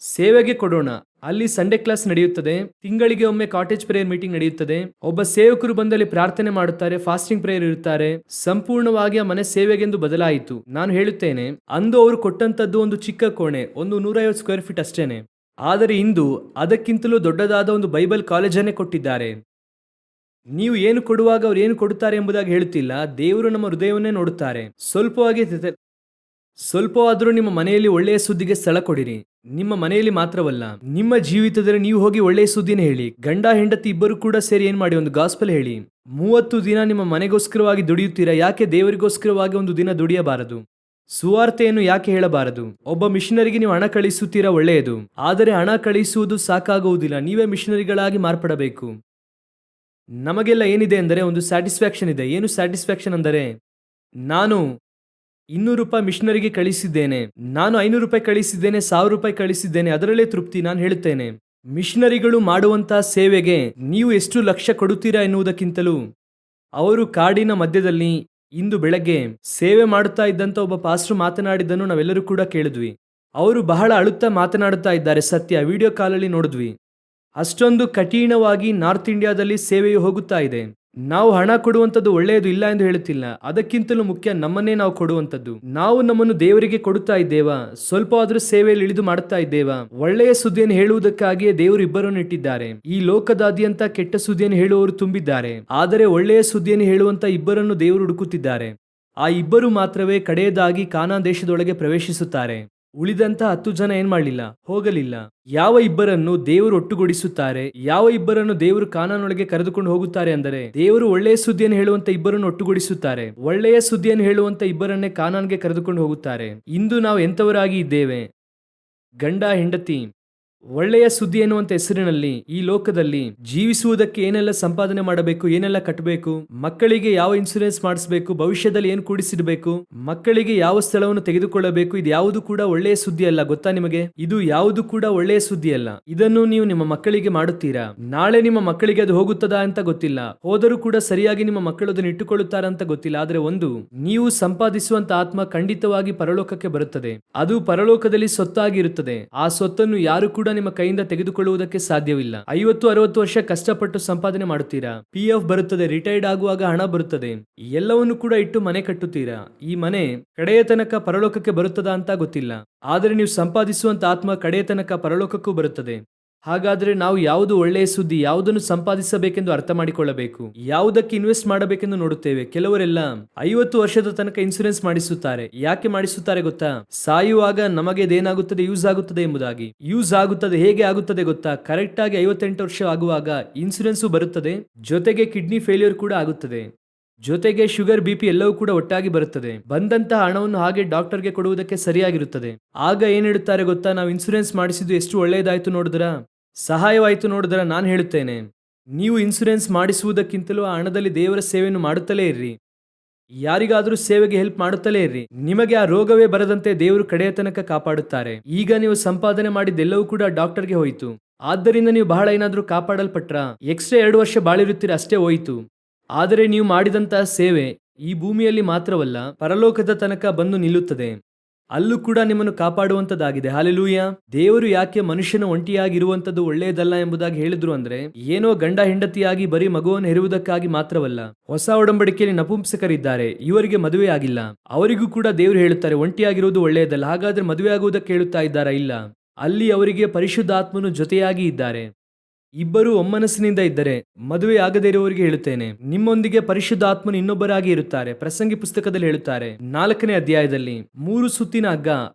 ಸೇವೆಗೆ ಕೊಡೋಣ. ಅಲ್ಲಿ ಸಂಡೇ ಕ್ಲಾಸ್ ನಡೆಯುತ್ತದೆ, ತಿಂಗಳಿಗೆ ಒಮ್ಮೆ ಕಾಟೇಜ್ ಪ್ರೇಯರ್ ಮೀಟಿಂಗ್ ನಡೆಯುತ್ತದೆ, ಒಬ್ಬ ಸೇವಕರು ಬಂದಲ್ಲಿ ಪ್ರಾರ್ಥನೆ ಮಾಡುತ್ತಾರೆ, ಫಾಸ್ಟಿಂಗ್ ಪ್ರೇಯರ್ ಇರುತ್ತಾರೆ. ಸಂಪೂರ್ಣವಾಗಿ ಆ ಮನೆ ಸೇವೆಗೆಂದು ಬದಲಾಯಿತು. ನಾನು ಹೇಳುತ್ತೇನೆ, ಅಂದು ಅವರು ಕೊಟ್ಟಂತದ್ದು ಒಂದು ಚಿಕ್ಕ ಕೋಣೆ, ಒಂದು 150 ಸ್ಕ್ವೇರ್ ಫೀಟ್ ಅಷ್ಟೇನೆ. ಆದರೆ ಇಂದು ಅದಕ್ಕಿಂತಲೂ ದೊಡ್ಡದಾದ ಒಂದು ಬೈಬಲ್ ಕಾಲೇಜನ್ನೇ ಕೊಟ್ಟಿದ್ದಾರೆ. ನೀವು ಏನು ಕೊಡುವಾಗ ಅವ್ರು ಏನು ಕೊಡುತ್ತಾರೆ ಎಂಬುದಾಗಿ ಹೇಳುತ್ತಿಲ್ಲ, ದೇವರು ನಮ್ಮ ಹೃದಯವನ್ನೇ ನೋಡುತ್ತಾರೆ. ಸ್ವಲ್ಪವಾದರೂ ನಿಮ್ಮ ಮನೆಯಲ್ಲಿ ಒಳ್ಳೆಯ ಸುದ್ದಿಗೆ ಸ್ಥಳ ಕೊಡಿರಿ. ನಿಮ್ಮ ಮನೆಯಲ್ಲಿ ಮಾತ್ರವಲ್ಲ, ನಿಮ್ಮ ಜೀವಿತದಲ್ಲಿ ನೀವು ಹೋಗಿ ಒಳ್ಳೆಯ ಸುದ್ದಿನ ಹೇಳಿ. ಗಂಡ ಹೆಂಡತಿ ಇಬ್ಬರು ಕೂಡ ಸೇರಿ ಏನ್ ಮಾಡಿ ಒಂದು ಗಾಸ್ಪಲ್ ಹೇಳಿ. 30 ದಿನ ನಿಮ್ಮ ಮನೆಗೋಸ್ಕರವಾಗಿ ದುಡಿಯುತ್ತೀರಾ, ಯಾಕೆ ದೇವರಿಗೋಸ್ಕರವಾಗಿ ಒಂದು ದಿನ ದುಡಿಯಬಾರದು? ಸುವಾರ್ತೆಯನ್ನು ಯಾಕೆ ಹೇಳಬಾರದು? ಒಬ್ಬ ಮಿಷನರಿಗೆ ನೀವು ಹಣ ಕಳಿಸುತ್ತೀರಾ, ಒಳ್ಳೆಯದು. ಆದರೆ ಹಣ ಕಳಿಸುವುದು ಸಾಕಾಗುವುದಿಲ್ಲ, ನೀವೇ ಮಿಷನರಿಗಳಾಗಿ ಮಾರ್ಪಡಬೇಕು. ನಮಗೆಲ್ಲ ಏನಿದೆ ಅಂದರೆ ಒಂದು ಸ್ಯಾಟಿಸ್ಫ್ಯಾಕ್ಷನ್ ಇದೆ. ಏನು ಸ್ಯಾಟಿಸ್ಫ್ಯಾಕ್ಷನ್ ಅಂದರೆ, ನಾನು 200 ರೂಪಾಯಿ ಮಿಷನರಿಗೆ ಕಳಿಸಿದ್ದೇನೆ, ನಾನು 500 ರೂಪಾಯಿ ಕಳಿಸಿದ್ದೇನೆ, 1000 ರೂಪಾಯಿ ಕಳಿಸಿದ್ದೇನೆ, ಅದರಲ್ಲೇ ತೃಪ್ತಿ. ನಾನು ಹೇಳುತ್ತೇನೆ, ಮಿಷನರಿಗಳು ಮಾಡುವಂತಹ ಸೇವೆಗೆ ನೀವು ಎಷ್ಟು ಲಕ್ಷ ಕೊಡುತ್ತೀರಾ ಎನ್ನುವುದಕ್ಕಿಂತಲೂ, ಅವರು ಕಾಡಿನ ಮಧ್ಯದಲ್ಲಿ ಇಂದು ಬೆಳಗ್ಗೆ ಸೇವೆ ಮಾಡುತ್ತಾ ಇದ್ದಂತ ಒಬ್ಬ ಪಾಸ್ಟರ್ ಮಾತನಾಡಿದ್ದನ್ನು ನಾವೆಲ್ಲರೂ ಕೂಡ ಕೇಳಿದ್ವಿ. ಅವರು ಬಹಳ ಅಳುತ್ತಾ ಮಾತನಾಡುತ್ತಾ ಇದ್ದಾರೆ, ಸತ್ಯ. ವಿಡಿಯೋ ಕಾಲಲ್ಲಿ ನೋಡಿದ್ವಿ. ಅಷ್ಟೊಂದು ಕಠಿಣವಾಗಿ ನಾರ್ತ್ ಇಂಡಿಯಾದಲ್ಲಿ ಸೇವೆಯು ಹೋಗುತ್ತಾ ಇದೆ. ನಾವು ಹಣ ಕೊಡುವಂಥದ್ದು ಒಳ್ಳೆಯದು, ಇಲ್ಲ ಎಂದು ಹೇಳುತ್ತಿಲ್ಲ. ಅದಕ್ಕಿಂತಲೂ ಮುಖ್ಯ ನಮ್ಮನ್ನೇ ನಾವು ಕೊಡುವಂಥದ್ದು. ನಾವು ನಮ್ಮನ್ನು ದೇವರಿಗೆ ಕೊಡುತ್ತಾ ಇದ್ದೇವಾ? ಸ್ವಲ್ಪವಾದರೂ ಸೇವೆಯಲ್ಲಿ ಇಳಿದು ಮಾಡುತ್ತಾ ಇದ್ದೇವಾ? ಒಳ್ಳೆಯ ಸುದ್ದಿಯನ್ನು ಹೇಳುವುದಕ್ಕಾಗಿಯೇ ದೇವರು ಇಬ್ಬರನ್ನು ಇಟ್ಟಿದ್ದಾರೆ. ಈ ಲೋಕದಾದ್ಯಂತ ಕೆಟ್ಟ ಸುದ್ದಿಯನ್ನು ಹೇಳುವವರು ತುಂಬಿದ್ದಾರೆ, ಆದರೆ ಒಳ್ಳೆಯ ಸುದ್ದಿಯನ್ನು ಹೇಳುವಂತ ಇಬ್ಬರನ್ನು ದೇವರು ಹುಡುಕುತ್ತಿದ್ದಾರೆ. ಆ ಇಬ್ಬರು ಮಾತ್ರವೇ ಕಡೆಯದಾಗಿ ಕಾನಾನ್ ದೇಶದೊಳಗೆ ಪ್ರವೇಶಿಸುತ್ತಾರೆ. ಉಳಿದಂತ 10 ಜನ ಏನ್ ಮಾಡಲಿಲ್ಲ, ಹೋಗಲಿಲ್ಲ. ಯಾವ ಇಬ್ಬರನ್ನು ದೇವರು ಒಟ್ಟುಗೂಡಿಸುತ್ತಾರೆ, ಯಾವ ಇಬ್ಬರನ್ನು ದೇವರು ಕಾನಾನೊಳಗೆ ಕರೆದುಕೊಂಡು ಹೋಗುತ್ತಾರೆ ಅಂದರೆ, ದೇವರು ಒಳ್ಳೆಯ ಸುದ್ದಿಯನ್ನು ಹೇಳುವಂತ ಇಬ್ಬರನ್ನು ಒಟ್ಟುಗೂಡಿಸುತ್ತಾರೆ, ಒಳ್ಳೆಯ ಸುದ್ದಿಯನ್ನು ಹೇಳುವಂತ ಇಬ್ಬರನ್ನೇ ಕಾನಾನ್ಗೆ ಕರೆದುಕೊಂಡು ಹೋಗುತ್ತಾರೆ. ಇಂದು ನಾವು ಎಂತವರಾಗಿ ಇದ್ದೇವೆ? ಗಂಡ ಹೆಂಡತಿ ಒಳ್ಳೆಯ ಸುದ್ದಿ ಎನ್ನುವಂತ ಹೆಸರಿನಲ್ಲಿ ಈ ಲೋಕದಲ್ಲಿ ಜೀವಿಸುವುದಕ್ಕೆ ಏನೆಲ್ಲ ಸಂಪಾದನೆ ಮಾಡಬೇಕು, ಏನೆಲ್ಲ ಕಟ್ಟಬೇಕು, ಮಕ್ಕಳಿಗೆ ಯಾವ ಇನ್ಸೂರೆನ್ಸ್ ಮಾಡಿಸಬೇಕು, ಭವಿಷ್ಯದಲ್ಲಿ ಏನು ಕೂಡಿಸಿಡಬೇಕು, ಮಕ್ಕಳಿಗೆ ಯಾವ ಸ್ಥಳವನ್ನು ತೆಗೆದುಕೊಳ್ಳಬೇಕು, ಇದು ಯಾವುದು ಕೂಡ ಒಳ್ಳೆಯ ಸುದ್ದಿ ಅಲ್ಲ. ಗೊತ್ತಾ ನಿಮಗೆ? ಇದು ಯಾವುದು ಕೂಡ ಒಳ್ಳೆಯ ಸುದ್ದಿ ಅಲ್ಲ. ಇದನ್ನು ನೀವು ನಿಮ್ಮ ಮಕ್ಕಳಿಗೆ ಮಾಡುತ್ತೀರಾ? ನಾಳೆ ನಿಮ್ಮ ಮಕ್ಕಳಿಗೆ ಅದು ಹೋಗುತ್ತದಾ ಅಂತ ಗೊತ್ತಿಲ್ಲ. ಹೋದರೂ ಕೂಡ ಸರಿಯಾಗಿ ನಿಮ್ಮ ಮಕ್ಕಳು ಅದನ್ನು ಇಟ್ಟುಕೊಳ್ಳುತ್ತಾರೆ ಅಂತ ಗೊತ್ತಿಲ್ಲ. ಆದ್ರೆ ಒಂದು, ನೀವು ಸಂಪಾದಿಸುವಂತ ಆತ್ಮ ಖಂಡಿತವಾಗಿ ಪರಲೋಕಕ್ಕೆ ಬರುತ್ತದೆ. ಅದು ಪರಲೋಕದಲ್ಲಿ ಸೊತ್ತಾಗಿರುತ್ತದೆ. ಆ ಸೊತ್ತನ್ನು ಯಾರು ಕೂಡ ನಿಮ್ಮ ಕೈಯಿಂದ ತೆಗೆದುಕೊಳ್ಳುವುದಕ್ಕೆ ಸಾಧ್ಯವಿಲ್ಲ. 50-60 ವರ್ಷ ಕಷ್ಟಪಟ್ಟು ಸಂಪಾದನೆ ಮಾಡುತ್ತೀರಾ, PF ಬರುತ್ತದೆ, ರಿಟೈರ್ಡ್ ಆಗುವಾಗ ಹಣ ಬರುತ್ತದೆ, ಎಲ್ಲವನ್ನು ಕೂಡ ಇಟ್ಟು ಮನೆ ಕಟ್ಟುತ್ತೀರಾ. ಈ ಮನೆ ಕಡೆಯ ತನಕ ಪರಲೋಕಕ್ಕೆ ಬರುತ್ತದಾ ಅಂತ ಗೊತ್ತಿಲ್ಲ. ಆದರೆ ನೀವು ಸಂಪಾದಿಸುವಂತ ಆತ್ಮ ಕಡೆಯ ತನಕ ಪರಲೋಕಕ್ಕೂ ಬರುತ್ತದೆ. ಹಾಗಾದ್ರೆ ನಾವು ಯಾವುದು ಒಳ್ಳೆಯ ಸುದ್ದಿ, ಯಾವುದನ್ನು ಸಂಪಾದಿಸಬೇಕೆಂದು ಅರ್ಥ ಮಾಡಿಕೊಳ್ಳಬೇಕು, ಯಾವುದಕ್ಕೆ ಇನ್ವೆಸ್ಟ್ ಮಾಡಬೇಕೆಂದು ನೋಡುತ್ತೇವೆ. ಕೆಲವರೆಲ್ಲ 50 ವರ್ಷದ ತನಕ ಇನ್ಸೂರೆನ್ಸ್ ಮಾಡಿಸುತ್ತಾರೆ. ಯಾಕೆ ಮಾಡಿಸುತ್ತಾರೆ ಗೊತ್ತಾ? ಸಾಯುವಾಗ ನಮಗೆ ಇದೇನಾಗುತ್ತದೆ, ಯೂಸ್ ಆಗುತ್ತದೆ ಎಂಬುದಾಗಿ. ಯೂಸ್ ಆಗುತ್ತದೆ. ಹೇಗೆ ಆಗುತ್ತದೆ ಗೊತ್ತಾ? ಕರೆಕ್ಟ್ ಆಗಿ 58 ವರ್ಷ ಆಗುವಾಗ ಇನ್ಸೂರೆನ್ಸ್ ಬರುತ್ತದೆ, ಜೊತೆಗೆ ಕಿಡ್ನಿ ಫೇಲ್ಯೂರ್ ಕೂಡ ಆಗುತ್ತದೆ, ಜೊತೆಗೆ ಶುಗರ್ BP ಎಲ್ಲವೂ ಕೂಡ ಒಟ್ಟಾಗಿ ಬರುತ್ತದೆ. ಬಂದಂತಹ ಹಣವನ್ನು ಹಾಗೆ ಡಾಕ್ಟರ್ಗೆ ಕೊಡುವುದಕ್ಕೆ ಸರಿಯಾಗಿರುತ್ತದೆ. ಆಗ ಏನ್ ಹೇಳುತ್ತಾರೆ ಗೊತ್ತಾ? ನಾವು ಇನ್ಸೂರೆನ್ಸ್ ಮಾಡಿಸಿದ್ದು ಎಷ್ಟು ಒಳ್ಳೆಯದಾಯ್ತು ನೋಡಿದ್ರ, ಸಹಾಯವಾಯಿತು ನೋಡಿದ್ರ. ನಾನು ಹೇಳುತ್ತೇನೆ, ನೀವು ಇನ್ಸೂರೆನ್ಸ್ ಮಾಡಿಸುವುದಕ್ಕಿಂತಲೂ ಆ ಹಣದಲ್ಲಿ ದೇವರ ಸೇವೆಯನ್ನು ಮಾಡುತ್ತಲೇ ಇರ್ರಿ. ಯಾರಿಗಾದರೂ ಸೇವೆಗೆ ಹೆಲ್ಪ್ ಮಾಡುತ್ತಲೇ ಇರ್ರಿ. ನಿಮಗೆ ಆ ರೋಗವೇ ಬರದಂತೆ ದೇವರು ಕಡೆಯ ತನಕ ಕಾಪಾಡುತ್ತಾರೆ. ಈಗ ನೀವು ಸಂಪಾದನೆ ಮಾಡಿದ್ದೆಲ್ಲವೂ ಕೂಡ ಡಾಕ್ಟರ್ಗೆ ಹೋಯಿತು. ಆದ್ದರಿಂದ ನೀವು ಬಹಳ ಏನಾದರೂ ಕಾಪಾಡಲ್ಪಟ್ರ, ಎಕ್ಸ್ಟ್ರಾ 2 ವರ್ಷ ಬಾಳಿರುತ್ತೀರ, ಅಷ್ಟೇ ಹೋಯಿತು. ಆದರೆ ನೀವು ಮಾಡಿದಂತಹ ಸೇವೆ ಈ ಭೂಮಿಯಲ್ಲಿ ಮಾತ್ರವಲ್ಲ, ಪರಲೋಕದ ತನಕ ಬಂದು ನಿಲ್ಲುತ್ತದೆ. ಅಲ್ಲೂ ಕೂಡ ನಿಮ್ಮನ್ನು ಕಾಪಾಡುವಂತದ್ದಾಗಿದೆ. ಹಾಲೆಲೂಯ. ದೇವರು ಯಾಕೆ ಮನುಷ್ಯನ ಒಂಟಿಯಾಗಿರುವಂತದ್ದು ಒಳ್ಳೆಯದಲ್ಲ ಎಂಬುದಾಗಿ ಹೇಳಿದ್ರು ಅಂದ್ರೆ, ಏನೋ ಗಂಡ ಹೆಂಡತಿಯಾಗಿ ಬರೀ ಮಗುವನ್ನು ಹೆರುವುದಕ್ಕಾಗಿ ಮಾತ್ರವಲ್ಲ. ಹೊಸ ಒಡಂಬಡಿಕೆಯಲ್ಲಿ ನಪುಂಸಕರಿದ್ದಾರೆ, ಇವರಿಗೆ ಮದುವೆ ಆಗಿಲ್ಲ, ಅವರಿಗೂ ಕೂಡ ದೇವರು ಹೇಳುತ್ತಾರೆ ಒಂಟಿಯಾಗಿರುವುದು ಒಳ್ಳೆಯದಲ್ಲ. ಹಾಗಾದ್ರೆ ಮದುವೆ ಆಗುವುದಕ್ಕೆ ಹೇಳುತ್ತಾ ಇದ್ದಾರಾ? ಇಲ್ಲ. ಅಲ್ಲಿ ಅವರಿಗೆ ಪರಿಶುದ್ಧಾತ್ಮನು ಜೊತೆಯಾಗಿ ಇದ್ದಾರೆ. ಇಬ್ಬರು ಒಮ್ಮನಸ್ಸಿನಿಂದ ಇದ್ದರೆ, ಮದುವೆ ಆಗದೇ ಇರುವವರಿಗೆ ಹೇಳುತ್ತೇನೆ, ನಿಮ್ಮೊಂದಿಗೆ ಪರಿಶುದ್ಧಾತ್ಮನು ಇನ್ನೊಬ್ಬರಾಗಿ ಇರುತ್ತಾರೆ. ಪ್ರಸಂಗಿ ಪುಸ್ತಕದಲ್ಲಿ ಹೇಳುತ್ತಾರೆ 4ನೇ ಅಧ್ಯಾಯದಲ್ಲಿ, 3 ಸುತ್ತಿನ ಹಗ್ಗ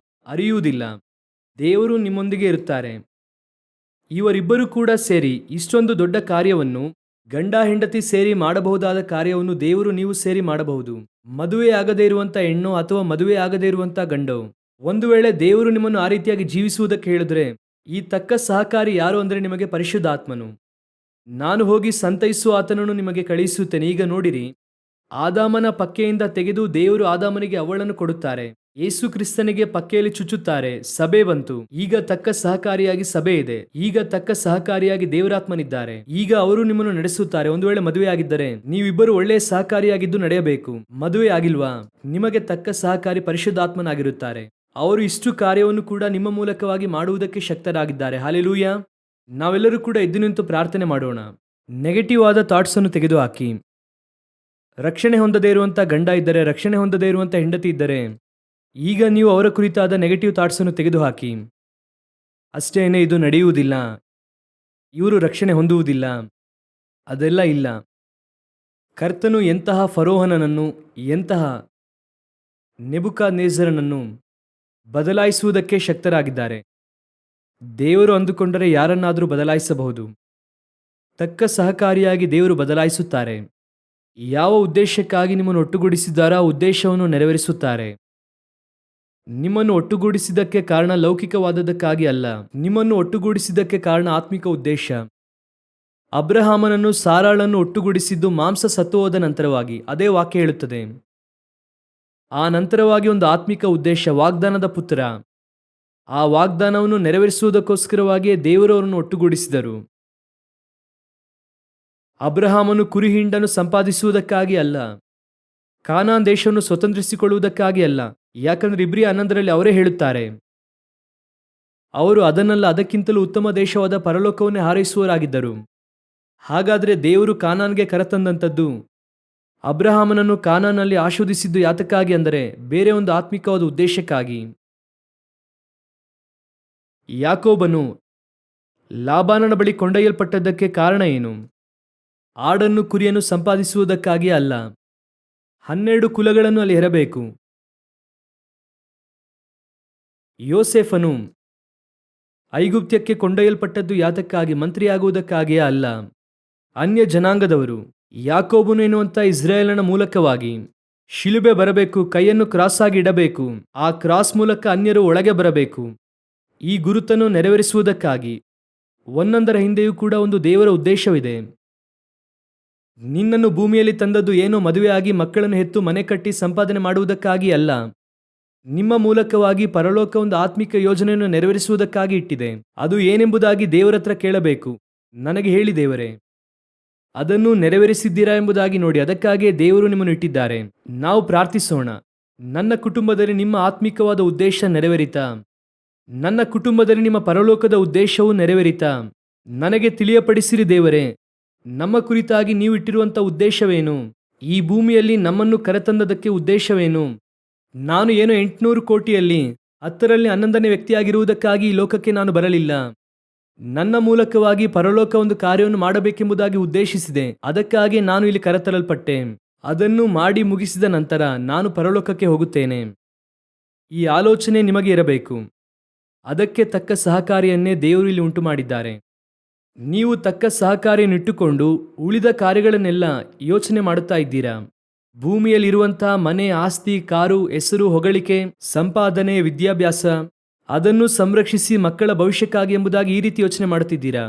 ಅರಿಯುವುದಿಲ್ಲ, ದೇವರು ನಿಮ್ಮೊಂದಿಗೆ ಇರುತ್ತಾರೆ. ಇವರಿಬ್ಬರು ಕೂಡ ಸೇರಿ ಇಷ್ಟೊಂದು ದೊಡ್ಡ ಕಾರ್ಯವನ್ನು ಗಂಡ ಹೆಂಡತಿ ಸೇರಿ ಮಾಡಬಹುದಾದ ಕಾರ್ಯವನ್ನು ದೇವರು ನೀವು ಸೇರಿ ಮಾಡಬಹುದು. ಮದುವೆ ಆಗದೇ ಇರುವಂತ ಹೆಣ್ಣು ಅಥವಾ ಮದುವೆ ಆಗದೇ ಇರುವಂತ ಗಂಡು, ಒಂದು ವೇಳೆ ದೇವರು ನಿಮ್ಮನ್ನು ಆ ರೀತಿಯಾಗಿ ಜೀವಿಸುವುದಕ್ಕೆ ಹೇಳಿದ್ರೆ, ಈ ತಕ್ಕ ಸಹಕಾರಿ ಯಾರು ಅಂದರೆ ನಿಮಗೆ ಪರಿಶುದ್ಧಾತ್ಮನು. ನಾನು ಹೋಗಿ ಸಂತೈಸುವ ಆತನನ್ನು ನಿಮಗೆ ಕಳುಹಿಸುತ್ತೇನೆ. ಈಗ ನೋಡಿರಿ, ಆದಾಮನ ಪಕ್ಕೆಯಿಂದ ತೆಗೆದು ದೇವರು ಆದಾಮನಿಗೆ ಅವಳನ್ನು ಕೊಡುತ್ತಾರೆ. ಯೇಸು ಕ್ರಿಸ್ತನಿಗೆ ಪಕ್ಕೆಯಲ್ಲಿ ಚುಚ್ಚುತ್ತಾರೆ. ಸಭೆ ಬಂತು. ಈಗ ತಕ್ಕ ಸಹಕಾರಿಯಾಗಿ ಸಭೆ ಇದೆ. ಈಗ ತಕ್ಕ ಸಹಕಾರಿಯಾಗಿ ದೇವರಾತ್ಮನಿದ್ದಾರೆ. ಈಗ ಅವರು ನಿಮ್ಮನ್ನು ನಡೆಸುತ್ತಾರೆ. ಒಂದು ವೇಳೆ ಮದುವೆ ಆಗಿದ್ದರೆ ನೀವಿಬ್ಬರು ಒಳ್ಳೆಯ ಸಹಕಾರಿಯಾಗಿದ್ದು ನಡೆಯಬೇಕು. ಮದುವೆ ಆಗಿಲ್ವಾ, ನಿಮಗೆ ತಕ್ಕ ಸಹಕಾರಿ ಪರಿಶುದ್ಧಾತ್ಮನಾಗಿರುತ್ತಾರೆ. ಅವರು ಇಷ್ಟು ಕಾರ್ಯವನ್ನು ಕೂಡ ನಿಮ್ಮ ಮೂಲಕವಾಗಿ ಮಾಡುವುದಕ್ಕೆ ಶಕ್ತರಾಗಿದ್ದಾರೆ. ಹಾಲೆಲೂಯ. ನಾವೆಲ್ಲರೂ ಕೂಡ ಎದ್ದು ನಿಂತು ಪ್ರಾರ್ಥನೆ ಮಾಡೋಣ. ನೆಗೆಟಿವ್ ಆದ ಥಾಟ್ಸ್ ಅನ್ನು ತೆಗೆದುಹಾಕಿ. ರಕ್ಷಣೆ ಹೊಂದದೇ ಇರುವಂತ ಗಂಡ ಇದ್ದರೆ, ರಕ್ಷಣೆ ಹೊಂದದೇ ಇರುವಂತ ಹೆಂಡತಿ ಇದ್ದರೆ, ಈಗ ನೀವು ಅವರ ಕುರಿತಾದ ನೆಗೆಟಿವ್ ಥಾಟ್ಸ್ ಅನ್ನು ತೆಗೆದುಹಾಕಿ. ಅಷ್ಟೇನೆ, ಇದು ನಡೆಯುವುದಿಲ್ಲ, ಇವರು ರಕ್ಷಣೆ ಹೊಂದುವುದಿಲ್ಲ, ಅದೆಲ್ಲ ಇಲ್ಲ. ಕರ್ತನು ಎಂತಹ ಫರೋಹನನನ್ನು, ಎಂತಹ ನೆಬುಕದ್ನೆಚ್ಚರನನ್ನು ಬದಲಾಯಿಸುವುದಕ್ಕೆ ಶಕ್ತರಾಗಿದ್ದಾರೆ. ದೇವರು ಅಂದುಕೊಂಡರೆ ಯಾರನ್ನಾದರೂ ಬದಲಾಯಿಸಬಹುದು. ತಕ್ಕ ಸಹಕಾರಿಯಾಗಿ ದೇವರು ಬದಲಾಯಿಸುತ್ತಾರೆ. ಯಾವ ಉದ್ದೇಶಕ್ಕಾಗಿ ನಿಮ್ಮನ್ನು ಒಟ್ಟುಗೂಡಿಸಿದ್ದಾರೋ ಆ ಉದ್ದೇಶವನ್ನು ನೆರವೇರಿಸುತ್ತಾರೆ. ನಿಮ್ಮನ್ನು ಒಟ್ಟುಗೂಡಿಸಿದ್ದಕ್ಕೆ ಕಾರಣ ಲೌಕಿಕವಾದದ್ದಕ್ಕಾಗಿ ಅಲ್ಲ, ನಿಮ್ಮನ್ನು ಒಟ್ಟುಗೂಡಿಸಿದ್ದಕ್ಕೆ ಕಾರಣ ಆತ್ಮಿಕ ಉದ್ದೇಶ. ಅಬ್ರಹಾಮನನ್ನು ಸಾರಾಳನ್ನು ಒಟ್ಟುಗೂಡಿಸಿದ್ದು ಮಾಂಸ ಸತ್ತು ಹೋದ ನಂತರವಾಗಿ. ಅದೇ ವಾಕ್ಯ ಹೇಳುತ್ತದೆ. ಆ ನಂತರವಾಗಿ ಒಂದು ಆತ್ಮಿಕ ಉದ್ದೇಶ, ವಾಗ್ದಾನದ ಪುತ್ರ. ಆ ವಾಗ್ದಾನವನ್ನು ನೆರವೇರಿಸುವುದಕ್ಕೋಸ್ಕರವಾಗಿಯೇ ದೇವರವರನ್ನು ಒಟ್ಟುಗೂಡಿಸಿದರು. ಅಬ್ರಹಾಮನು ಕುರಿ ಹಿಂಡನ್ನು ಸಂಪಾದಿಸುವುದಕ್ಕಾಗಿ ಅಲ್ಲ, ಕಾನಾನ್ ದೇಶವನ್ನು ಸ್ವತಂತ್ರಿಸಿಕೊಳ್ಳುವುದಕ್ಕಾಗಿ ಅಲ್ಲ. ಯಾಕಂದ್ರೆ ಇಬ್ರಿಯ 11ರಲ್ಲಿ ಅವರೇ ಹೇಳುತ್ತಾರೆ, ಅವರು ಅದನ್ನಲ್ಲ, ಅದಕ್ಕಿಂತಲೂ ಉತ್ತಮ ದೇಶವಾದ ಪರಲೋಕವನ್ನೇ ಹಾರೈಸುವವರಾಗಿದ್ದರು. ಹಾಗಾದರೆ ದೇವರು ಕಾನಾನ್ಗೆ ಕರೆತಂದಂಥದ್ದು, ಅಬ್ರಹಾಮನನ್ನು ಕಾನಾನಲ್ಲಿ ಆಶೀರ್ವದಿಸಿದ್ದು ಯಾತಕ್ಕಾಗಿ ಅಂದರೆ ಬೇರೆ ಒಂದು ಆತ್ಮಿಕವಾದ ಉದ್ದೇಶಕ್ಕಾಗಿ. ಯಾಕೋಬನು ಲಾಬಾನನ ಬಳಿ ಕೊಂಡೊಯ್ಯಲ್ಪಟ್ಟದ್ದಕ್ಕೆ ಕಾರಣ ಏನು? ಆಡನ್ನು ಕುರಿಯನ್ನು ಸಂಪಾದಿಸುವುದಕ್ಕಾಗಿ ಅಲ್ಲ, 12 ಕುಲಗಳನ್ನು ಅಲ್ಲಿ ಹೆರಬೇಕು. ಯೋಸೇಫನು ಐಗುಪ್ತ್ಯಕ್ಕೆ ಕೊಂಡೊಯ್ಯಲ್ಪಟ್ಟದ್ದು ಯಾತಕ್ಕಾಗಿ? ಮಂತ್ರಿಯಾಗುವುದಕ್ಕಾಗಿಯೇ ಅಲ್ಲ, ಅನ್ಯ ಜನಾಂಗದವರು. ಯಾಕೋಬನು ಎನ್ನುವಂಥ ಇಸ್ರಾಯೇಲನ ಮೂಲಕವಾಗಿ ಶಿಲುಬೆ ಬರಬೇಕು, ಕೈಯನ್ನು ಕ್ರಾಸ್ ಆಗಿ ಇಡಬೇಕು, ಆ ಕ್ರಾಸ್ ಮೂಲಕ ಅನ್ಯರು ಒಳಗೆ ಬರಬೇಕು. ಈ ಗುರುತನ್ನು ನೆರವೇರಿಸುವುದಕ್ಕಾಗಿ ಒಂದೊಂದರ ಹಿಂದೆಯೂ ಕೂಡ ಒಂದು ದೇವರ ಉದ್ದೇಶವಿದೆ. ನಿನ್ನನ್ನು ಭೂಮಿಯಲ್ಲಿ ತಂದದ್ದು ಏನೋ ಮದುವೆಯಾಗಿ ಮಕ್ಕಳನ್ನು ಹೆತ್ತು ಮನೆ ಕಟ್ಟಿ ಸಂಪಾದನೆ ಮಾಡುವುದಕ್ಕಾಗಿ ಅಲ್ಲ, ನಿಮ್ಮ ಮೂಲಕವಾಗಿ ಪರಲೋಕ ಒಂದು ಆತ್ಮಿಕ ಯೋಜನೆಯನ್ನು ನೆರವೇರಿಸುವುದಕ್ಕಾಗಿ ಇಟ್ಟಿದೆ. ಅದು ಏನೆಂಬುದಾಗಿ ದೇವರತ್ರ ಕೇಳಬೇಕು. ನನಗೆ ಹೇಳಿ ದೇವರೇ, ಅದನ್ನು ನೆರವೇರಿಸಿದ್ದೀರಾ ಎಂಬುದಾಗಿ ನೋಡಿ. ಅದಕ್ಕಾಗಿಯೇ ದೇವರು ನಿಮ್ಮನ್ನು ಇಟ್ಟಿದ್ದಾರೆ. ನಾವು ಪ್ರಾರ್ಥಿಸೋಣ. ನನ್ನ ಕುಟುಂಬದಲ್ಲಿ ನಿಮ್ಮ ಆತ್ಮಿಕವಾದ ಉದ್ದೇಶ ನೆರವೇರಿತಾ? ನನ್ನ ಕುಟುಂಬದಲ್ಲಿ ನಿಮ್ಮ ಪರಲೋಕದ ಉದ್ದೇಶವು ನೆರವೇರಿತಾ? ನನಗೆ ತಿಳಿಯಪಡಿಸಿರಿ ದೇವರೇ. ನಮ್ಮ ಕುರಿತಾಗಿ ನೀವು ಇಟ್ಟಿರುವಂಥ ಉದ್ದೇಶವೇನು? ಈ ಭೂಮಿಯಲ್ಲಿ ನಮ್ಮನ್ನು ಕರೆತಂದದಕ್ಕೆ ಉದ್ದೇಶವೇನು? ನಾನು ಏನೋ 800 ಕೋಟಿಯಲ್ಲಿ 10ರಲ್ಲಿ 11ನೇ ವ್ಯಕ್ತಿಯಾಗಿರುವುದಕ್ಕಾಗಿ ಈ ಲೋಕಕ್ಕೆ ನಾನು ಬರಲಿಲ್ಲ. ನನ್ನ ಮೂಲಕವಾಗಿ ಪರಲೋಕ ಒಂದು ಕಾರ್ಯವನ್ನು ಮಾಡಬೇಕೆಂಬುದಾಗಿ ಉದ್ದೇಶಿಸಿದೆ. ಅದಕ್ಕಾಗಿ ನಾನು ಇಲ್ಲಿ ಕರೆತರಲ್ಪಟ್ಟೆ. ಅದನ್ನು ಮಾಡಿ ಮುಗಿಸಿದ ನಂತರ ನಾನು ಪರಲೋಕಕ್ಕೆ ಹೋಗುತ್ತೇನೆ. ಈ ಆಲೋಚನೆ ನಿಮಗೆ ಇರಬೇಕು. ಅದಕ್ಕೆ ತಕ್ಕ ಸಹಕಾರಿಯನ್ನೇ ದೇವರು ಇಲ್ಲಿ ಉಂಟು ಮಾಡಿದ್ದಾರೆ. ನೀವು ತಕ್ಕ ಸಹಕಾರಿಯನ್ನಿಟ್ಟುಕೊಂಡು ಉಳಿದ ಕಾರ್ಯಗಳನ್ನೆಲ್ಲ ಯೋಚನೆ ಮಾಡುತ್ತಾ ಇದ್ದೀರಾ. ಭೂಮಿಯಲ್ಲಿರುವಂತಹ ಮನೆ, ಆಸ್ತಿ, ಕಾರು, ಹೆಸರು, ಹೊಗಳಿಕೆ, ಸಂಪಾದನೆ, ವಿದ್ಯಾಭ್ಯಾಸ, ಅದನ್ನು ಸಂರಕ್ಷಿಸಿ ಮಕ್ಕಳ ಭವಿಷ್ಯಕ್ಕಾಗಿ ಎಂಬುದಾಗಿ ಈ ರೀತಿ ಯೋಚನೆ ಮಾಡುತ್ತಿದ್ದೀರಾ.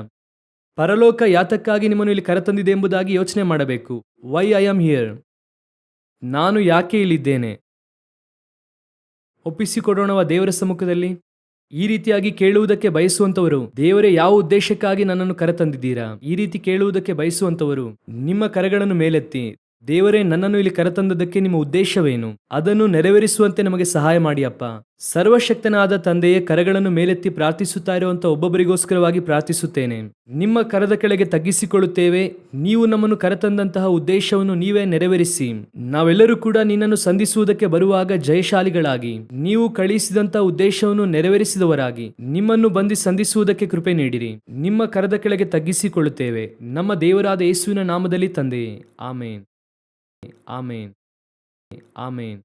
ಪರಲೋಕ ಯಾತಕ್ಕಾಗಿ ನಿಮ್ಮನ್ನು ಇಲ್ಲಿ ಕರೆತಂದಿದೆ ಎಂಬುದಾಗಿ ಯೋಚನೆ ಮಾಡಬೇಕು. ವೈ ಐ ಆಮ್ ಹಿಯರ್, ನಾನು ಯಾಕೆ ಇಲ್ಲಿದ್ದೇನೆ? ಒಪ್ಪಿಸಿಕೊಡೋಣವ ದೇವರ ಸಮ್ಮುಖದಲ್ಲಿ. ಈ ರೀತಿಯಾಗಿ ಕೇಳುವುದಕ್ಕೆ ಬಯಸುವಂತವರು, ದೇವರೇ ಯಾವ ಉದ್ದೇಶಕ್ಕಾಗಿ ನನ್ನನ್ನು ಕರೆತಂದಿದ್ದೀರಾ? ಈ ರೀತಿ ಕೇಳುವುದಕ್ಕೆ ಬಯಸುವಂತವರು ನಿಮ್ಮ ಕರೆಗಳನ್ನು ಮೇಲೆತ್ತಿ, ದೇವರೇ, ನನ್ನನ್ನು ಇಲ್ಲಿ ಕರೆತಂದದ್ದಕ್ಕೆ ನಿಮ್ಮ ಉದ್ದೇಶವೇನು? ಅದನ್ನು ನೆರವೇರಿಸುವಂತೆ ನಮಗೆ ಸಹಾಯ ಮಾಡಿ ಅಪ್ಪ. ಸರ್ವಶಕ್ತನಾದ ತಂದೆಯೇ, ಕರೆಗಳನ್ನು ಮೇಲೆತ್ತಿ ಪ್ರಾರ್ಥಿಸುತ್ತಾ ಇರುವಂಥ ಒಬ್ಬೊಬ್ಬರಿಗೋಸ್ಕರವಾಗಿ ಪ್ರಾರ್ಥಿಸುತ್ತೇನೆ. ನಿಮ್ಮ ಕರದ ಕೆಳಗೆ ತಗ್ಗಿಸಿಕೊಳ್ಳುತ್ತೇವೆ. ನೀವು ನಮ್ಮನ್ನು ಕರೆತಂದಂತಹ ಉದ್ದೇಶವನ್ನು ನೀವೇ ನೆರವೇರಿಸಿ ನಾವೆಲ್ಲರೂ ಕೂಡ ನಿನ್ನನ್ನು ಸಂಧಿಸುವುದಕ್ಕೆ ಬರುವಾಗ ಜಯಶಾಲಿಗಳಾಗಿ, ನೀವು ಕಳುಹಿಸಿದಂತಹ ಉದ್ದೇಶವನ್ನು ನೆರವೇರಿಸಿದವರಾಗಿ ನಿಮ್ಮನ್ನು ಬಂದು ಸಂಧಿಸುವುದಕ್ಕೆ ಕೃಪೆ ನೀಡಿರಿ. ನಿಮ್ಮ ಕರದ ಕೆಳಗೆ ತಗ್ಗಿಸಿಕೊಳ್ಳುತ್ತೇವೆ ನಮ್ಮ ದೇವರಾದ ಯೇಸುವಿನ ನಾಮದಲ್ಲಿ ತಂದೆಯೇ, ಆಮೇನ್, ಆಮೇನ್, ಆಮೇನ್.